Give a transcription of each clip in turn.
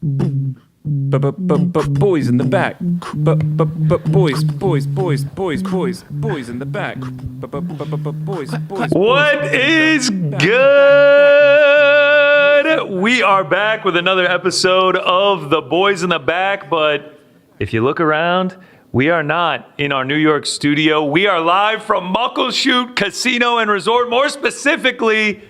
Boys in the back. Boys in the back. Boys. What is good? We are back with another episode of The Boys in the Back, but if you look around, we are not in our New York studio. We are live from Muckleshoot Casino and Resort, more specifically,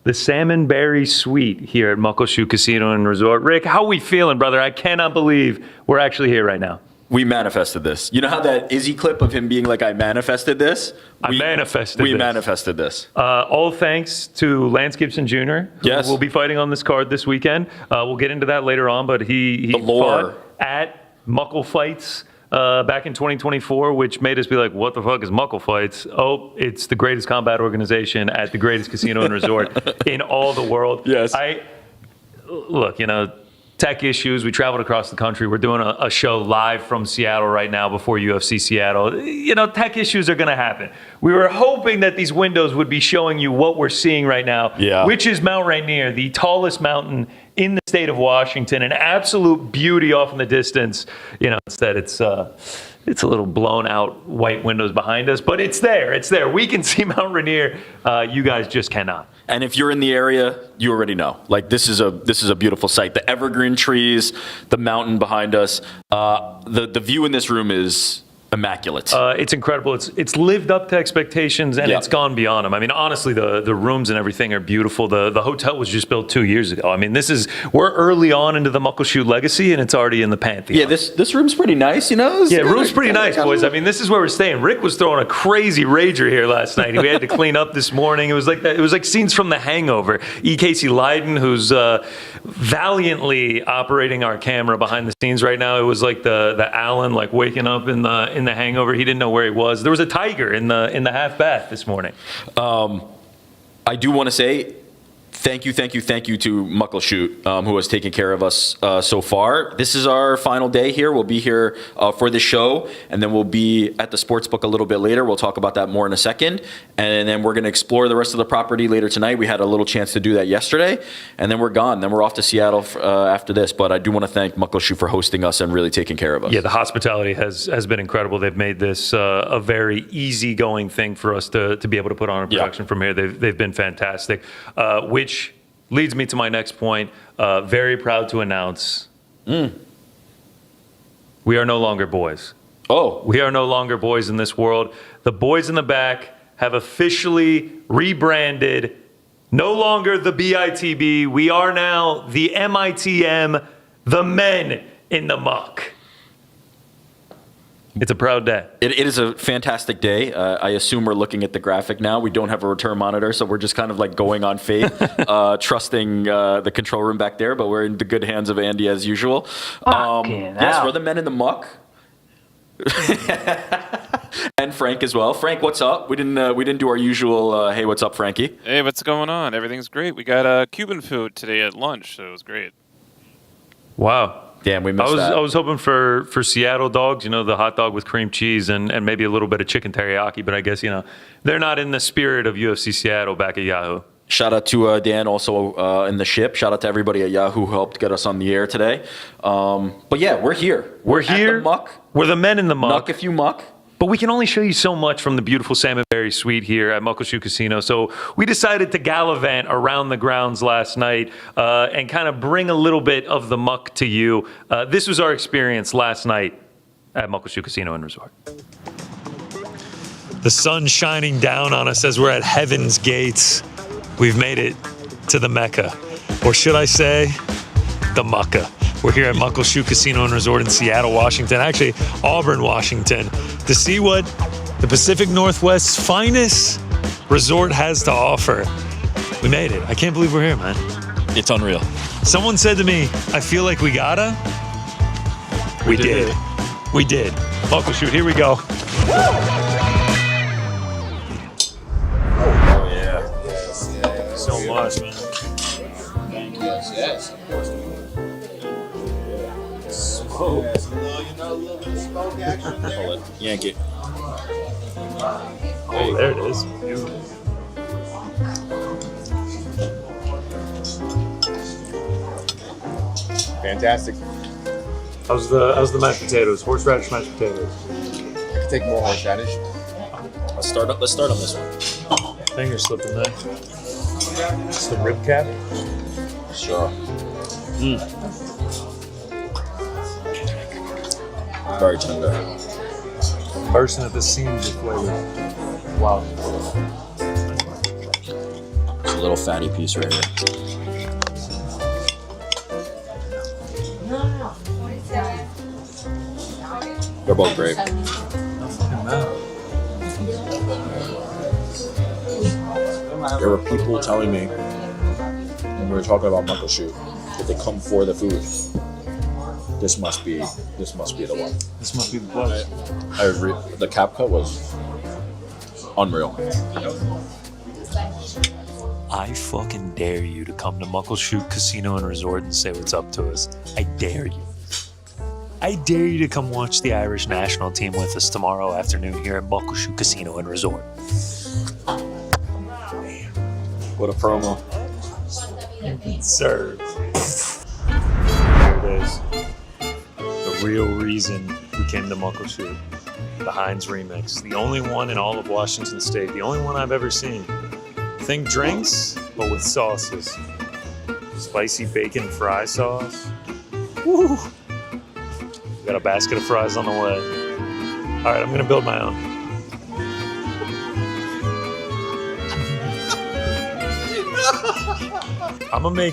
the Salmonberry Suite here at Muckleshoot Casino and Resort. Rick, how are we feeling, brother? I cannot believe we're actually here right now. We manifested this. You know how that Izzy clip of him being like, I manifested this? We manifested this. All thanks to Lance Gibson Jr., who will be fighting on this card this weekend. We'll get into that later on, but he fought at Muckle Fights back in 2024, which made us be like, what the fuck is Muckle Fights? Oh, it's the greatest combat organization at the greatest casino and resort in all the world. Yes. Look, tech issues. We traveled across the country. We're doing a show live from Seattle right now before UFC Seattle. Tech issues are going to happen. We were hoping that these windows would be showing you what we're seeing right now, which is Mount Rainier, the tallest mountain in the state of Washington, an absolute beauty off in the distance. Instead it's a little blown out white windows behind us, but it's there. It's there. We can see Mount Rainier. You guys just cannot. And if you're in the area, you already know. Like, this is a beautiful sight. The evergreen trees, the mountain behind us. The view in this room is immaculate. It's incredible. It's lived up to expectations, and it's gone beyond them. I mean, honestly, the rooms and everything are beautiful. The hotel was just built 2 years ago. I mean, we're early on into the Muckleshoot legacy, and it's already in the pantheon. Yeah, this room's pretty nice, room's pretty nice, boys. I mean, this is where we're staying. Rick was throwing a crazy rager here last night. We had to clean up this morning. It was like that. It was like scenes from The Hangover. E. Casey Leiden, who's valiantly operating our camera behind the scenes right now. It was like the Alan, like waking up in the Hangover. He didn't know where he was. There was a tiger in the half bath this morning. I do want to say thank you to Muckleshoot, who has taken care of us so far. This is our final day here. We'll be here for the show, and then we'll be at the sportsbook a little bit later. We'll talk about that more in a second. And then we're going to explore the rest of the property later tonight. We had a little chance to do that yesterday, and then we're gone. Then we're off to Seattle after this. But I do want to thank Muckleshoot for hosting us and really taking care of us. Yeah, the hospitality has been incredible. They've made this a very easygoing thing for us to be able to put on a production from here. They've been fantastic, which leads me to my next point. Very proud to announce we are no longer boys. Oh. We are no longer boys in this world. The Boys in the Back have officially rebranded. No longer the BITB. We are now the MITM, the Men in the Muck. It's a proud day. It is a fantastic day. I assume we're looking at the graphic now. We don't have a return monitor, so we're just kind of like going on faith, trusting the control room back there, but we're in the good hands of Andy as usual. Yes, we're the Men in the Muck. And Frank as well. Frank, what's up? We didn't do our usual, hey, what's up, Frankie? Hey, what's going on? Everything's great. We got Cuban food today at lunch, so it was great. Wow. Damn, we missed that. I was hoping for Seattle dogs, the hot dog with cream cheese and maybe a little bit of chicken teriyaki, but I guess, they're not in the spirit of UFC Seattle back at Yahoo. Shout out to Dan also in the ship. Shout out to everybody at Yahoo who helped get us on the air today. But yeah, we're here. We're here. At the Muck. We're the Men in the Muck. Muck if you muck. But we can only show you so much from the beautiful Salmonberry Suite here at Muckleshoot Casino. So we decided to gallivant around the grounds last night and kind of bring a little bit of the muck to you. This was our experience last night at Muckleshoot Casino and Resort. The sun shining down on us as we're at Heaven's Gates. We've made it to the Mecca. Or should I say, the Mucka. We're here at Muckleshoot Casino and Resort in Seattle, Washington, actually Auburn, Washington, to see what the Pacific Northwest's finest resort has to offer. We made it. I can't believe we're here, man. It's unreal. Someone said to me, I feel like we gotta. We did. We did. Muckleshoot, here we go. Oh, yeah. So much, man. Yes. Oh. Yank it. Oh, there it is. Beautiful. Fantastic. How's the mashed potatoes? Horseradish mashed potatoes. I could take more horseradish. Let's start on this one. Finger slipping there. It's the rib cap. Sure. Very tender. Bursting at the seams of flavor. Wow. It's a little fatty piece right here. They're both great. There were people telling me when we were talking about Muckle Shoot that they come for the food. This must be the one. This must be the place. I agree. The cap cut was unreal. I fucking dare you to come to Muckleshoot Casino and Resort and say what's up to us. I dare you. I dare you to come watch the Irish national team with us tomorrow afternoon here at Muckleshoot Casino and Resort. What a promo. Serve. There it is. The real reason we came to Muckleshoot. The Heinz remix. The only one in all of Washington State. The only one I've ever seen. Think drinks, but with sauces. Spicy bacon fry sauce. Woo! Got a basket of fries on the way. All right, I'm gonna build my own. I'm gonna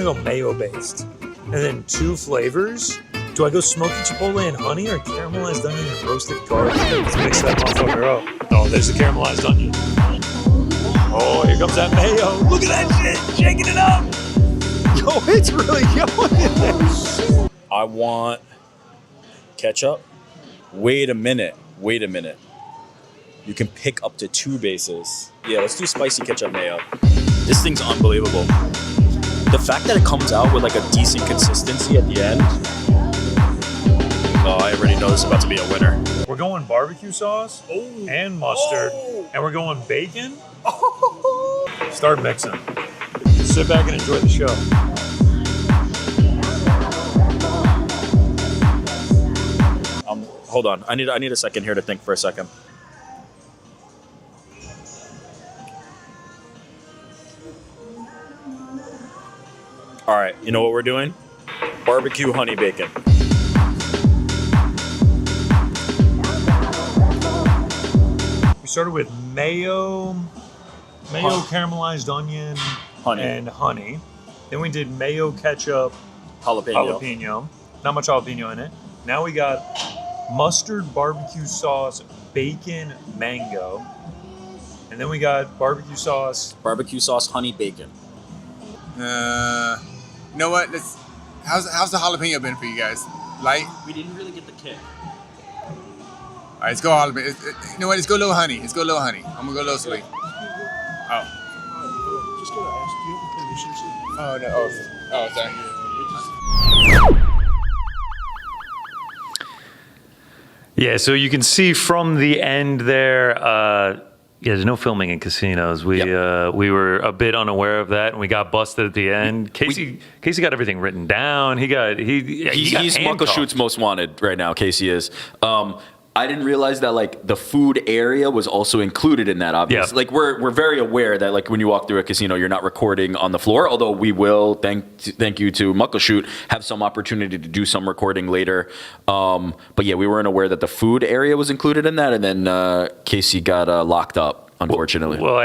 go mayo based, and then 2 flavors. Do I go smoky chipotle and honey, or caramelized onion and roasted garlic? Let's mix that motherfucker up. Oh, there's the caramelized onion. Oh, here comes that mayo. Look at that shit, shaking it up. Yo, it's really going. I want ketchup. Wait a minute. You can pick up to 2 bases. Yeah, let's do spicy ketchup mayo. This thing's unbelievable. The fact that it comes out with like a decent consistency at the end. Oh, I already know this is about to be a winner. We're going barbecue sauce and mustard, and we're going bacon. Start mixing. Sit back and enjoy the show. Hold on. I need a second here to think for a second. All right, you know what we're doing? Barbecue honey bacon. We started with mayo, caramelized onion, Honey. and honey. Then we did mayo, ketchup, Jalapeno. Not much jalapeno in it. Now we got mustard, barbecue sauce, bacon, mango. And then we got barbecue sauce. Barbecue sauce, honey bacon. You know what? How's the jalapeno been for you guys? Light? We didn't really get the kick. All right, let's go jalapeno. You know what? Let's go low honey. I'm gonna go low sweet. Oh. Just gotta ask, do you have permission? Oh, sorry. Yeah, so you can see from the end there. Yeah, there's no filming in casinos. We were a bit unaware of that, and we got busted at the end. Casey got everything written down. He's Muckleshoot's most wanted right now. Casey is. I didn't realize that like the food area was also included in that. Obviously, like we're very aware that like when you walk through a casino, you're not recording on the floor. Although we will, thank you to Muckleshoot, have some opportunity to do some recording later. But yeah, we weren't aware that the food area was included in that, and then Casey got locked up, unfortunately. Well,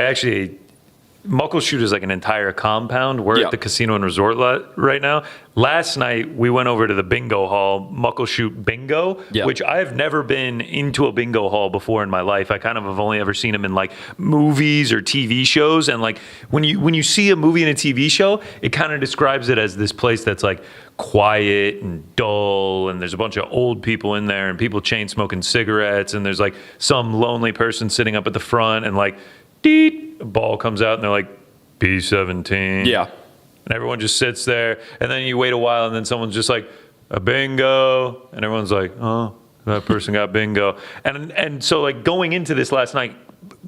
Muckleshoot is like an entire compound. We're at the Casino and Resort right now. Last night, we went over to the bingo hall, Muckleshoot Bingo, which I've never been into a bingo hall before in my life. I kind of have only ever seen them in like movies or TV shows. And like when you see a movie and a TV show, it kind of describes it as this place that's like quiet and dull, and there's a bunch of old people in there and people chain smoking cigarettes, and there's like some lonely person sitting up at the front, and like deet, a ball comes out and they're like B17. Yeah. And everyone just sits there, and then you wait a while, and then someone's just like, a bingo, and everyone's like, oh, that person got bingo. And so like going into this last night,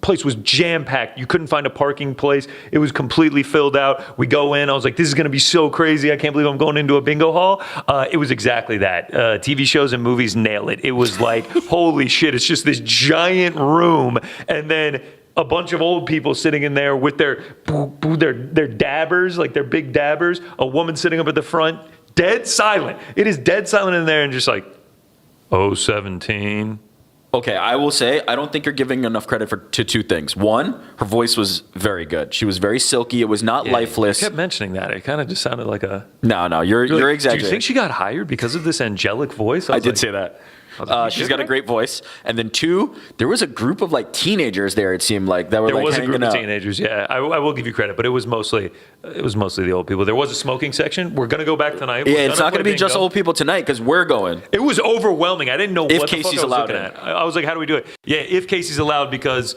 place was jam-packed. You couldn't find a parking place. It was completely filled out. We go in. I was like, this is going to be so crazy. I can't believe I'm going into a bingo hall. It was exactly that. TV shows and movies nail it. It was like, holy shit, it's just this giant room. And then a bunch of old people sitting in there with their dabbers, like their big dabbers. A woman sitting up at the front, dead silent. It is dead silent in there and just like, 17. Okay, I will say, I don't think you're giving enough credit to two things. One, her voice was very good. She was very silky. It was not lifeless. You kept mentioning that. It kind of just sounded like a... No, you're exaggerating. Do you think she got hired because of this angelic voice? I did say that. She's got a great voice. And then two, there was a group of like teenagers there, it seemed like, that were there like was a hanging group out. of teenagers, yeah. I will give you credit, but it was mostly the old people. There was a smoking section. We're going to go back tonight. Yeah, it's not going to be just old people tonight because we're going. It was overwhelming. I didn't know If what the Casey's fuck I was allowed looking in. at. I was like, how do we do it? Yeah, if Casey's allowed, because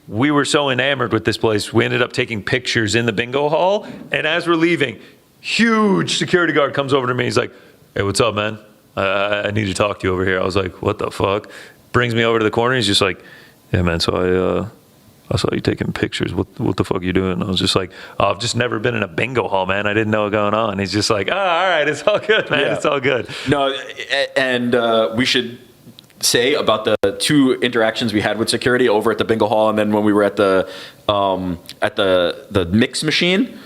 we were so enamored with this place, we ended up taking pictures in the bingo hall. And as we're leaving, huge security guard comes over to me. He's like, hey, what's up, man? I need to talk to you over here. I was like, what the fuck? Brings me over to the corner. He's just like, yeah, man, so I saw you taking pictures. What the fuck are you doing? I was just like, oh, I've just never been in a bingo hall, man. I didn't know what going on. He's just like, oh, all right, it's all good, man. Yeah. It's all good. No, and we should say about the two interactions we had with security over at the bingo hall, and then when we were at the mix machine.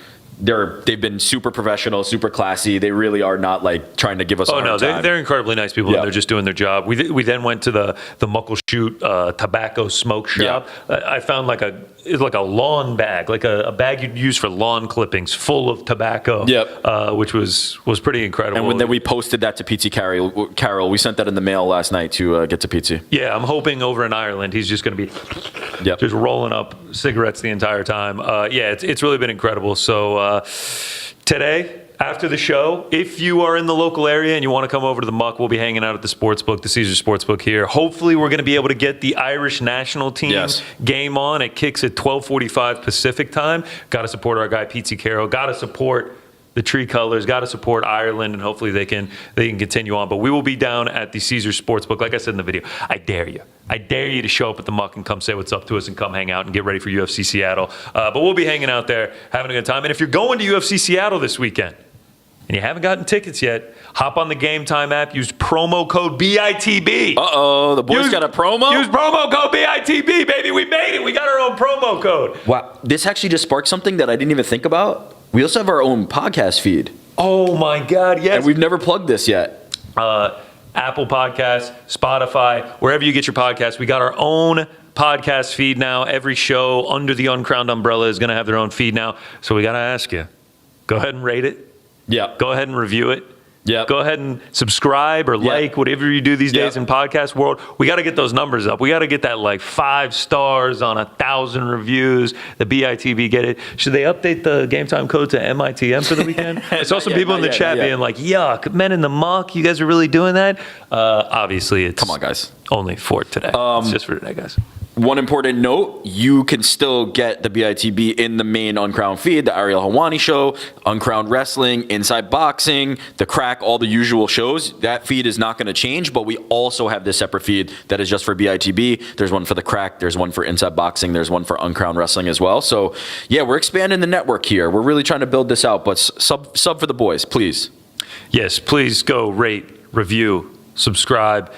They've been super professional, super classy. They really are not like trying to give us. Oh no, they're incredibly nice people. Yeah. And they're just doing their job. We then went to the Muckleshoot tobacco smoke shop. Yeah. I found like a lawn bag, like a bag you'd use for lawn clippings, full of tobacco. Yep. Which was pretty incredible. And then we posted that to PT Carol. We sent that in the mail last night to get to PT. Yeah, I'm hoping over in Ireland he's just going to be just rolling up cigarettes the entire time. Yeah, it's really been incredible. So today, after the show, if you are in the local area and you want to come over to the Muck, we'll be hanging out at the Sportsbook, the Caesars Sportsbook here. Hopefully, we're going to be able to get the Irish national team game on. It kicks at 12:45 Pacific time. Got to support our guy, Pete Carroll. Got to support the Tree Colors, got to support Ireland, and hopefully they can continue on. But we will be down at the Caesars Sportsbook. Like I said in the video, I dare you to show up at the Muck and come say what's up to us and come hang out and get ready for UFC Seattle. But we'll be hanging out there, having a good time. And if you're going to UFC Seattle this weekend and you haven't gotten tickets yet, hop on the Game Time app, use promo code BITB. Uh-oh, the boys got a promo? Use promo code BITB, baby. We made it. We got our own promo code. Wow, this actually just sparked something that I didn't even think about. We also have our own podcast feed. Oh my God, yes. And we've never plugged this yet. Apple Podcasts, Spotify, wherever you get your podcasts. We got our own podcast feed now. Every show under the Uncrowned umbrella is going to have their own feed now. So we got to ask you, go ahead and rate it. Yeah. Go ahead and review it. Yeah. Go ahead and subscribe or like whatever you do these days in podcast world. We got to get those numbers up. We got to get that like 5 stars on 1,000 reviews. The BITB get it. Should they update the Game Time code to MITM for the weekend? I saw some people in the chat being like, yuck, men in the muck. You guys are really doing that? Obviously, it's come on, guys. Only for today. It's just for today, guys. One important note, you can still get the BITB in the main Uncrowned feed, the Ariel Helwani show, Uncrowned Wrestling, Inside Boxing, The Crack, all the usual shows. That feed is not going to change, but we also have this separate feed that is just for BITB. There's one for The Crack, there's one for Inside Boxing, there's one for Uncrowned Wrestling as well. So, yeah, we're expanding the network here. We're really trying to build this out, but sub for the boys, please. Yes, please go rate, review, subscribe.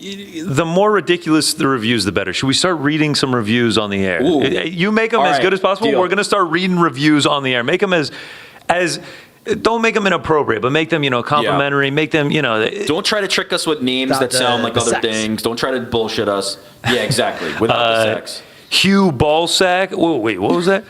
The more ridiculous the reviews, the better. Should we start reading some reviews on the air? Ooh. You make them as good as possible. Deal. We're going to start reading reviews on the air. Make them as don't make them inappropriate, but make them, complimentary. Make them, Don't try to trick us with names that sound like other things. Don't try to bullshit us. Yeah, exactly. Without the sex. Hugh Ballsack. Oh, wait, what was that?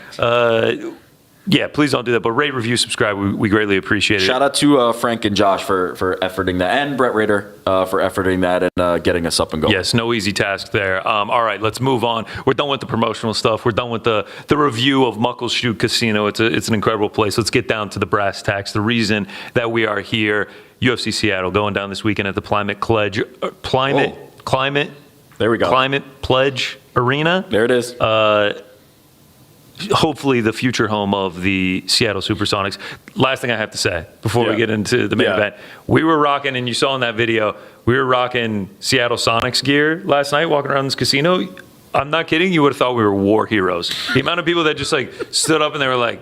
Yeah, please don't do that. But rate, review, subscribe. We greatly appreciate it. Shout out to Frank and Josh for efforting that, and Brett Rader for efforting that and getting us up and going. Yes, no easy task there. All right, let's move on. We're done with the promotional stuff. We're done with the review of Muckleshoot Casino. It's an incredible place. Let's get down to the brass tacks. The reason that we are here, UFC Seattle, going down this weekend at the Climate Pledge. There we go. Climate Pledge Arena. There it is. Hopefully the future home of the Seattle Supersonics. Last thing I have to say before we get into the main event. We were rocking, and you saw in that video, we were rocking Seattle Sonics gear last night walking around this casino. I'm not kidding. You would have thought we were war heroes. The amount of people that just like stood up and they were like,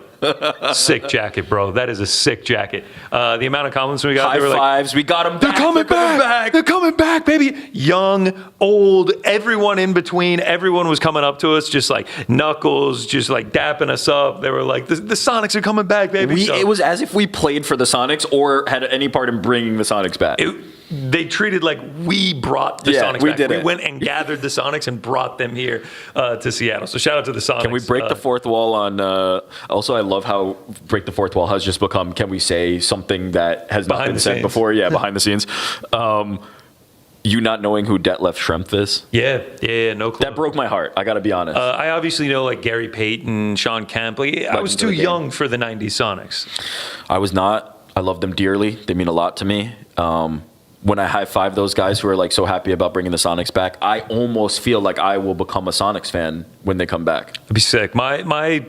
sick jacket, bro. That is a sick jacket. The amount of compliments we got. High they were fives. Like, We got them they're back. coming back. They're coming back, baby. Young, old, everyone in between. Everyone was coming up to us, just like Knuckles, just like dapping us up. They were like, the Sonics are coming back, baby. So It was as if we played for the Sonics or had any part in bringing the Sonics back. they treated like we brought the Sonics we back. did We it. went and gathered the Sonics and brought them here to Seattle. So shout out to the Sonics. Can we break the fourth wall on? Also, I love how break the fourth wall has just become. Can we say something that has not Behind been the said scenes. before? Yeah, behind the scenes. You not knowing who Detlef Schrempf is? Yeah, no clue. That broke my heart. I got to be honest. I obviously know like Gary Payton, Sean Kemp. Like, I was Legends of too the game. young for the '90s Sonics. I was not. I love them dearly. They mean a lot to me. When I high five those guys who are like so happy about bringing the Sonics back, I almost feel like I will become a Sonics fan when they come back. It'd be sick. My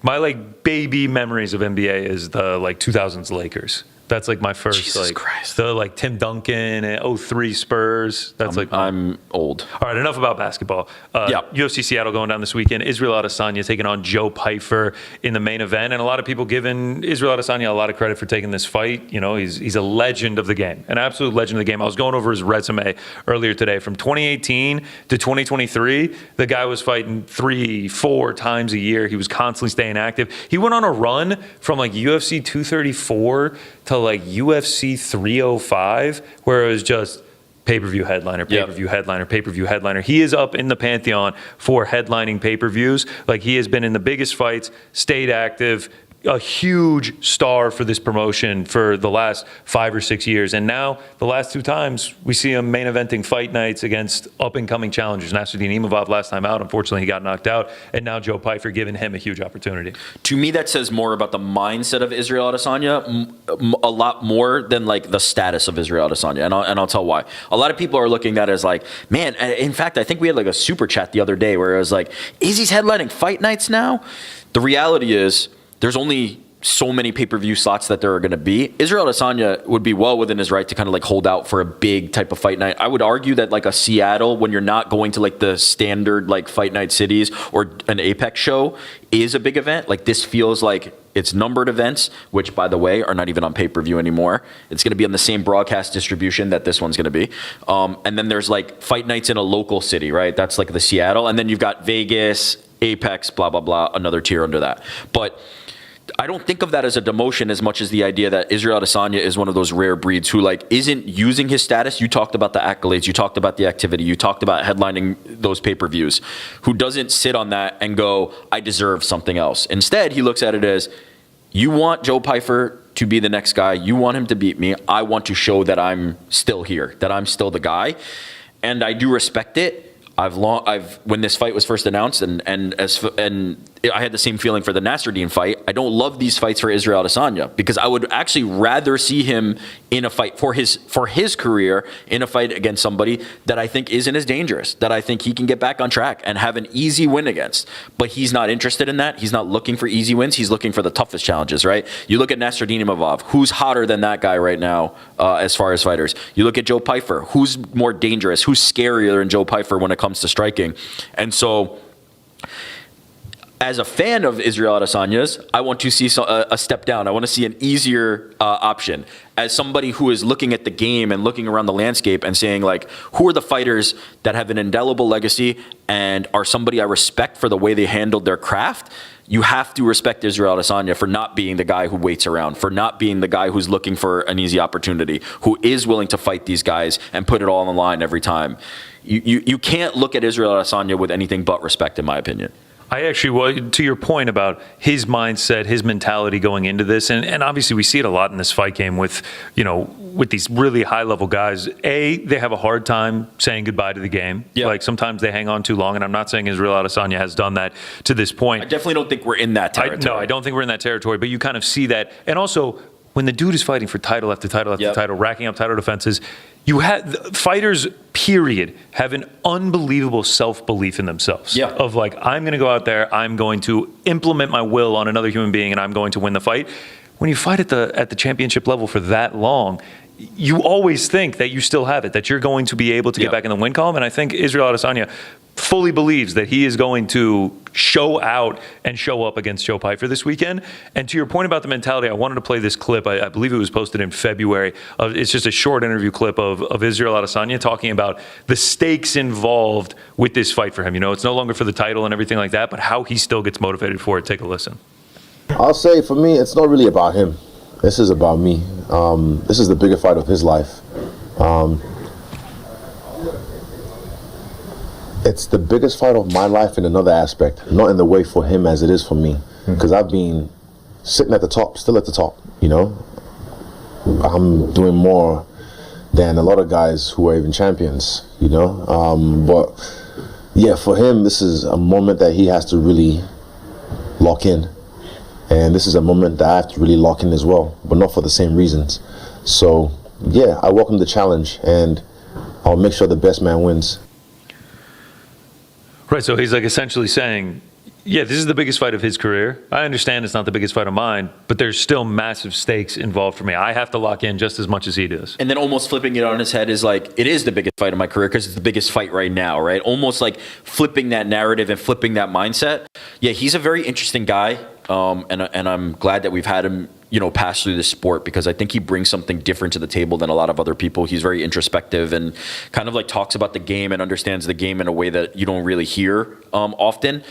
like baby memories of NBA is the like 2000s Lakers. That's like my first Jesus like Christ. the like Tim Duncan and 03 Spurs. That's like I'm old. All right, enough about basketball. Yeah. UFC Seattle going down this weekend. Israel Adesanya taking on Joe Pyfer in the main event, and a lot of people giving Israel Adesanya a lot of credit for taking this fight. You know, he's a legend of the game, an absolute legend of the game. I was going over his resume earlier today. From 2018 to 2023, the guy was fighting 3-4 times a year. He was constantly staying active. He went on a run from like UFC 234 to like UFC 305, where it was just pay-per-view headliner, pay-per-view headliner, pay-per-view headliner. He is up in the pantheon for headlining pay-per-views. Like, he has been in the biggest fights, stayed active, a huge star for this promotion for the last 5 or 6 years. And now, the last 2 times, we see him main eventing fight nights against up-and-coming challengers. Nasruddin Imavov last time out, unfortunately, he got knocked out. And now Joe Pyfer giving him a huge opportunity. To me, that says more about the mindset of Israel Adesanya, a lot more than like the status of Israel Adesanya, and I'll tell why. A lot of people are looking at it as like, man. In fact, I think we had like a super chat the other day where it was like, Izzy's headlining fight nights now. The reality is, there's only so many pay-per-view slots that there are going to be. Israel Adesanya would be well within his right to kind of like hold out for a big type of fight night. I would argue that like a Seattle, when you're not going to like the standard like fight night cities or an Apex show, is a big event. Like, this feels like it's numbered events, which by the way are not even on pay-per-view anymore. It's going to be on the same broadcast distribution that this one's going to be. And then there's like fight nights in a local city, right? That's like the Seattle. And then you've got Vegas, Apex, blah, blah, blah, another tier under that. But I don't think of that as a demotion as much as the idea that Israel Adesanya is one of those rare breeds who like isn't using his status. You talked about the accolades, you talked about the activity, you talked about headlining those pay-per-views, who doesn't sit on that and go, I deserve something else. Instead, he looks at it as, you want Joe Pyfer to be the next guy, you want him to beat me, I want to show that I'm still here, that I'm still the guy. And I do respect it. When this fight was first announced, and I had the same feeling for the Nasruddin fight. I don't love these fights for Israel Adesanya because I would actually rather see him in a fight for his career, in a fight against somebody that I think isn't as dangerous, that I think he can get back on track and have an easy win against. But he's not interested in that. He's not looking for easy wins. He's looking for the toughest challenges, right? You look at Nasruddin Imavov, who's hotter than that guy right now as far as fighters. You look at Joe Pyfer, who's more dangerous, who's scarier than Joe Pyfer when it comes to striking. And so, as a fan of Israel Adesanya's, I want to see a step down. I want to see an easier option. As somebody who is looking at the game and looking around the landscape and saying, like, who are the fighters that have an indelible legacy and are somebody I respect for the way they handled their craft? You have to respect Israel Adesanya for not being the guy who waits around, for not being the guy who's looking for an easy opportunity, who is willing to fight these guys and put it all on the line every time. You can't look at Israel Adesanya with anything but respect, in my opinion. I actually, to your point about his mindset, his mentality going into this, and obviously we see it a lot in this fight game with these really high-level guys. They have a hard time saying goodbye to the game. Yeah. Like, sometimes they hang on too long, and I'm not saying Israel Adesanya has done that to this point. I definitely don't think we're in that territory. No, I don't think we're in that territory, but you kind of see that. And also, when the dude is fighting for title after title after title, racking up title defenses, fighters, period, have an unbelievable self-belief in themselves. Yeah. Of like, I'm going to go out there, I'm going to implement my will on another human being, and I'm going to win the fight. when you fight at the championship level for that long, you always think that you still have it, that you're going to be able to get back in the win column. And I think Israel Adesanya fully believes that he is going to show out and show up against Joe Pyfer this weekend. And to your point about the mentality, I wanted to play this clip. I believe it was posted in February. It's just a short interview clip of Israel Adesanya talking about the stakes involved with this fight for him. You know, it's no longer for the title and everything like that, but how he still gets motivated for it. Take a listen. I'll say for me, it's not really about him. This is about me. This is the bigger fight of his life. It's the biggest fight of my life in another aspect, not in the way for him as it is for me. Because I've been sitting at the top, still at the top, you know. I'm doing more than a lot of guys who are even champions, you know. But yeah, for him, this is a moment that he has to really lock in. And this is a moment that I have to really lock in as well, but not for the same reasons. So yeah, I welcome the challenge, and I'll make sure the best man wins. Right, so he's like essentially saying, yeah, this is the biggest fight of his career. I understand it's not the biggest fight of mine, but there's still massive stakes involved for me. I have to lock in just as much as he does. And then almost flipping it on his head is like, it is the biggest fight of my career because it's the biggest fight right now, right? Almost like flipping that narrative and flipping that mindset. Yeah, he's a very interesting guy, and I'm glad that we've had him, you know, pass through this sport, because I think he brings something different to the table than a lot of other people. He's very introspective and kind of like talks about the game and understands the game in a way that you don't really hear often.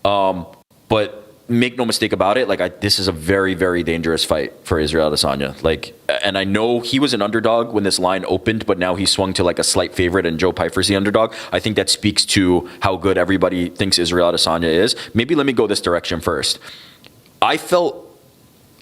But make no mistake about it, like this is a very, very dangerous fight for Israel Adesanya. Like, and I know he was an underdog when this line opened, but now he swung to like a slight favorite and Joe Pyfer's the underdog. I think that speaks to how good everybody thinks Israel Adesanya is. Maybe let me go this direction first. I felt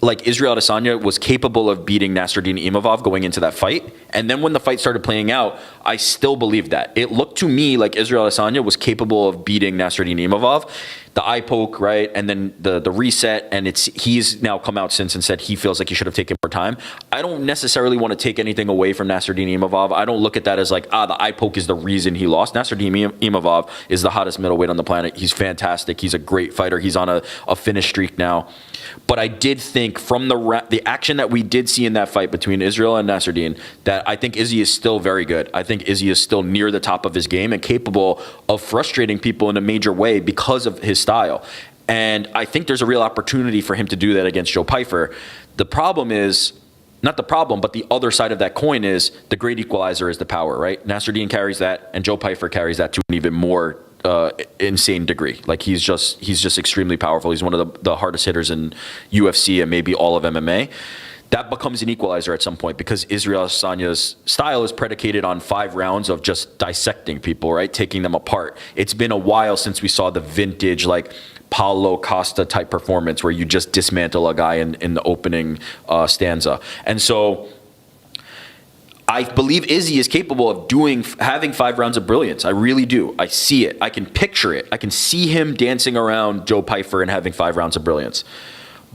like Israel Adesanya was capable of beating Nasruddin Imavov going into that fight. And then when the fight started playing out, I still believed that. It looked to me like Israel Adesanya was capable of beating Nasruddin Imavov. The eye poke, right? And then the reset. And he's now come out since and said he feels like he should have taken more time. I don't necessarily want to take anything away from Nasruddin Imavov. I don't look at that as like, the eye poke is the reason he lost. Nasruddin Imavov is the hottest middleweight on the planet. He's fantastic. He's a great fighter. He's on a finish streak now. But I did think from the action that we did see in that fight between Israel and Nasruddin, that I think Izzy is still very good. I think Izzy is still near the top of his game and capable of frustrating people in a major way because of his style. And I think there's a real opportunity for him to do that against Joe Pyfer. The problem is, not the problem, but the other side of that coin is the great equalizer is the power, right? Nasruddin carries that, and Joe Pyfer carries that to an even more insane degree. Like he's just extremely powerful. He's one of the hardest hitters in UFC and maybe all of MMA. That becomes an equalizer at some point because Israel Adesanya's style is predicated on 5 rounds of just dissecting people, right? Taking them apart. It's been a while since we saw the vintage, like, Paulo Costa type performance where you just dismantle a guy in the opening stanza. And so I believe Izzy is capable of having 5 rounds of brilliance. I really do. I see it. I can picture it. I can see him dancing around Joe Pyfer and having 5 rounds of brilliance.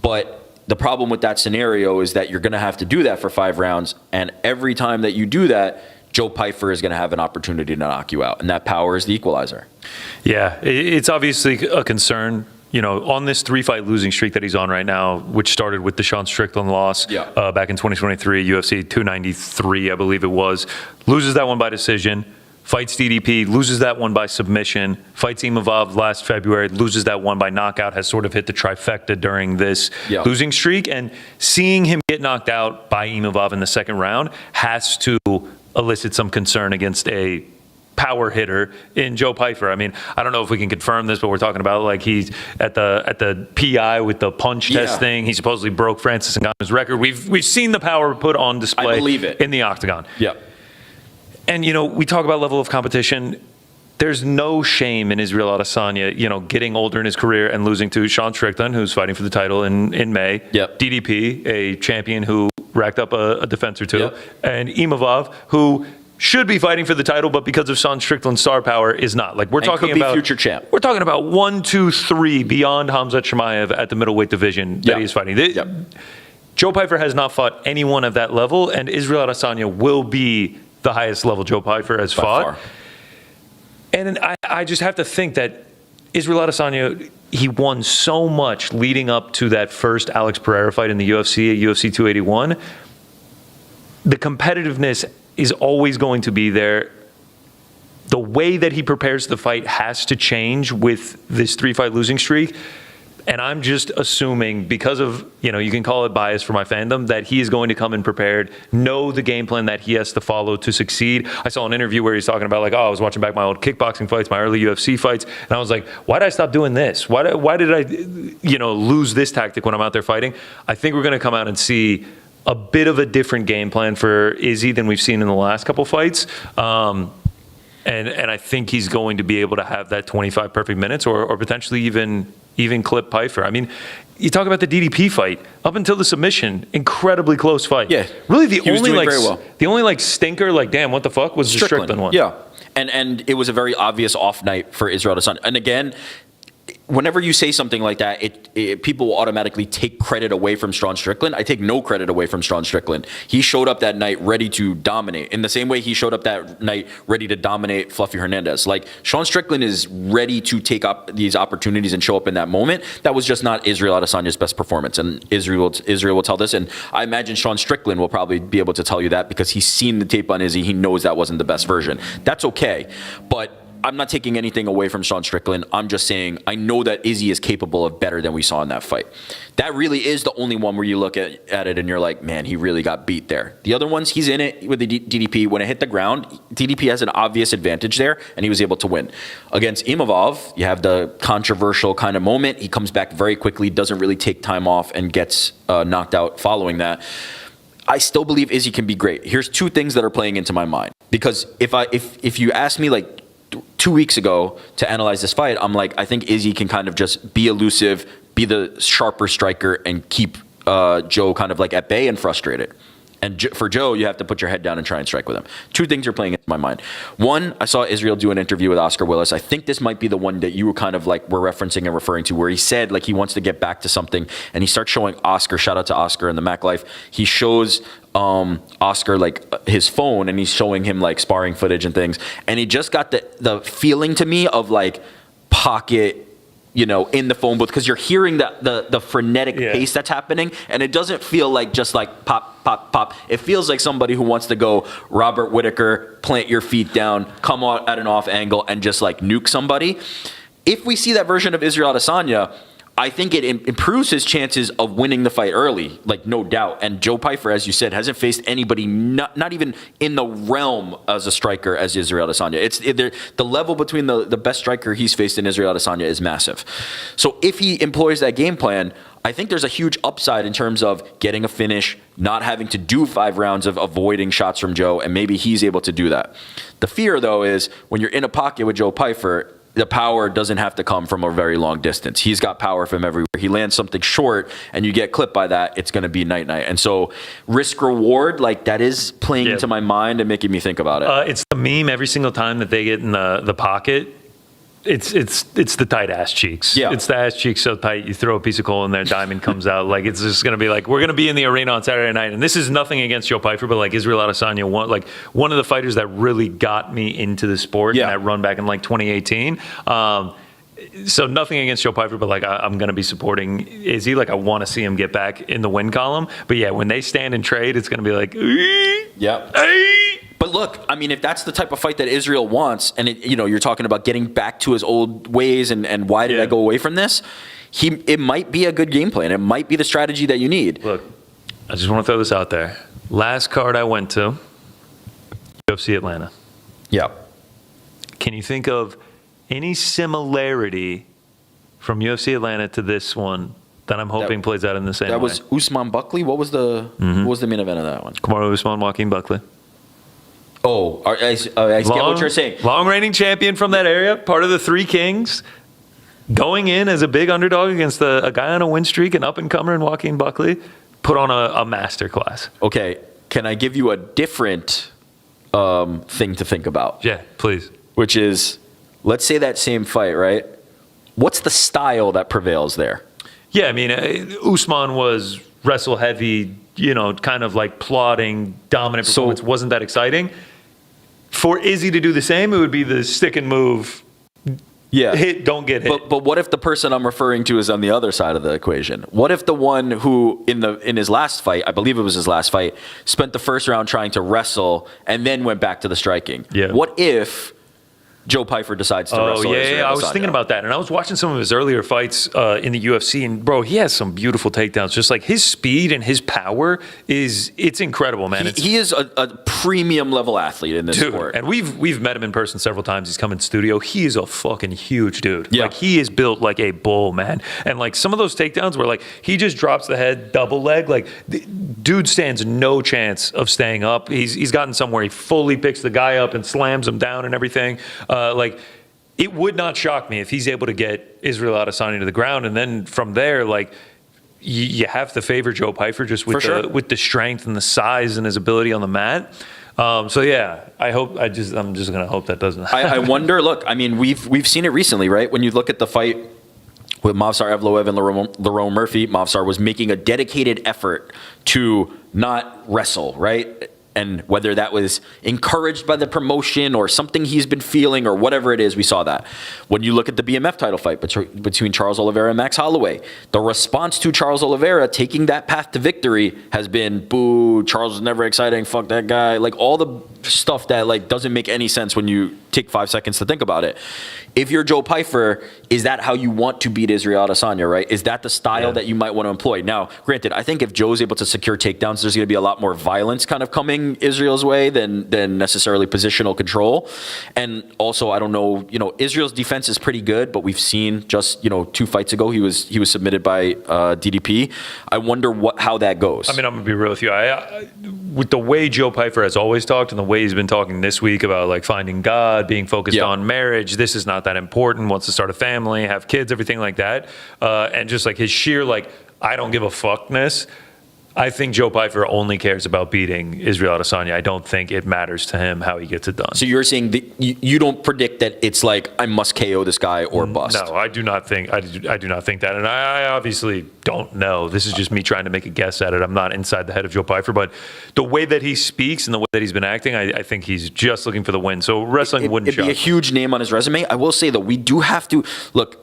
But the problem with that scenario is that you're going to have to do that for 5 rounds. And every time that you do that, Joe Pyfer is going to have an opportunity to knock you out. And that power is the equalizer. Yeah, it's obviously a concern. You know, on this 3-fight losing streak that he's on right now, which started with the Sean Strickland loss back in 2023, UFC 293, I believe it was, loses that one by decision, fights DDP, loses that one by submission, fights Imavov last February, loses that one by knockout, has sort of hit the trifecta during this losing streak. And seeing him get knocked out by Imavov in the second round has to elicit some concern against a power hitter in Joe Pyfer. I mean, I don't know if we can confirm this, but we're talking about like he's at the PI with the punch test thing. He supposedly broke Francis Ngannou's record. We've seen the power put on display in the octagon. Yeah. And, you know, we talk about level of competition. There's no shame in Israel Adesanya, you know, getting older in his career and losing to Sean Strickland, who's fighting for the title in May. DDP, a champion who racked up a defense or two. And Imavov, who should be fighting for the title, but because of Sean Strickland's star power, is not. Like we're talking about future champ. We're talking about 1, 2, 3 beyond Khamzat Chimaev at the middleweight division that he is fighting. Joe Pyfer has not fought anyone of that level, and Israel Adesanya will be the highest level Joe Pyfer has fought. And I just have to think that Israel Adesanya he won so much leading up to that first Alex Pereira fight in the UFC at UFC 281. The competitiveness is always going to be there. The way that he prepares the fight has to change with this 3-fight losing streak. And I'm just assuming, because of, you can call it bias for my fandom, that he is going to come in prepared, know the game plan that he has to follow to succeed. I saw an interview where he's talking about, like, I was watching back my old kickboxing fights, my early UFC fights, and I was like, why did I stop doing this? Why did I, lose this tactic when I'm out there fighting? I think we're going to come out and see a bit of a different game plan for Izzy than we've seen in the last couple fights. And I think he's going to be able to have that 25 perfect minutes or potentially even clip Pyfer. I mean, you talk about the DDP fight up until the submission, incredibly close fight. Yeah, really he was doing very well. The only stinker, damn, what the fuck, was the Strickland one. Yeah, and it was a very obvious off night for Israel Adesanya. And again, whenever you say something like that, people will automatically take credit away from Sean Strickland. I take no credit away from Sean Strickland. He showed up that night ready to dominate. In the same way he showed up that night ready to dominate Fluffy Hernandez. Like, Sean Strickland is ready to take up these opportunities and show up in that moment. That was just not Israel Adesanya's best performance. And Israel will tell this. And I imagine Sean Strickland will probably be able to tell you that because he's seen the tape on Izzy. He knows that wasn't the best version. That's okay. But I'm not taking anything away from Sean Strickland. I'm just saying I know that Izzy is capable of better than we saw in that fight. That really is the only one where you look at it and you're like, man, he really got beat there. The other ones, he's in it with the DDP. When it hit the ground, DDP has an obvious advantage there, and he was able to win. Against Imavov, you have the controversial kind of moment. He comes back very quickly, doesn't really take time off, and gets knocked out following that. I still believe Izzy can be great. Here's two things that are playing into my mind. Because if you ask me, 2 weeks ago to analyze this fight, I'm like, I think Izzy can kind of just be elusive, be the sharper striker, and keep Joe kind of at bay and frustrated. And for Joe, you have to put your head down and try and strike with him. Two things are playing into my mind. One, I saw Israel do an interview with Oscar Willis. I think this might be the one that you were kind of were referencing and referring to, where he said he wants to get back to something, and he starts showing Oscar. Shout out to Oscar in the Mac Life. He shows Oscar his phone, and he's showing him sparring footage and things, and he just got the feeling to me of pocket, in the phone booth, because you're hearing the frenetic pace that's happening, and it doesn't feel just pop, pop, pop. It feels like somebody who wants to go Robert Whittaker, plant your feet down, come out at an off angle, and just nuke somebody. If we see that version of Israel Adesanya, I think it improves his chances of winning the fight early, no doubt. And Joe Pyfer, as you said, hasn't faced anybody not even in the realm as a striker as Israel Adesanya. The level between the best striker he's faced in Israel Adesanya is massive. So if he employs that game plan, I think there's a huge upside in terms of getting a finish, not having to do 5 rounds of avoiding shots from Joe, and maybe he's able to do that. The fear, though, is when you're in a pocket with Joe Pyfer, the power doesn't have to come from a very long distance. He's got power from everywhere. He lands something short and you get clipped by that, it's going to be night-night. And so risk-reward, that is playing into my mind and making me think about it. It's the meme every single time that they get in the pocket. It's the tight ass cheeks. Yeah. It's the ass cheeks so tight, you throw a piece of coal in there, diamond comes out. It's just going to be we're going to be in the arena on Saturday night. And this is nothing against Joe Pyfer, but Israel Adesanya, one of the fighters that really got me into the sport in that run back in 2018. So nothing against Joe Pyfer, but I'm going to be supporting Izzy. I want to see him get back in the win column. But yeah, when they stand and trade, it's going to be But look, I mean, if that's the type of fight that Israel wants, and you're talking about getting back to his old ways, and why did I go away from this? It might be a good game plan. It might be the strategy that you need. Look, I just want to throw this out there. Last card I went to, UFC Atlanta. Yeah. Can you think of any similarity from UFC Atlanta to this one that I'm hoping plays out in the same way? That was Usman Buckley. What was the main event of that one? Kamaru Usman, Joaquin Buckley. Oh, I get what you're saying. Long reigning champion from that area, part of the Three Kings, going in as a big underdog against a guy on a win streak, an up-and-comer in Joaquin Buckley, put on a masterclass. Okay, can I give you a different thing to think about? Yeah, please. Which is, let's say that same fight, right? What's the style that prevails there? Yeah, I mean, Usman was wrestle heavy, kind of plodding, dominant performance. Wasn't that exciting. For Izzy to do the same, it would be the stick and move, Yeah. hit, don't get hit. But what if the person I'm referring to is on the other side of the equation? What if the one who in his last fight, I believe it was his last fight, spent the first round trying to wrestle and then went back to the striking? Yeah. What if Joe Pyfer decides to wrestle? I was thinking about that, and I was watching some of his earlier fights in the UFC, and bro, he has some beautiful takedowns. Just like his speed and his power it's incredible, man. He is a premium level athlete in this sport, and we've met him in person several times. He's come in studio. He is a fucking huge dude. Yeah. Like he is built like a bull, man. And like some of those takedowns where like he just drops the head, double leg, like dude stands no chance of staying up. He's gotten somewhere he fully picks the guy up and slams him down and everything. Like, it would not shock me if he's able to get Israel Adesanya to the ground, and then from there, like, you have to favor Joe Pyfer just with the strength and the size and his ability on the mat. So yeah, I'm just gonna hope that doesn't happen. I wonder. Look, I mean, we've seen it recently, right? When you look at the fight with Movsar Evloev and Lerone Murphy, Movsar was making a dedicated effort to not wrestle, right? And whether that was encouraged by the promotion or something he's been feeling or whatever it is, we saw that. When you look at the BMF title fight between Charles Oliveira and Max Holloway, the response to Charles Oliveira taking that path to victory has been, boo, Charles is never exciting, fuck that guy. Like all the stuff that like doesn't make any sense when you take 5 seconds to think about it. If you're Joe Pyfer, is that how you want to beat Israel Adesanya, right? Is that the style that you might want to employ? Now, granted, I think if Joe's able to secure takedowns, there's going to be a lot more violence kind of coming Israel's way than necessarily positional control. And also, I don't know, Israel's defense is pretty good, but we've seen just, 2 fights ago, he was submitted by DDP. I wonder how that goes. I mean, I'm going to be real with you. With the way Joe Pyfer has always talked and the way he's been talking this week about like finding God, being focused on marriage, this is not that important, wants to start a family, have kids, everything like that. And just like his sheer, like, I don't give a fuckness. I think Joe Pyfer only cares about beating Israel Adesanya. I don't think it matters to him how he gets it done. So you're saying that you don't predict that it's like I must KO this guy or bust? No, I do not think. I do not think that, and I obviously don't know. This is just me trying to make a guess at it. I'm not inside the head of Joe Pyfer, but the way that he speaks and the way that he's been acting, I think he's just looking for the win. So wrestling wouldn't shock. It'd be a huge name on his resume. I will say though, we do have to look.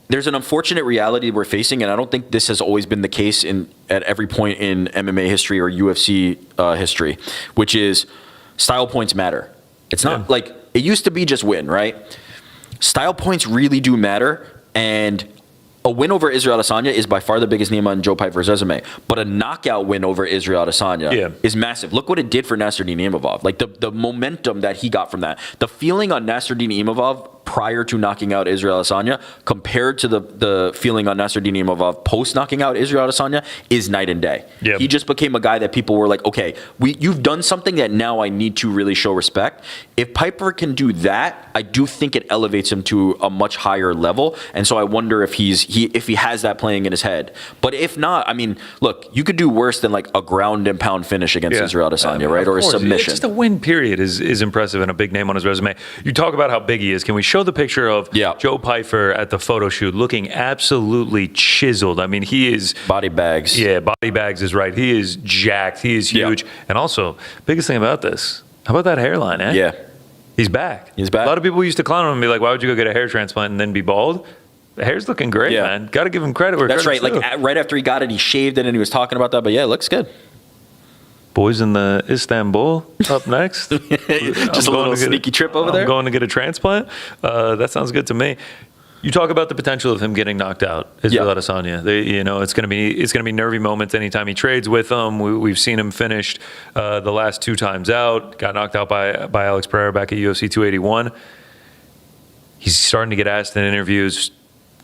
There's an unfortunate reality we're facing, and I don't think this has always been the case at every point in MMA history or UFC history, which is style points matter. It's not like it used to be just win, right? Style points really do matter, and a win over Israel Adesanya is by far the biggest name on Joe Pyfer's resume, but a knockout win over Israel Adesanya is massive. Look what it did for Nasruddin Imavov. Like the momentum that he got from that. The feeling on Nasruddin Imavov prior to knocking out Israel Adesanya compared to the feeling on Nasruddin Imavov post knocking out Israel Adesanya is night and day. Yep. He just became a guy that people were like, okay, you've done something that now I need to really show respect. If Pyfer can do that, I do think it elevates him to a much higher level. And so I wonder if he has that playing in his head. But if not, I mean, look, you could do worse than like a ground and pound finish against Israel Adesanya, right? Or a submission. Just a win period is impressive and a big name on his resume. You talk about how big he is. Can we show the picture of Joe Pyfer at the photo shoot looking absolutely chiseled? I mean, he is... Body bags. Yeah, body bags is right. He is jacked. He is huge. And also, biggest thing about this, how about that hairline, eh? Yeah. He's back. He's back. A lot of people used to clown him and be like, why would you go get a hair transplant and then be bald? The hair's looking great, man. Got to give him credit where That's right. credit's Like right after he got it, he shaved it and he was talking about that. But yeah, it looks good. Boys in the Istanbul up next. Just a little sneaky trip over there. I'm going to get a transplant. That sounds good to me. You talk about the potential of him getting knocked out, Israel Adesanya. It's going to be nervy moments anytime he trades with him. We've seen him finished the last 2 times out. Got knocked out by Alex Pereira back at UFC 281. He's starting to get asked in interviews,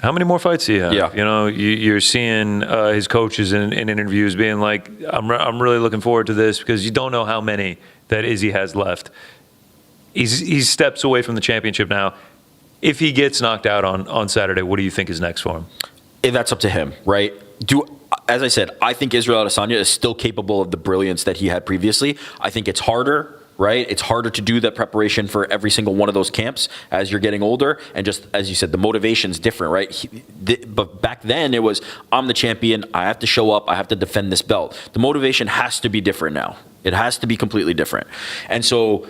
how many more fights do you have? Yeah. You're seeing his coaches in interviews being like, I'm really looking forward to this because you don't know how many that Izzy has left. He's steps away from the championship now. If he gets knocked out on Saturday, what do you think is next for him? That's up to him, right? As I said, I think Israel Adesanya is still capable of the brilliance that he had previously. I think it's harder. Right? It's harder to do that preparation for every single one of those camps as you're getting older. And just as you said, the motivation's different, right? But back then it was, I'm the champion. I have to show up. I have to defend this belt. The motivation has to be different now. It has to be completely different. And so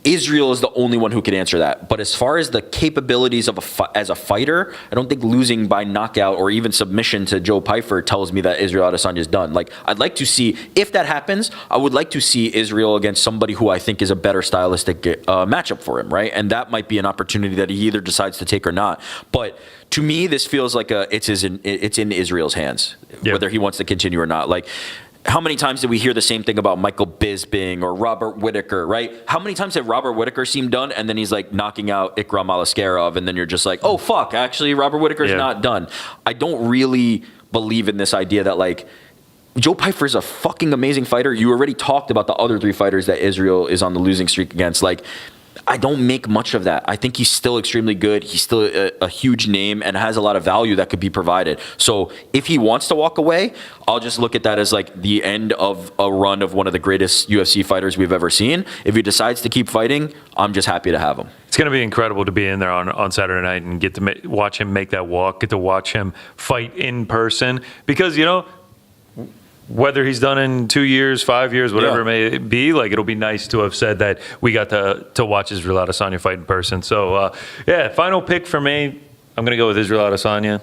Israel is the only one who could answer that. But as far as the capabilities of as a fighter, I don't think losing by knockout or even submission to Joe Pyfer tells me that Israel Adesanya is done. Like, I'd like to see, if that happens, I would like to see Israel against somebody who I think is a better stylistic matchup for him, right? And that might be an opportunity that he either decides to take or not. But to me, this feels like it's in Israel's hands, whether he wants to continue or not. Like, how many times did we hear the same thing about Michael Bisping or Robert Whittaker, right? How many times did Robert Whittaker seem done, and then he's like knocking out Ikram Alaskarov, and then you're just like, oh, fuck, actually, Robert Whittaker's not done. I don't really believe in this idea that, like, Joe Pyfer is a fucking amazing fighter. You already talked about the other 3 fighters that Israel is on the losing streak against. Like, I don't make much of that. I think he's still extremely good. He's still a huge name and has a lot of value that could be provided. So if he wants to walk away, I'll just look at that as like the end of a run of one of the greatest UFC fighters we've ever seen. If he decides to keep fighting, I'm just happy to have him. It's going to be incredible to be in there on Saturday night and get to watch him make that walk, get to watch him fight in person. Because, you know, whether he's done in 2 years, 5 years, whatever it may be, like, it'll be nice to have said that we got to watch Israel Adesanya fight in person. So, final pick for me, I'm going to go with Israel Adesanya,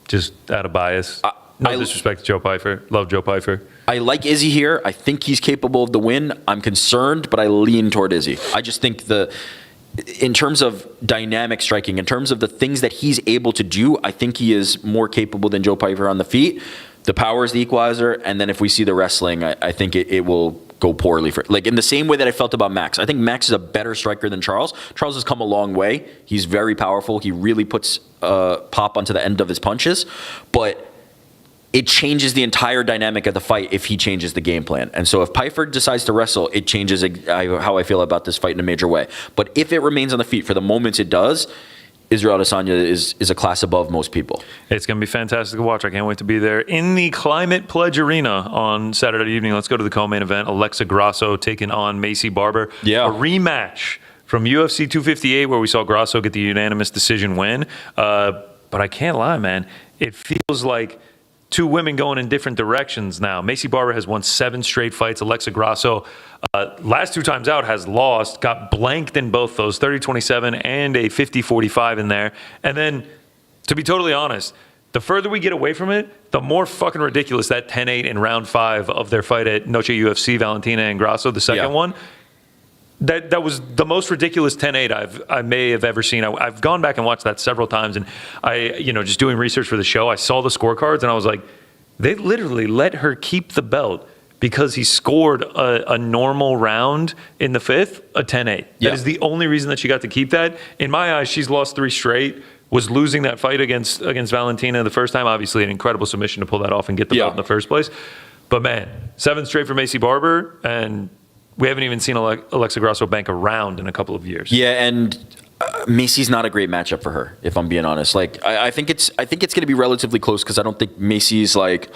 just out of bias. No disrespect to Joe Pyfer. Love Joe Pyfer. I like Izzy here. I think he's capable of the win. I'm concerned, but I lean toward Izzy. I just think in terms of dynamic striking, in terms of the things that he's able to do, I think he is more capable than Joe Pyfer on the feet. The power is the equalizer, and then if we see the wrestling, I think it will go poorly for, like, in the same way that I felt about Max. I think Max is a better striker than Charles. Charles has come a long way. He's very powerful. He really puts pop onto the end of his punches, but it changes the entire dynamic of the fight if he changes the game plan. And so if Pyfer decides to wrestle, it changes how I feel about this fight in a major way. But if it remains on the feet for the moments it does, Israel Adesanya is a class above most people. It's going to be fantastic to watch. I can't wait to be there in the Climate Pledge Arena on Saturday evening. Let's go to the co-main event. Alexa Grasso taking on Macy Barber. Yeah. A rematch from UFC 258 where we saw Grasso get the unanimous decision win. But I can't lie, man. It feels like 2 women going in different directions now. Macy Barber has won 7 straight fights. Alexa Grasso, last 2 times out, has lost, got blanked in both those, 30-27 and a 50-45 in there. And then, to be totally honest, the further we get away from it, the more fucking ridiculous that 10-8 in round 5 of their fight at Noche UFC, Valentina and Grasso, the second one. That was the most ridiculous 10-8 I may have ever seen. I've gone back and watched that several times, and just doing research for the show, I saw the scorecards, and I was like, they literally let her keep the belt because he scored a normal round in the 5th, a 10-8. That is the only reason that she got to keep that. In my eyes, she's lost 3 straight, was losing that fight against Valentina the first time. Obviously, an incredible submission to pull that off and get the belt in the first place. But, man, 7 straight for Macy Barber, and we haven't even seen Alexa Grasso bank a round in a couple of years. Yeah, and Macy's not a great matchup for her, if I'm being honest. Like, I think it's going to be relatively close because I don't think Macy's like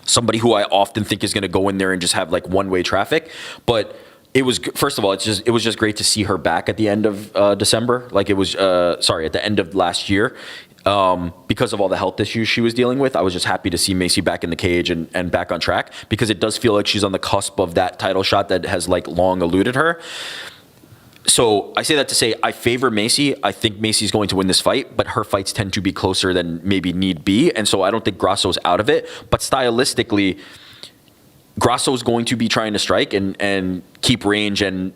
somebody who I often think is going to go in there and just have like one-way traffic. But it was, first of all, it was just great to see her back at the end of December. Like, it was at the end of last year. Because of all the health issues she was dealing with, I was just happy to see Macy back in the cage and back on track, because it does feel like she's on the cusp of that title shot that has like long eluded her. So I say that to say I favor Macy. I think Macy's going to win this fight, but her fights tend to be closer than maybe need be. And so I don't think Grasso's out of it. But stylistically, Grasso's going to be trying to strike and keep range and,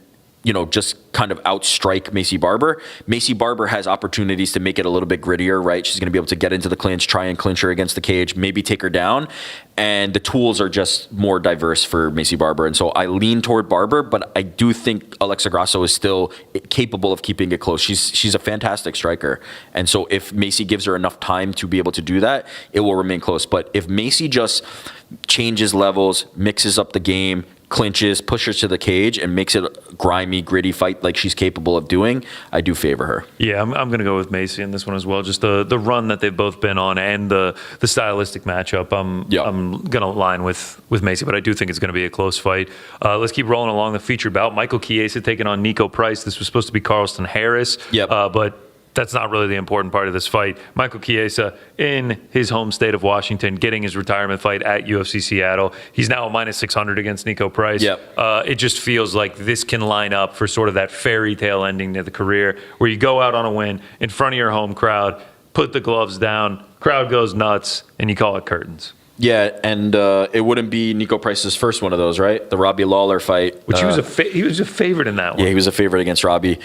just kind of outstrike Macy Barber. Macy Barber has opportunities to make it a little bit grittier, right? She's going to be able to get into the clinch, try and clinch her against the cage, maybe take her down. And the tools are just more diverse for Macy Barber. And so I lean toward Barber, but I do think Alexa Grasso is still capable of keeping it close. She's a fantastic striker. And so if Macy gives her enough time to be able to do that, it will remain close. But if Macy just changes levels, mixes up the game, clinches, pushes to the cage, and makes it a grimy, gritty fight like she's capable of doing, I do favor her. Yeah, I'm going to go with Macy in this one as well. Just the run that they've both been on and the stylistic matchup. I'm going to align with Macy, but I do think it's going to be a close fight. Let's keep rolling along the feature bout. Michael Chiesa taking on Nico Price. This was supposed to be Carlston Harris, but that's not really the important part of this fight. Michael Chiesa, in his home state of Washington, getting his retirement fight at UFC Seattle. He's now a minus 600 against Nico Price. Yep. It just feels like this can line up for sort of that fairy tale ending to the career where you go out on a win in front of your home crowd, put the gloves down, crowd goes nuts, and you call it curtains. Yeah, and it wouldn't be Nico Price's first one of those, right? The Robbie Lawler fight. Which he was a favorite in that one. Yeah, he was a favorite against Robbie.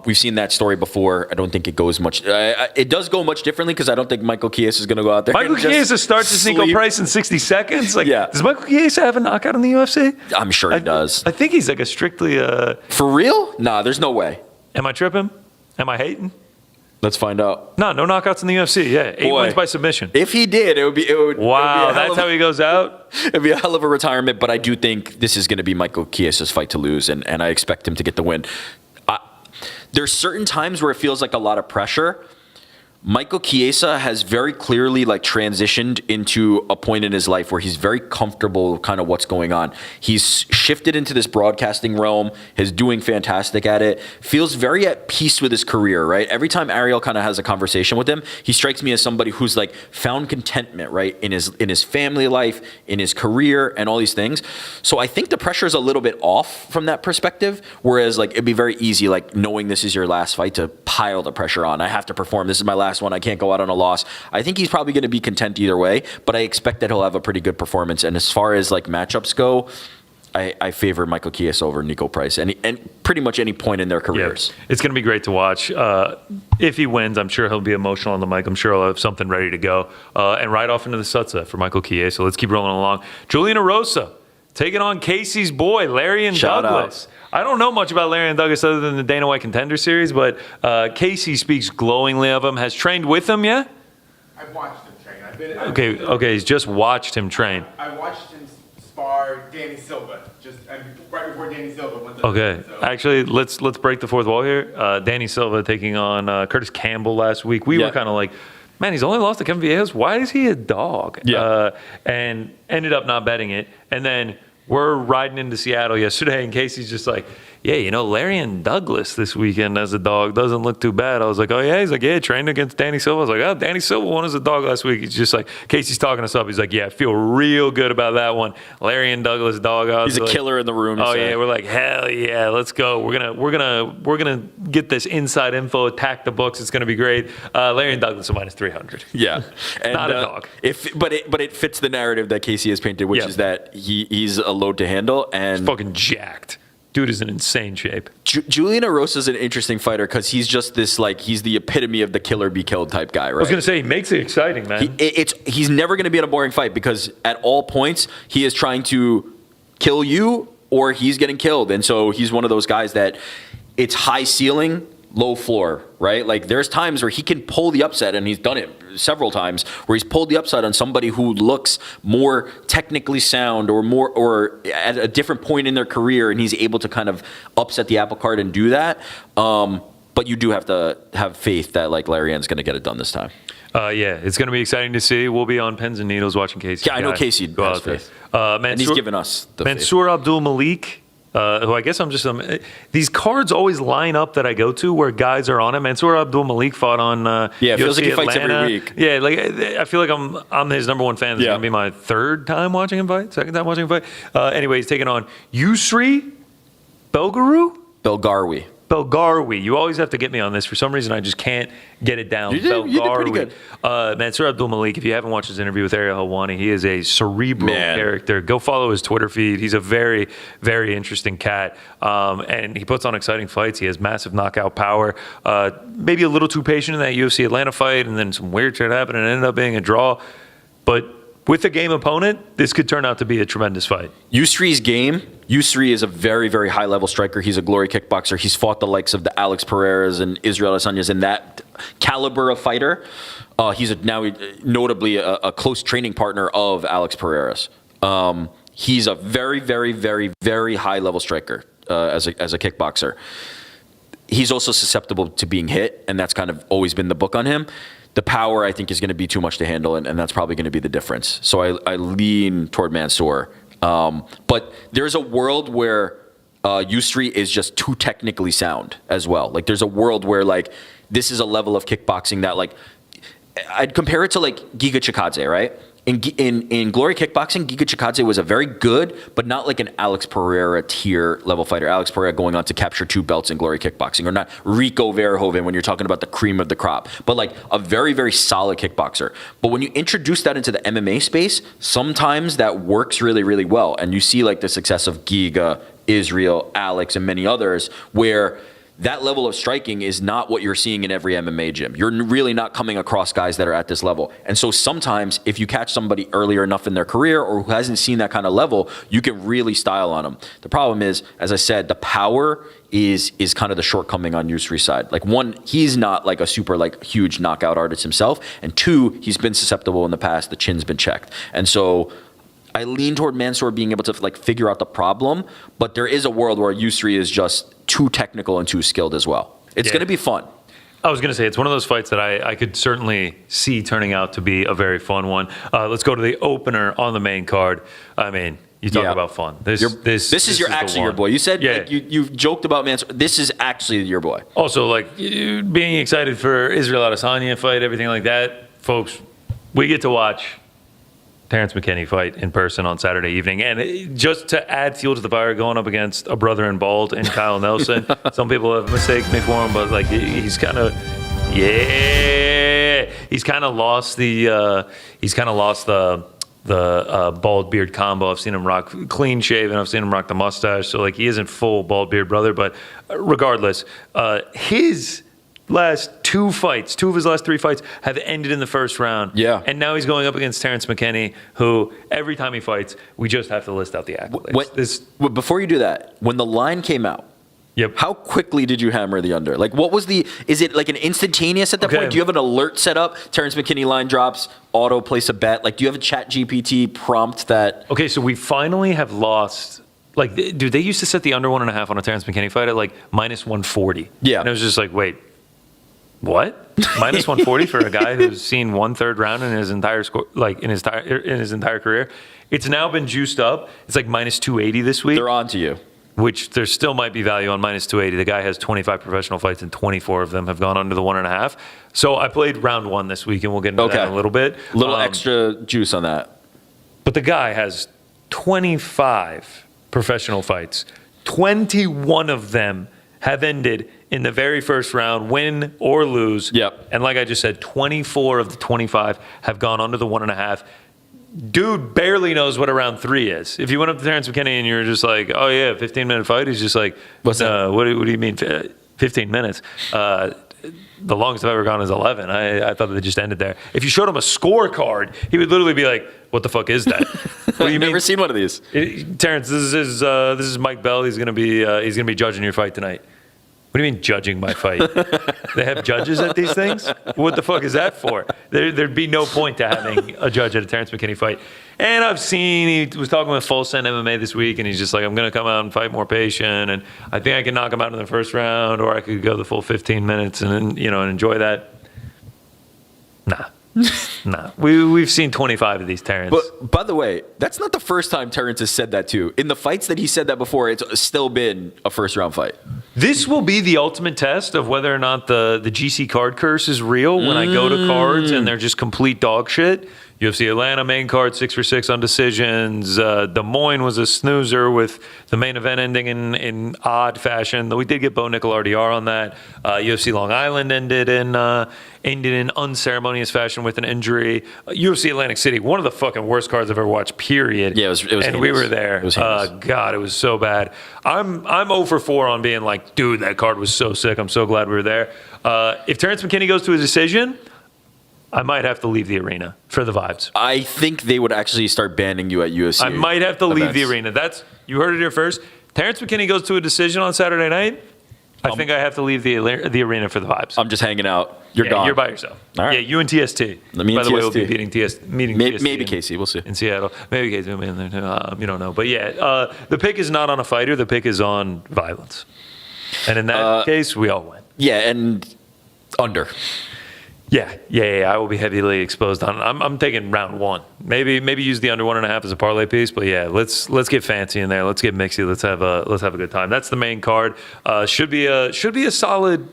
We've seen that story before. I don't think it goes much. It does go much differently because I don't think Michael Chiesa is going to go out there. Michael Chiesa starts his Nico Price in 60 seconds. Like, yeah. Does Michael Chiesa have a knockout in the UFC? I'm sure he does. I think he's like a strictly. For real? Nah, there's no way. Am I tripping? Am I hating? Let's find out. No knockouts in the UFC. Yeah, 8 wins by submission. If he did, it would be. Wow, that's how he goes out. It'd be a hell of a retirement. But I do think this is going to be Michael Chiesa's fight to lose, and I expect him to get the win. There's certain times where it feels like a lot of pressure. Michael Chiesa has very clearly like transitioned into a point in his life where he's very comfortable with kind of what's going on. He's shifted into this broadcasting realm, is doing fantastic at it, feels very at peace with his career, right? Every time Ariel kind of has a conversation with him, he strikes me as somebody who's like found contentment, right? In his family life, in his career, and all these things. So I think the pressure is a little bit off from that perspective, whereas like it'd be very easy, like knowing this is your last fight, to pile the pressure on. I have to perform. This is my last one. I can't go out on a loss. I think he's probably going to be content either way, but I expect that he'll have a pretty good performance. And as far as like matchups go, I favor Michael Chiesa over Nico Price and pretty much any point in their careers. Yeah, it's going to be great to watch. If he wins, I'm sure he'll be emotional on the mic. I'm sure he'll have something ready to go and ride off into the sunset for Michael Chiesa. So let's keep rolling along. Juliana Rosa taking on Casey's boy, Larian Douglas. I don't know much about Larian Douglas other than the Dana White Contender Series, but Casey speaks glowingly of him. Has trained with him yet? I've watched him train. Okay. He's just watched him train. I watched him spar Danny Silva right before Danny Silva went to Okay. so. Actually, let's break the fourth wall here. Danny Silva taking on Curtis Campbell last week. We were kind of like, man, he's only lost to Kevin Viejas. Why is he a dog? Yeah. And ended up not betting it. And then we're riding into Seattle yesterday, and Casey's just like, yeah, Larian Douglas this weekend as a dog doesn't look too bad. I was like, oh, yeah? He's like, yeah, trained against Danny Silva. I was like, oh, Danny Silva won as a dog last week. He's just like, Casey's talking us up. He's like, yeah, I feel real good about that one. Larian Douglas dog. He's a killer in the room. Oh, yeah. We're like, hell yeah, let's go. We're gonna get this inside info, attack the books. It's going to be great. Larian Douglas is minus 300. Yeah. And, not a dog. But it fits the narrative that Casey has painted, which is that he's a load to handle. And he's fucking jacked. Dude is in insane shape. Julian Erosa is an interesting fighter because he's just this, like, he's the epitome of the killer be killed type guy, right? I was going to say, he makes it exciting, man. He's never going to be in a boring fight because at all points he is trying to kill you or he's getting killed. And so he's one of those guys that it's high ceiling, low floor, right? Like there's times where he can pull the upset, and he's done it several times, where he's pulled the upset on somebody who looks more technically sound or at a different point in their career, and he's able to kind of upset the apple cart and do that. But you do have to have faith that like Larian's going to get it done this time. Yeah, it's going to be exciting to see. We'll be on pins and needles watching Casey. Yeah, I know Casey go has out there. faith. And he's given us the Mansour Abdul Malik. Who I guess I'm just these cards always line up that I go to where guys are on it. Mansour Abdul Malik fought on it feels like he Atlanta. fights every week. Yeah, like I feel like I'm his number one fan. This is gonna be my third time watching him fight, second time watching him fight. Anyway, he's taking on Yusri Belgarwi. You always have to get me on this. For some reason, I just can't get it down. You did pretty good. Mansour Abdul Malik, if you haven't watched his interview with Ariel Helwani, he is a cerebral character. Go follow his Twitter feed. He's a very, very interesting cat. And he puts on exciting fights. He has massive knockout power. Maybe a little too patient in that UFC Atlanta fight, and then some weird shit happened and it ended up being a draw. But with a game opponent, this could turn out to be a tremendous fight. Yusri is a very, very high-level striker. He's a glory kickboxer. He's fought the likes of the Alex Pereiras and Israel Adesanya's and that caliber of fighter. He's now notably a close training partner of Alex Pereiras. He's a very, very, very, very high-level striker as a kickboxer. He's also susceptible to being hit, and that's kind of always been the book on him. The power, I think, is going to be too much to handle, and that's probably going to be the difference. So I lean toward Mansour. But there's a world where Yusri is just too technically sound as well. Like there's a world where like this is a level of kickboxing that, like, I'd compare it to like Giga Chikadze, right? In Glory Kickboxing, Giga Chikadze was a very good, but not like an Alex Pereira tier level fighter. Alex Pereira going on to capture 2 belts in Glory Kickboxing, or not Rico Verhoeven when you're talking about the cream of the crop, but like a very, very solid kickboxer. But when you introduce that into the MMA space, sometimes that works really, really well. And you see like the success of Giga, Israel, Alex, and many others, where that level of striking is not what you're seeing in every MMA gym. You're really not coming across guys that are at this level. And so sometimes if you catch somebody earlier enough in their career or who hasn't seen that kind of level, you can really style on them. The problem is, as I said, the power is kind of the shortcoming on Yusri's side. Like, one, he's not like a super like huge knockout artist himself. And 2, he's been susceptible in the past. The chin's been checked. And so I lean toward Mansour being able to like figure out the problem, but there is a world where Yusri is just too technical and too skilled as well. It's going to be fun. I was going to say, it's one of those fights that I could certainly see turning out to be a very fun one. Let's go to the opener on the main card. I mean, you talk about fun. This is actually your boy. You said like, you've joked about Mansour. This is actually your boy. Also, like, being excited for Israel Adesanya fight, everything like that, folks, we get to watch Terrence McKinney fight in person on Saturday evening. And just to add fuel to the fire, going up against a brother in bald and Kyle Nelson. Some people have mistaken me for him, but like he's kind of lost the bald beard combo. I've seen him rock clean shaven. I've seen him rock the mustache. So like he isn't full bald beard brother, but regardless, his last 2 fights, 2 of his last 3 fights have ended in the first round. Yeah. And now he's going up against Terrence McKinney, who every time he fights, we just have to list out the accolades. Before you do that, when the line came out, how quickly did you hammer the under? Like, what was is it like an instantaneous at that point? Do you have an alert set up? Terrence McKinney line drops, auto place a bet. Like, do you have a chat GPT prompt that? Okay, so we finally have lost. Like, dude, they used to set the under 1.5 on a Terrence McKinney fight at like minus 140. Yeah. And it was just like, wait, what? Minus 140 for a guy who's seen 1/3 round in his entire score, like in his entire career. It's now been juiced up. It's like minus 280 this week. They're on to you. Which there still might be value on minus 280. The guy has 25 professional fights and 24 of them have gone under the 1.5. So I played round 1 this week, and we'll get into that in a little bit. A little extra juice on that. But the guy has 25 professional fights. 21 of them have ended in the very first round, win or lose. Yep. And like I just said, 24 of the 25 have gone under the 1.5. Dude barely knows what a round 3 is. If you went up to Terrence McKinney and you were just like, oh yeah, 15-minute fight, he's just like, what's that? What do you mean 15 minutes? The longest I've ever gone is 11. I thought they just ended there. If you showed him a scorecard, he would literally be like, what the fuck is that? What do you I've never seen one of these. Terrence, this is Mike Bell. He's gonna be judging your fight tonight. What do you mean judging my fight? They have judges at these things? What the fuck is that for? There'd be no point to having a judge at a Terrence McKinney fight. And I've seen, he was talking with Full Send MMA this week, and he's just like, I'm going to come out and fight more patient, and I think I can knock him out in the first round, or I could go the full 15 minutes and enjoy that. Nah. We've seen 25 of these Terrence. But by the way, that's not the first time Terrence has said that too. In the fights that he said that before, it's still been a first round fight. This will be the ultimate test of whether or not the GC card curse is real when I go to cards and they're just complete dog shit. UFC Atlanta main card 6-for-6 on decisions. Des Moines was a snoozer with the main event ending in odd fashion. Though we did get Bo Nickel RDR on that. UFC Long Island ended in unceremonious fashion with an injury. UFC Atlantic City, one of the fucking worst cards I've ever watched. Period. Yeah, it was. And heinous. we were there. It was heinous. God, it was so bad. I'm 0-for-4 on being like, dude, that card was so sick. I'm so glad we were there. If Terrence McKinney goes to a decision, I might have to leave the arena for the vibes. I think they would actually start banning you at UFC. I might have to leave the arena. You heard it here first. Terrence McKinney goes to a decision on Saturday night. I think I have to leave the arena for the vibes. I'm just hanging out. You're gone. You're by yourself. All right. Yeah, you and TST. Me by and the way, we'll TST. be meeting TST. Maybe Casey. We'll see. In Seattle. Maybe Casey will be in there too. You don't know. But yeah, the pick is not on a fighter. The pick is on violence. And in that case, we all win. Yeah, and under. Yeah. I will be heavily exposed on it. I'm taking round 1. Maybe use the under 1.5 as a parlay piece, but yeah, let's get fancy in there. Let's get mixy. Let's have a good time. That's the main card. Should be a solid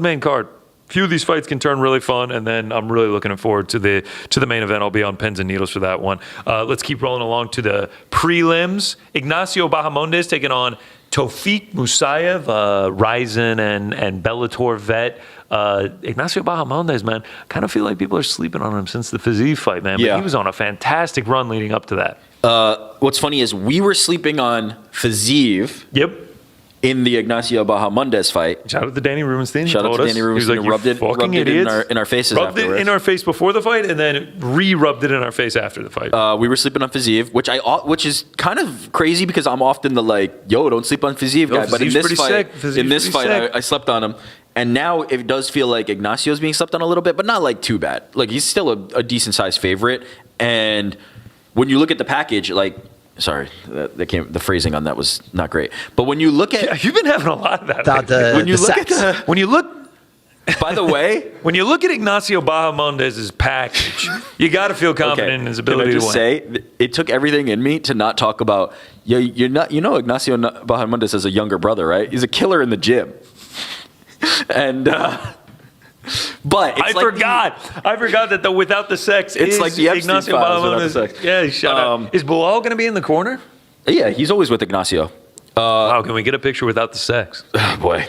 main card. few of these fights can turn really fun, and then I'm really looking forward to the main event. I'll be on pins and needles for that one. Let's keep rolling along to the prelims. Ignacio Bahamondes taking on Tofik Musayev, Ryzen and Bellator vet. Ignacio Bahamondes, man, kind of feel like people are sleeping on him since the Fiziev fight, man. But Yeah. he was on a fantastic run leading up to that. What's funny is we were sleeping on Fiziev Yep. in the Ignacio Bahamondes fight. Shout out to Danny Rubenstein. Shout out to Danny He was Rubenstein, like, who rubbed it in our faces Rubbed it afterwards. in our face before the fight, and then re-rubbed it in our face after the fight. We were sleeping on Fiziev, which is kind of crazy because I'm often the like, yo, don't sleep on Fiziev guy. But in Fiziev's this pretty fight, sick. Fiziev's pretty sick. I slept on him. And now it does feel like Ignacio's being slept on a little bit, but not like too bad. Like he's still a decent sized favorite. And when you look at the package, like, sorry, the phrasing on that was not great. But when you look at, Yeah, you've been having a lot of that. when you look at When you look, by the way, when you look at Ignacio Bahamondes' package, you got to feel confident in his ability can I to just win. say it took everything in me to not talk about. You're not. You know, Ignacio Bahamondes has a younger brother, right? He's a killer in the gym. And but it's I forgot that the without the sex. It's is like the Epstein Ignacio files without the Bahamondes. sex. Yeah, shut up. Is Bilal going to be in the corner? Yeah, he's always with Ignacio. Wow, can we get a picture without the sex? Oh boy.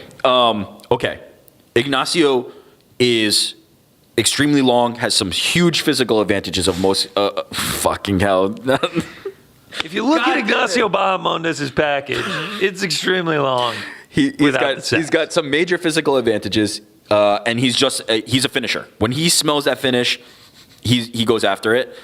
Okay. Ignacio is extremely long, has some huge physical advantages of most. Fucking hell. If you look at Ignacio Bahamondes' package, it's extremely long. He's got some major physical advantages, and he's a finisher. When he smells that finish, he goes after it.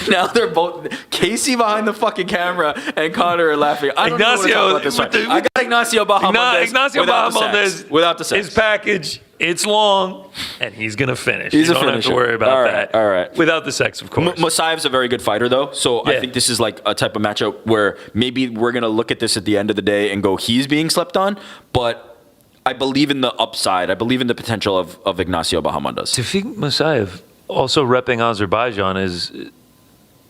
Now they're both Casey behind the fucking camera and Connor are laughing. I don't know what to talk about this fight. I got Ignacio Bahamondes without the sex. His package, it's long, and he's gonna finish. He's you a don't finisher. have to worry about that. All right. Without the sex, of course. Musayev's a very good fighter, though. So I Yeah. think this is like a type of matchup where maybe we're gonna look at this at the end of the day and go, he's being slept on. But I believe in the upside. I believe in the potential of Ignacio Bahamondes. Tofik Musayev also repping Azerbaijan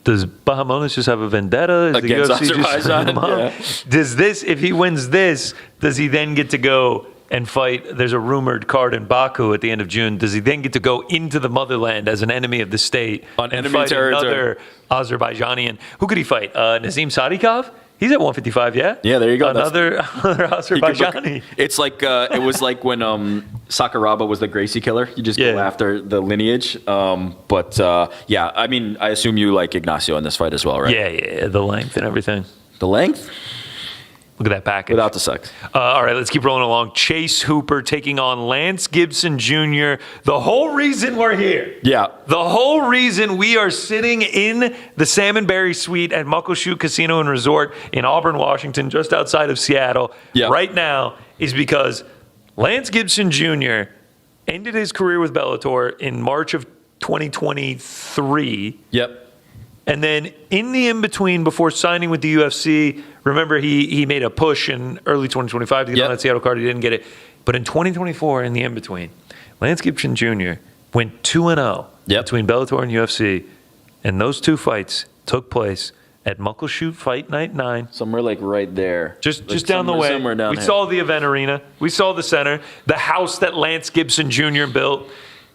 does Bahamondes just have a vendetta? Is Against the UFC just Azerbaijan, him up? yeah. Does this, if he wins this, does he then get to go and fight? There's a rumored card in Baku at the end of June. Does he then get to go into the motherland as an enemy of the state On and enemy fight territory. another Azerbaijanian? Who could he fight? Nazim Sadikov? He's at 155, yeah? Yeah, there you go. Another Azerbaijani. It's like it was like when Sakuraba was the Gracie killer. You just go after the lineage. Yeah, I mean, I assume you like Ignacio in this fight as well, right? Yeah, the length and everything. The length Look at that package. without the sex. All right, let's keep rolling along. Chase Hooper taking on Lance Gibson Jr. The whole reason we're here. Yeah. The whole reason we are sitting in the Salmonberry Suite at Muckleshoot Casino and Resort in Auburn, Washington, just outside of Seattle, right now, is because Lance Gibson Jr. ended his career with Bellator in March of 2023. Yep. And then in the in-between, before signing with the UFC, remember he made a push in early 2025 to get on that Seattle card. He didn't get it. But in 2024, in the in-between, Lance Gibson Jr. went 2-0 between Bellator and UFC. And those two fights took place at Muckleshoot Fight Night 9. Somewhere like right there. Just down the way. Somewhere down We here. saw the event arena. We saw the center. The house that Lance Gibson Jr. built.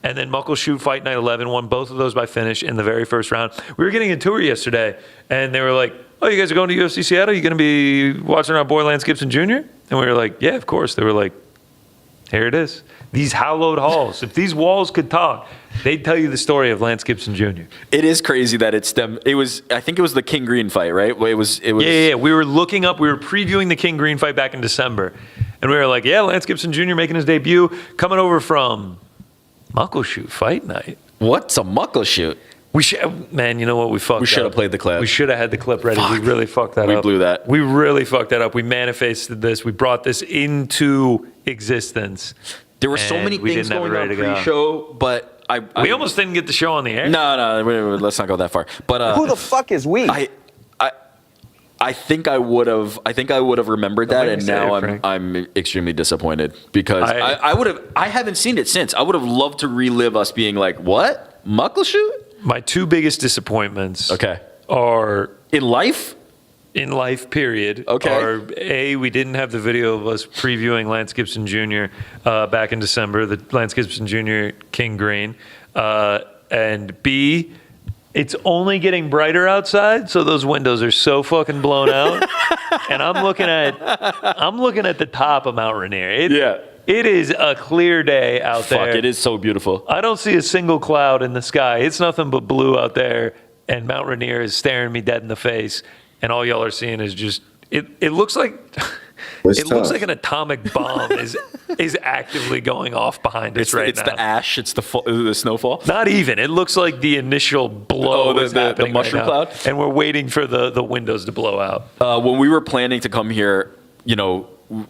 And then Muckleshoot Fight Night 11 won both of those by finish in the very first round. We were getting a tour yesterday, and they were like, oh, you guys are going to UFC Seattle? You going to be watching our boy Lance Gibson Jr.? And we were like, yeah, of course. They were like, here it is. These hallowed halls. If these walls could talk, they'd tell you the story of Lance Gibson Jr. It is crazy that it's them. It was, I think it was the King Green fight, right? It was. Yeah. We were looking up, we were previewing the King Green fight back in December. And we were like, yeah, Lance Gibson Jr. making his debut, coming over from Muckleshoot Fight Night. What's a Muckleshoot? We should, man, you know what? We fucked up. We should have played the clip. We should have had the clip ready. We really fucked that up. We blew that. We really fucked that up. We manifested this. We brought this into existence. There were so many things going on pre-show, but we almost didn't get the show on the air. No, let's not go that far. But who the fuck is we? I think I would have. I think I would have remembered that, and now I'm extremely disappointed because I would have. I haven't seen it since. I would have loved to relive us being like, "What Muckleshoot?" My two biggest disappointments. Okay. Are in life. in life, period, Okay. are A, we didn't have the video of us previewing Lance Gibson Jr. Back in December, the Lance Gibson Jr. King Green, and B, it's only getting brighter outside, so those windows are so fucking blown out. And I'm looking at the top of Mount Rainier. It is a clear day out there. Fuck, it is so beautiful. I don't see a single cloud in the sky. It's nothing but blue out there, and Mount Rainier is staring me dead in the face. And all y'all are seeing is just it looks like it looks like an atomic bomb is actively going off behind us right now. It's the ash. It's the snowfall. Not even. It looks like the initial blow is happening the mushroom right now. cloud. And we're waiting for the windows to blow out. When we were planning to come here,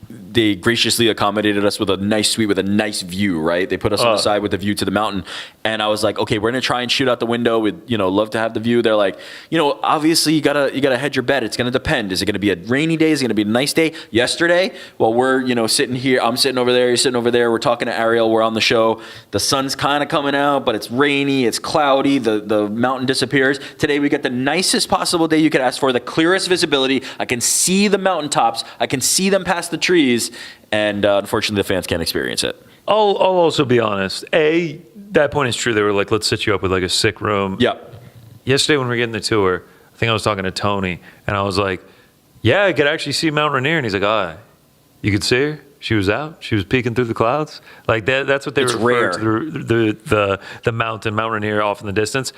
they graciously accommodated us with a nice suite with a nice view, right? They put us on the side with a view to the mountain. And I was like, okay, we're going to try and shoot out the window. We'd, love to have the view. They're like, obviously you gotta hedge your bet. It's going to depend. Is it going to be a rainy day? Is it going to be a nice day? Yesterday, while we're, sitting here, I'm sitting over there, you're sitting over there. We're talking to Ariel. We're on the show. The sun's kind of coming out, but it's rainy. It's cloudy. The mountain disappears. Today, we got the nicest possible day you could ask for, the clearest visibility. I can see the mountaintops. I can see them past the trees. And unfortunately, the fans can't experience it. I'll also be honest. A, that point is true. They were like, let's set you up with like a sick room. Yeah. Yesterday when we were getting the tour, I think I was talking to Tony, and I was like, yeah, I could actually see Mount Rainier. And he's like, you could see her? She was out. She was peeking through the clouds. Like that's what they were referring to, the mountain, Mount Rainier off in the distance.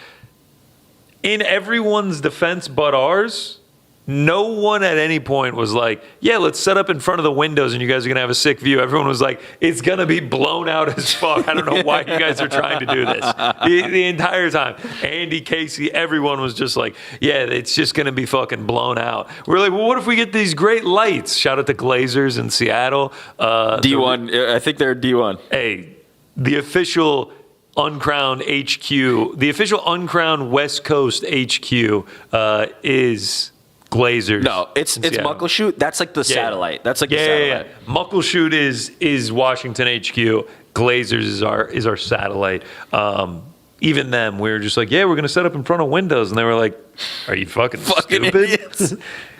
In everyone's defense but ours, no one at any point was like, yeah, let's set up in front of the windows and you guys are going to have a sick view. Everyone was like, it's going to be blown out as fuck. I don't know why you guys are trying to do this. The entire time. Andy, Casey, everyone was just like, yeah, it's just going to be fucking blown out. We're like, well, what if we get these great lights? Shout out to Glazers in Seattle. D1. I think they're D1. Hey, the official uncrowned HQ, the official uncrowned West Coast HQ is Glazers. No, it's Muckleshoot. That's like the satellite. That's like the satellite. Yeah. Muckleshoot is Washington HQ. Glazers is our satellite. Even them, we were just like, yeah, we're gonna set up in front of windows, and they were like, are you fucking stupid? Idiots.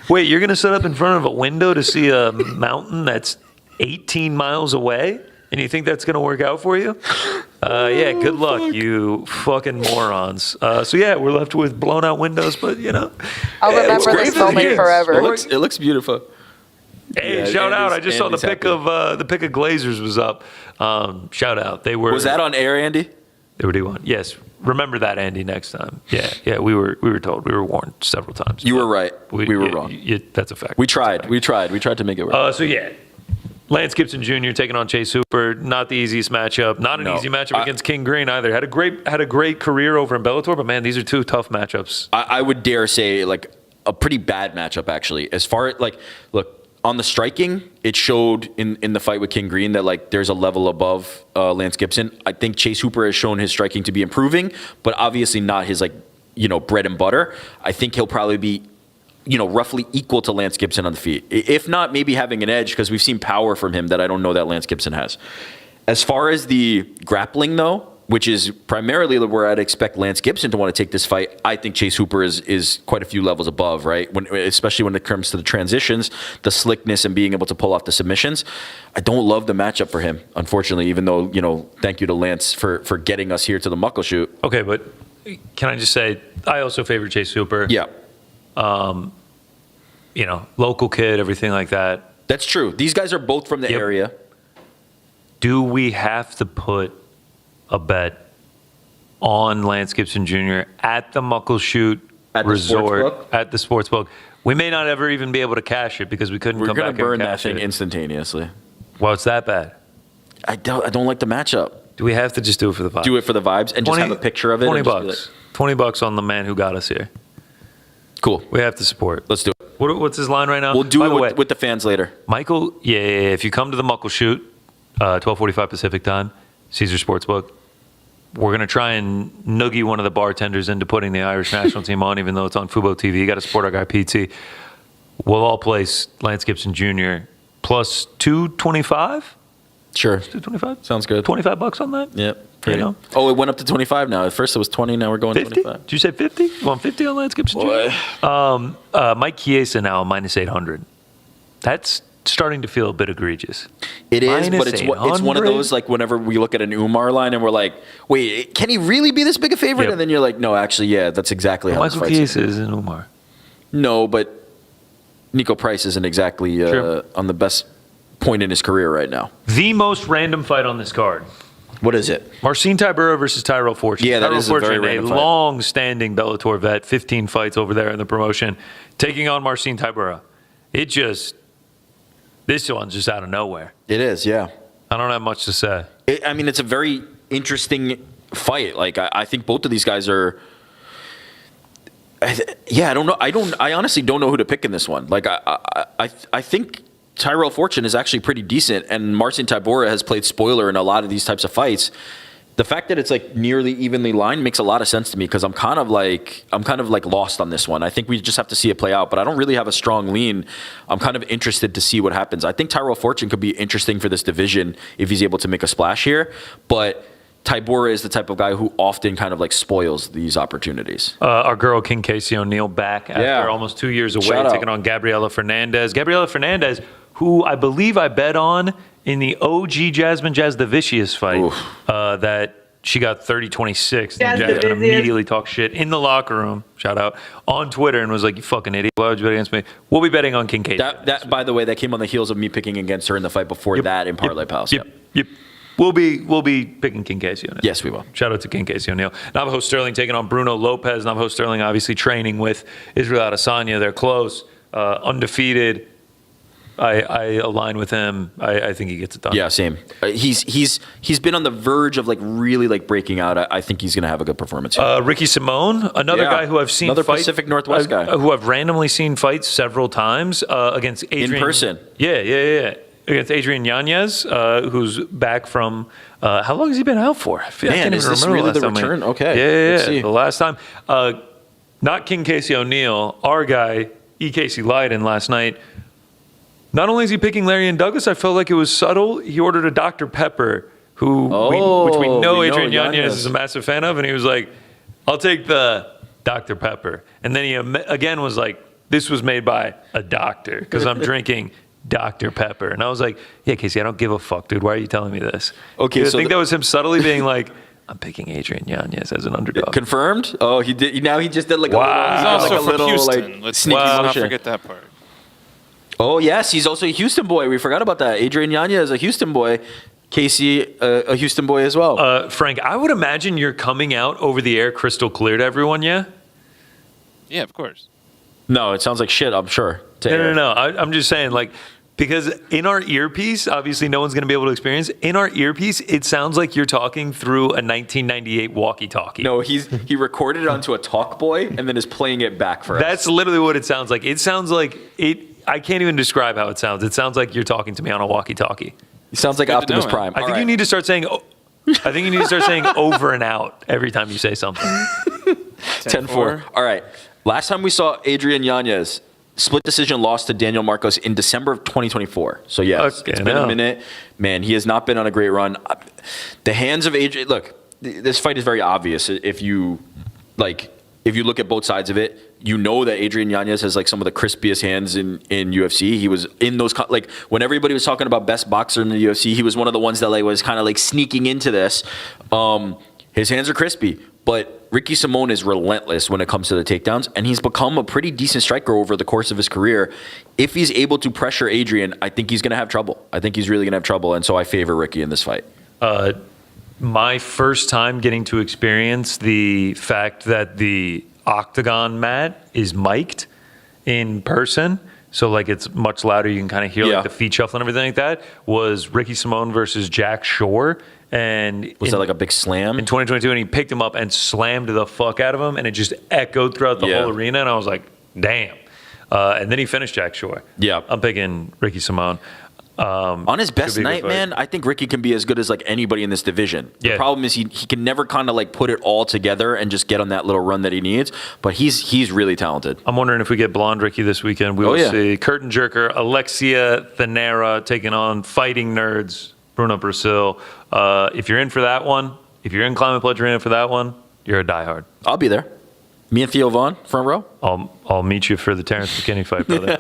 Wait, you're gonna set up in front of a window to see a mountain that's 18 miles away? And you think that's going to work out for you? Yeah, good luck, you fucking morons. So yeah, we're left with blown out windows, but I'll remember this moment forever. It looks beautiful. Hey, shout out! I just saw the pic of Glazers was up. Shout out! Was that on air, Andy? They were D1. Yes. Remember that, Andy. Next time. Yeah. We were told. We were warned several times. You were right. We were wrong. That's a fact. We tried to make it work. So yeah. Lance Gibson Jr. taking on Chase Hooper, not the easiest matchup. Not an easy matchup against King Green either. Had a great career over in Bellator, but man, these are two tough matchups. I would dare say like a pretty bad matchup actually. As far as look on the striking, it showed in the fight with King Green that like there's a level above Lance Gibson. I think Chase Hooper has shown his striking to be improving, but obviously not his bread and butter. I think he'll probably be roughly equal to Lance Gibson on the feet. If not, maybe having an edge, because we've seen power from him that I don't know that Lance Gibson has. As far as the grappling, though, which is primarily where I'd expect Lance Gibson to want to take this fight, I think Chase Hooper is quite a few levels above, right? Especially when it comes to the transitions, the slickness, and being able to pull off the submissions. I don't love the matchup for him, unfortunately, even though, thank you to Lance for getting us here to the Muckleshoot. Okay, but can I just say, I also favor Chase Hooper. Yeah. Local kid, everything like that. That's true. These guys are both from the area. Do we have to put a bet on Lance Gibson Jr. at the Muckleshoot Resort at the sportsbook? We may not ever even be able to cash it because we couldn't come back and cash it. We're going to burn that thing instantaneously. Well, it's that bad. I don't like the matchup. Do we have to just do it for the vibes? Do it for the vibes and just have a picture of it. $20. $20 on the man who got us here. Cool. We have to support. Let's do it. What's his line right now? We'll do it with the fans later. Michael, if you come to the Muckleshoot, 12:45 Pacific time, Caesar Sportsbook, we're going to try and noogie one of the bartenders into putting the Irish national team on, even though it's on Fubo TV. You got to support our guy, PT. We'll all place Lance Gibson Jr. plus 225. Sure. Let's do 25. Sounds good. $25 on that? Yep. You know? Oh, it went up to 25 now. At first it was 20. Now we're going 50? 25. Did you say 50? You want 50 on that? Skip Mike Chiesa now minus 800. That's starting to feel a bit egregious. It is, Minus but it's one of those, like, whenever we look at an Umar line and we're like, wait, can he really be this big a favorite? Yep. And then you're like, no, actually, yeah, that's exactly how this Michael fight's Chiesa isn't Umar. No, but Nico Price isn't exactly on the best point in his career right now. The most random fight on this card. What is it? Marcin Tybura versus Tyrell Fortune. Yeah, that Tyrell is a very Fortune, random fight. long-standing Bellator vet, 15 fights over there in the promotion, taking on Marcin Tybura. This one's just out of nowhere. It is, yeah. I don't have much to say. It's a very interesting fight. Like, I think both of these guys are. I don't know. I honestly don't know who to pick in this one. Like, I think Tyrell Fortune is actually pretty decent, and Marcin Tybura has played spoiler in a lot of these types of fights. The fact that it's like nearly evenly lined makes a lot of sense to me because I'm kind of like lost on this one. I think we just have to see it play out, but I don't really have a strong lean. I'm kind of interested to see what happens. I think Tyrell Fortune could be interesting for this division if he's able to make a splash here, but Tybura is the type of guy who often kind of like spoils these opportunities. Our girl King Casey O'Neill back after almost 2 years away, Shout taking out. on Gabriela Fernandez. Gabriela Fernandez, who I believe I bet on in the OG Jasmine Jasdavicius fight, that she got 30-26. And Jasmine immediately talked shit in the locker room, shout out, on Twitter and was like, you fucking idiot, why would you bet against me? We'll be betting on King Casey. That by the way, that came on the heels of me picking against her in the fight before that in Parlay Pals. Yep. We'll be picking King Casey O'Neill. Yes, we will. Shout out to King Casey O'Neill. Navajo Sterling taking on Bruno Lopez. Navajo Sterling obviously training with Israel Adesanya. They're close, undefeated. I align with him. I think he gets it done. Yeah, same. He's been on the verge of like really like breaking out. I think he's going to have a good performance here. Ricky Simone, another guy who I've seen another fight, Pacific Northwest guy who I've randomly seen fight several times against Adrian. In person. Yeah. Against Adrian Yanez, who's back from how long has he been out for? I can't is even this remember really the last time return? Okay, Yeah. let's see. The last time, not King Casey O'Neill, our guy E. Casey Leiden last night. Not only is he picking Larry and Douglas, I felt like it was subtle. He ordered a Dr. Pepper, which we know Adrian Yanez is a massive fan of, and he was like, "I'll take the Dr. Pepper," and then he again was like, "This was made by a doctor because I'm drinking Dr. Pepper," and I was like, "Yeah, Casey, I don't give a fuck, dude. Why are you telling me this?" Okay, I so think that was him subtly being like, "I'm picking Adrian Yanez as an underdog." Confirmed? Oh, he did. Now he just did like Wow. a He's little, also like a from little Houston. like Let's sneaky not motion. forget that part. Oh yes, he's also a Houston boy. We forgot about that. Adrian Yanez is a Houston boy. Casey, a Houston boy as well. Frank, I would imagine you're coming out over the air crystal clear to everyone, yeah? Yeah, of course. No, it sounds like shit. I'm sure. No. I'm just saying, like, because in our earpiece, obviously no one's going to be able to experience. In our earpiece, it sounds like you're talking through a 1998 walkie-talkie. No, he recorded it onto a talk boy and then is playing it back for us. That's literally what it sounds like. It sounds like it. I can't even describe how it sounds. It sods like you're talking to me on a walkie-talkie. He sounds like Good to Optimus know, Prime. I think you need to start saying. I think you need to start saying over and out every time you say something. 10-4. All right. Last time we saw Adrian Yanez, split decision loss to Daniel Marcos in December of 2024. So yes, Okay, it's been a minute. Man, he has not been on a great run. The hands of Adrian. Look, this fight is very obvious. If you look at both sides of it, you know that Adrian Yanez has like some of the crispiest hands in UFC. He was in those, like when everybody was talking about best boxer in the UFC, he was one of the ones that like was kind of like sneaking into this. His hands are crispy, but Ricky Simone is relentless when it comes to the takedowns, and he's become a pretty decent striker over the course of his career. If he's able to pressure Adrian, I think he's going to have trouble. I think he's really going to have trouble, and so I favor Ricky in this fight. My first time getting to experience the fact that the octagon mat is mic'd in person, so like it's much louder, you can kind of hear like the feet shuffle and everything like that, was Ricky Simone versus Jack Shore. And was that like a big slam? In 2022, and he picked him up and slammed the fuck out of him, and it just echoed throughout the whole arena, and I was like, damn. And then he finished Jack Shore. Yeah. I'm picking Ricky Simone. On his best night, man, I think Ricky can be as good as like anybody in this division. The problem is he can never kind of like put it all together and just get on that little run that he needs. But he's really talented. I'm wondering if we get blonde Ricky this weekend. We will see curtain jerker Alexia Thanera taking on Fighting Nerds Bruno Brazil. If you're in for that one, if you're in Climate Pledge Arena for that one, you're a diehard. I'll be there. Me and Theo Vaughn, front row. I'll meet you for the Terrence McKinney fight, brother.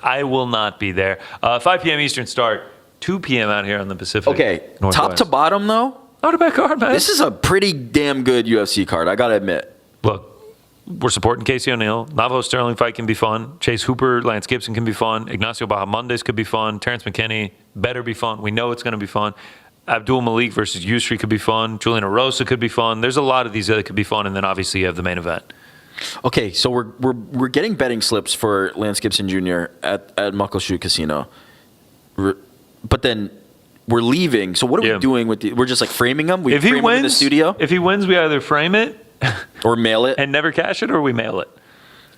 I will not be there. 5 p.m. Eastern start, 2 p.m. out here on the Pacific. Okay, Northwest. top to bottom though. Not a bad card, man. This is a pretty damn good UFC card. I gotta admit. Look, we're supporting Casey O'Neill. Navajo Sterling fight can be fun. Chase Hooper, Lance Gibson can be fun. Ignacio Bahamondes could be fun. Terrence McKinney better be fun. We know it's going to be fun. Abdul Malik versus Yusri could be fun. Julian Erosa could be fun. There's a lot of these that could be fun, and then obviously you have the main event. Okay, so we're getting betting slips for Lance Gibson Jr. at Muckleshoot Casino, but then we're leaving. So what are we doing with we're just like framing them? We if he frame wins them in the studio. If he wins, we either frame it or mail it and never cash it, or we mail it.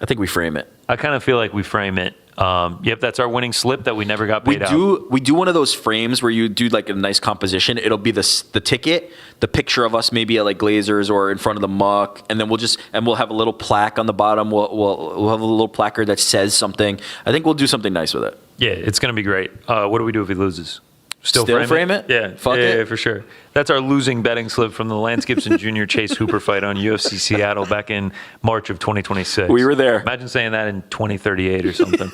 I think we frame it. I kind of feel like we frame it. Yep, that's our winning slip that we never got paid out. We do one of those frames where you do like a nice composition. It'll be the ticket, the picture of us maybe at like Glazers or in front of the Muck, and then we'll have a little plaque on the bottom. We'll have a little placard that says something. I think we'll do something nice with it. Yeah, it's gonna be great. What do we do if he loses? Still frame it? Yeah, Fuck it? Yeah, for sure. That's our losing betting slip from the Lance Gibson Jr. Chase Hooper fight on UFC Seattle back in March of 2026. We were there. Imagine saying that in 2038 or something.